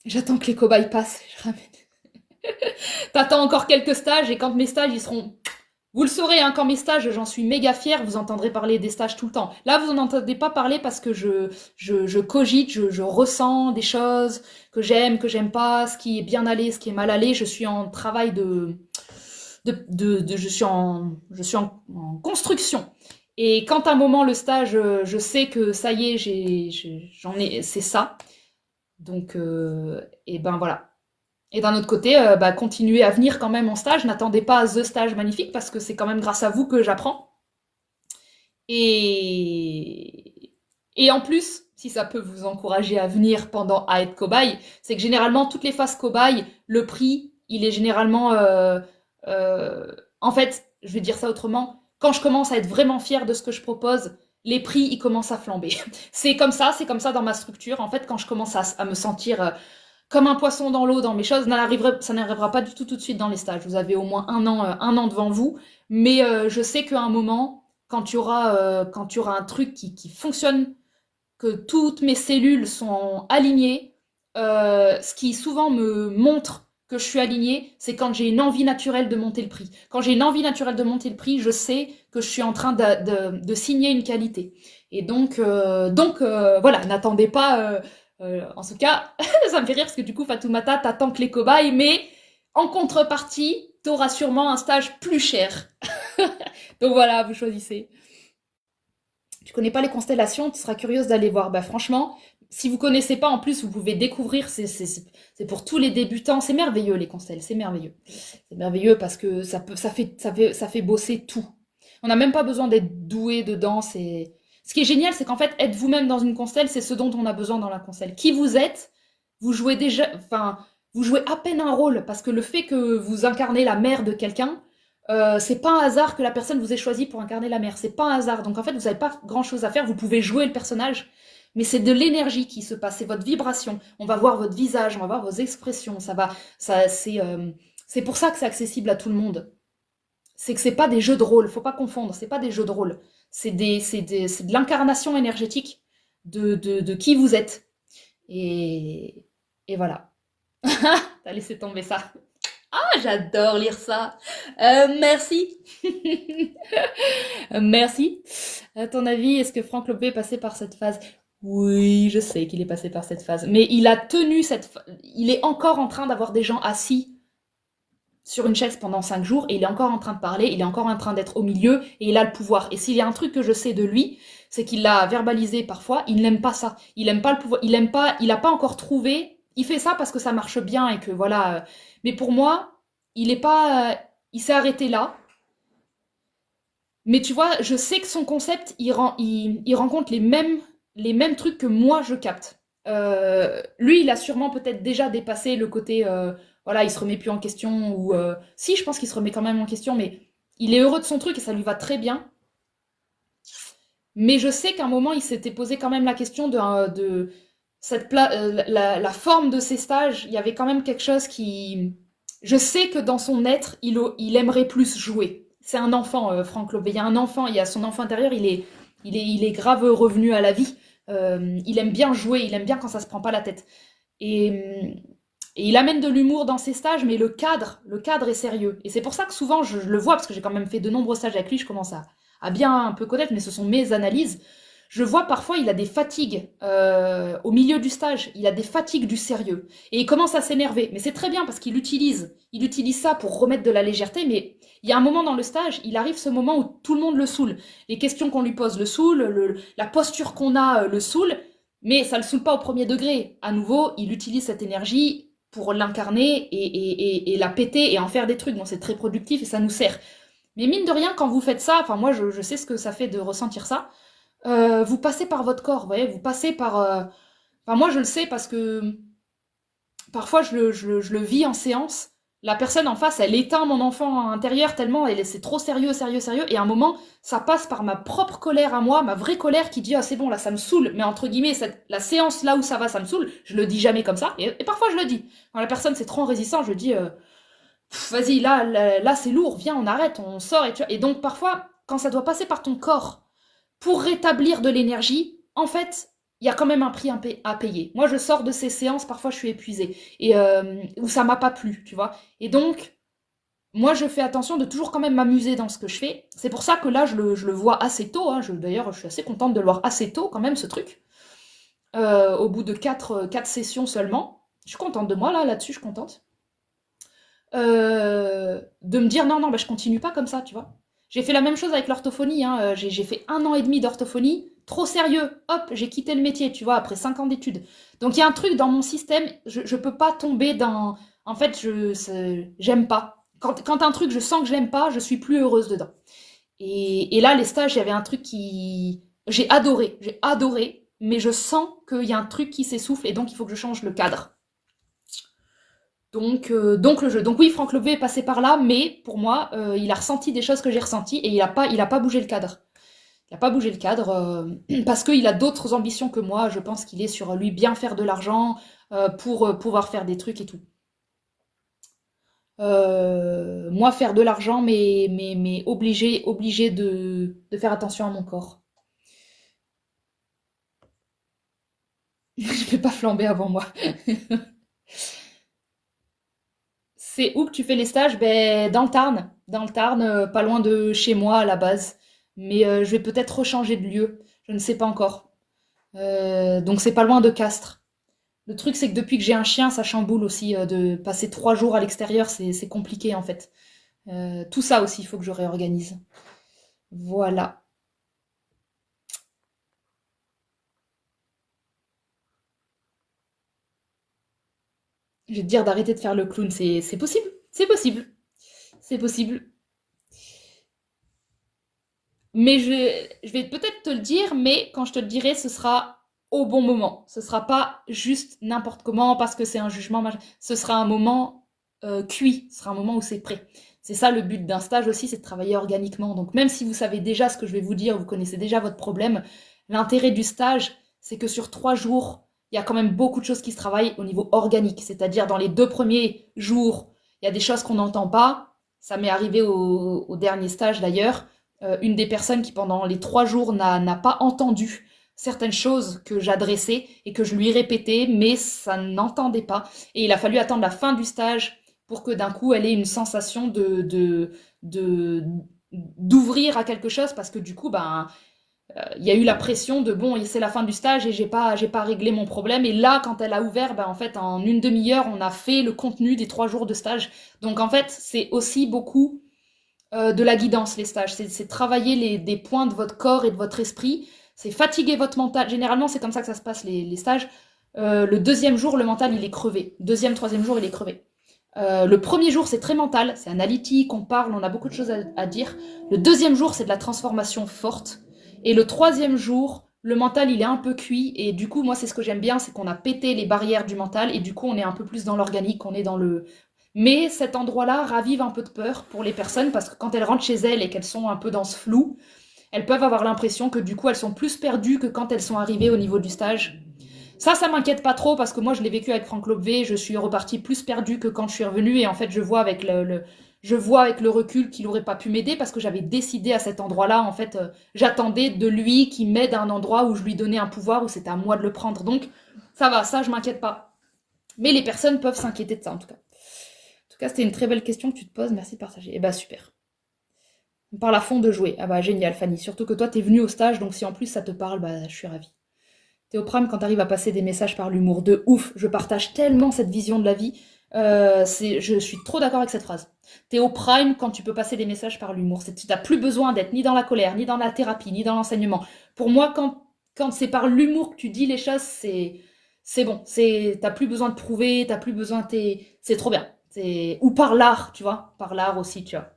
J'attends que les cobayes passent, je ramène. T'attends encore quelques stages et quand mes stages ils seront. Vous le saurez, hein, quand mes stages, j'en suis méga fière, vous entendrez parler des stages tout le temps. Là, vous n'en entendez pas parler parce que je cogite, je ressens des choses que j'aime pas, ce qui est bien allé, ce qui est mal allé. Je suis en travail je suis en construction. Et quand à un moment le stage, je sais que ça y est, c'est ça. Donc, et ben voilà. Et d'un autre côté, continuez à venir quand même en stage. N'attendez pas The Stage magnifique parce que c'est quand même grâce à vous que j'apprends. Et en plus, si ça peut vous encourager à venir pendant à être cobaye, c'est que généralement, toutes les phases cobaye, le prix, il est généralement... en fait, je vais dire ça autrement, quand je commence à être vraiment fière de ce que je propose, les prix, ils commencent à flamber. C'est comme ça dans ma structure. En fait, quand je commence à me sentir comme un poisson dans l'eau dans mes choses, ça n'arrivera pas du tout de suite dans les stages. Vous avez au moins un an devant vous, mais je sais qu'à un moment, quand il y aura un truc qui fonctionne, que toutes mes cellules sont alignées, ce qui souvent me montre que je suis alignée, c'est quand j'ai une envie naturelle de monter le prix. Quand j'ai une envie naturelle de monter le prix, je sais que je suis en train de signer une qualité. Et donc voilà, n'attendez pas... en tout cas, ça me fait rire parce que du coup, Fatoumata, t'attends que les cobayes, mais en contrepartie, t'auras sûrement un stage plus cher. Donc voilà, vous choisissez. Tu connais pas les constellations, tu seras curieuse d'aller voir. Bah franchement, si vous connaissez pas, en plus, vous pouvez découvrir. C'est pour tous les débutants. C'est merveilleux les constelles, c'est merveilleux. C'est merveilleux parce que ça fait bosser tout. On n'a même pas besoin d'être doué dedans. Ce qui est génial, c'est qu'en fait, être vous-même dans une constelle, c'est ce dont on a besoin dans la constelle. Qui vous êtes, vous jouez déjà, enfin, vous jouez à peine un rôle parce que le fait que vous incarnez la mère de quelqu'un, c'est pas un hasard que la personne vous ait choisi pour incarner la mère. C'est pas un hasard. Donc en fait, vous n'avez pas grand-chose à faire. Vous pouvez jouer le personnage, mais c'est de l'énergie qui se passe. C'est votre vibration. On va voir votre visage, on va voir vos expressions. C'est pour ça que c'est accessible à tout le monde. C'est que c'est pas des jeux de rôle. Faut pas confondre. C'est pas des jeux de rôle. C'est de l'incarnation énergétique de qui vous êtes. Et voilà. T'as laissé tomber ça. Ah, j'adore lire ça. Merci. Merci. À ton avis, est-ce que Franck Lopé est passé par cette phase? Oui, je sais qu'il est passé par cette phase. Mais il a tenu il est encore en train d'avoir des gens assis sur une chaise pendant 5 jours et il est encore en train de parler, il est encore en train d'être au milieu et il a le pouvoir. Et s'il y a un truc que je sais de lui, c'est qu'il l'a verbalisé parfois, il n'aime pas ça. Il aime pas le pouvoir, il a pas encore trouvé, il fait ça parce que ça marche bien et que voilà. Mais pour moi, il est pas, il s'est arrêté là. Mais tu vois, je sais que son concept, il rencontre les mêmes trucs que moi je capte. Lui, il a sûrement peut-être déjà dépassé le côté, voilà, il se remet plus en question, ou si, je pense qu'il se remet quand même en question, mais il est heureux de son truc et ça lui va très bien. Mais je sais qu'à un moment, il s'était posé quand même la question de la forme de ses stages. Il y avait quand même quelque chose qui... Je sais que dans son être, il aimerait plus jouer. C'est un enfant, Franck Lobé. Il y a un enfant, il y a son enfant intérieur, il est grave revenu à la vie. Il aime bien jouer, il aime bien quand ça se prend pas la tête. Et, et il amène de l'humour dans ses stages, mais le cadre est sérieux. Et c'est pour ça que souvent, je le vois, parce que j'ai quand même fait de nombreux stages avec lui, je commence à bien un peu connaître, mais ce sont mes analyses. Je vois parfois, il a des fatigues au milieu du stage, il a des fatigues du sérieux. Et il commence à s'énerver. Mais c'est très bien parce qu'il utilise ça pour remettre de la légèreté, mais il y a un moment dans le stage, il arrive ce moment où tout le monde le saoule. Les questions qu'on lui pose le saoulent, la posture qu'on a le saoule, mais ça le saoule pas au premier degré. À nouveau, il utilise cette énergie pour l'incarner et la péter et en faire des trucs. Donc c'est très productif et ça nous sert. Mais mine de rien, quand vous faites ça, enfin moi je sais ce que ça fait de ressentir ça, vous passez par votre corps, vous voyez, vous passez par... Enfin moi je le sais parce que parfois je le vis en séance. La personne en face, elle éteint mon enfant intérieur tellement c'est trop sérieux, sérieux, sérieux. Et à un moment, ça passe par ma propre colère à moi, ma vraie colère qui dit ah c'est bon là ça me saoule. Mais entre guillemets, la séance là où ça va, ça me saoule. Je le dis jamais comme ça. Et parfois je le dis. Quand la personne c'est trop résistant, je dis vas-y là c'est lourd, viens on arrête, on sort et donc parfois quand ça doit passer par ton corps pour rétablir de l'énergie, en fait il y a quand même un prix à payer. Moi, je sors de ces séances, parfois je suis épuisée, et où ça m'a pas plu, tu vois. Et donc, moi, je fais attention de toujours quand même m'amuser dans ce que je fais. C'est pour ça que là, je le vois assez tôt. Hein. D'ailleurs, je suis assez contente de le voir assez tôt, quand même, ce truc. Au bout de 4 sessions seulement. Je suis contente de moi, là-dessus, je suis contente. De me dire, non, non, bah, je continue pas comme ça, tu vois. J'ai fait la même chose avec l'orthophonie. Hein. J'ai fait 1 an et demi d'orthophonie. Trop sérieux. Hop, j'ai quitté le métier, tu vois, après 5 ans d'études. Donc, il y a un truc dans mon système, je peux pas tomber dans... En fait, j'aime pas. Quand un truc, je sens que j'aime pas, je suis plus heureuse dedans. Et là, les stages, il y avait un truc qui... j'ai adoré, mais je sens qu'il y a un truc qui s'essouffle et donc il faut que je change le cadre. Donc le jeu. Donc oui, Franck Lobé est passé par là, mais pour moi, il a ressenti des choses que j'ai ressenties et il a pas bougé le cadre. Il a pas bougé le cadre parce qu'il a d'autres ambitions que moi. Je pense qu'il est sur lui bien faire de l'argent pour pouvoir faire des trucs et tout. Moi, faire de l'argent, mais obligé de faire attention à mon corps. Je vais pas flamber avant moi. C'est où que tu fais les stages? Ben, dans le Tarn. Dans le Tarn, pas loin de chez moi à la base. Mais je vais peut-être rechanger de lieu. Je ne sais pas encore. Donc c'est pas loin de Castres. Le truc, c'est que depuis que j'ai un chien, ça chamboule aussi. De passer 3 jours à l'extérieur, c'est compliqué en fait. Tout ça aussi, il faut que je réorganise. Voilà. Je vais te dire d'arrêter de faire le clown. C'est possible. C'est possible. C'est possible. Mais je vais peut-être te le dire, mais quand je te le dirai, ce sera au bon moment. Ce sera pas juste n'importe comment parce que c'est un jugement. Ce sera un moment cuit. Ce sera un moment où c'est prêt. C'est ça le but d'un stage aussi, c'est de travailler organiquement. Donc même si vous savez déjà ce que je vais vous dire, vous connaissez déjà votre problème, l'intérêt du stage, c'est que sur 3 jours, il y a quand même beaucoup de choses qui se travaillent au niveau organique. C'est-à-dire dans les 2 premiers jours, il y a des choses qu'on n'entend pas. Ça m'est arrivé au dernier stage d'ailleurs. Une des personnes qui pendant les 3 jours n'a pas entendu certaines choses que j'adressais et que je lui répétais, mais ça n'entendait pas. Et il a fallu attendre la fin du stage pour que d'un coup elle ait une sensation de d'ouvrir à quelque chose parce que du coup ben il y a eu la pression de bon c'est la fin du stage et j'ai pas réglé mon problème et là quand elle a ouvert ben en fait en une demi-heure on a fait le contenu des 3 jours de stage donc en fait c'est aussi beaucoup de la guidance, les stages. C'est travailler des points de votre corps et de votre esprit. C'est fatiguer votre mental. Généralement, c'est comme ça que ça se passe, les stages. Le deuxième jour, le mental, il est crevé. Deuxième, troisième jour, il est crevé. Le premier jour, c'est très mental, c'est analytique, on parle, on a beaucoup de choses à dire. Le deuxième jour, c'est de la transformation forte. Et le troisième jour, le mental, il est un peu cuit. Et du coup, moi, c'est ce que j'aime bien, c'est qu'on a pété les barrières du mental. Et du coup, on est un peu plus dans l'organique, on est dans le... Mais cet endroit-là ravive un peu de peur pour les personnes parce que quand elles rentrent chez elles et qu'elles sont un peu dans ce flou, elles peuvent avoir l'impression que du coup, elles sont plus perdues que quand elles sont arrivées au niveau du stage. Ça m'inquiète pas trop parce que moi, je l'ai vécu avec Franck Lobvé, je suis repartie plus perdue que quand je suis revenue et en fait, je vois avec le recul qu'il aurait pas pu m'aider parce que j'avais décidé à cet endroit-là, en fait, j'attendais de lui qu'il m'aide à un endroit où je lui donnais un pouvoir, où c'était à moi de le prendre. Donc, ça va, ça, je m'inquiète pas. Mais les personnes peuvent s'inquiéter de ça, en tout cas. En tout cas, c'était une très belle question que tu te poses, merci de partager. Eh bah, super. On parle à fond de jouer. Ah bah, génial, Fanny. Surtout que toi, t'es venue au stage, donc si en plus ça te parle, bah, je suis ravie. Théoprame, quand t'arrives à passer des messages par l'humour, de ouf, je partage tellement cette vision de la vie. Je suis trop d'accord avec cette phrase. T'es au prime quand tu peux passer des messages par l'humour. Tu n'as plus besoin d'être ni dans la colère, ni dans la thérapie, ni dans l'enseignement. Pour moi, quand c'est par l'humour que tu dis les choses, c'est bon. T'as plus besoin de prouver, t'as plus besoin... C'est trop bien. Ou par l'art, tu vois. Par l'art aussi, tu vois.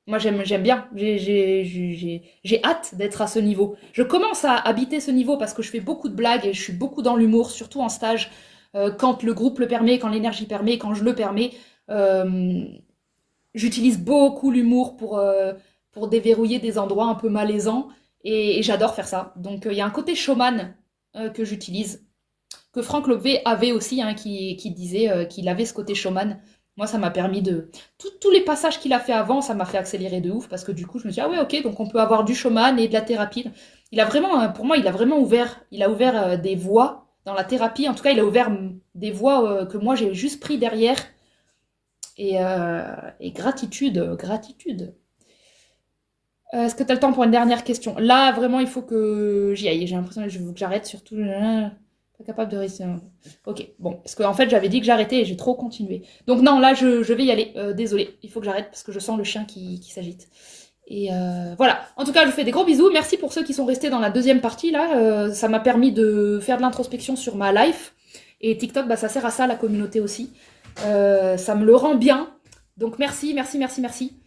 Moi, j'aime bien. J'ai hâte d'être à ce niveau. Je commence à habiter ce niveau parce que je fais beaucoup de blagues et je suis beaucoup dans l'humour, surtout en stage, quand le groupe le permet, quand l'énergie permet, quand je le permets. Euh, J'utilise beaucoup l'humour pour déverrouiller des endroits un peu malaisants et j'adore faire ça. Donc, il y a un côté showman que j'utilise, que Franck Lobvé avait aussi, hein, qui disait qu'il avait ce côté showman. Moi, ça m'a permis de... Tous les passages qu'il a fait avant, ça m'a fait accélérer de ouf, parce que du coup, je me suis dit, ah ouais, ok, donc on peut avoir du showman et de la thérapie. Il a vraiment, pour moi, il a ouvert des voies dans la thérapie. En tout cas, il a ouvert des voies que moi j'ai juste pris derrière. Et gratitude, gratitude. Est-ce que tu as le temps pour une dernière question? Là, vraiment, il faut que j'y aille. J'ai l'impression que je veux que j'arrête, surtout. Pas capable de rester. Ok, bon. Parce qu'en fait, j'avais dit que j'arrêtais et j'ai trop continué. Donc, non, là, je vais y aller. Désolée, il faut que j'arrête parce que je sens le chien qui s'agite. Et voilà. En tout cas, je vous fais des gros bisous. Merci pour ceux qui sont restés dans la deuxième partie. Là, ça m'a permis de faire de l'introspection sur ma life. Et TikTok, bah, ça sert à ça, la communauté aussi. Ça me le rend bien. Donc, merci, merci, merci, merci.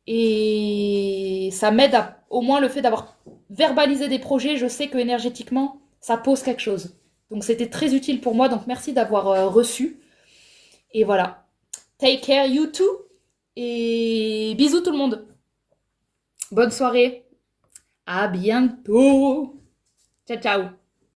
Et ça m'aide au moins le fait d'avoir verbalisé des projets. Je sais que énergétiquement, ça pose quelque chose. Donc, c'était très utile pour moi. Donc, merci d'avoir reçu. Et voilà. Take care, you too. Et bisous tout le monde. Bonne soirée. À bientôt. Ciao, ciao.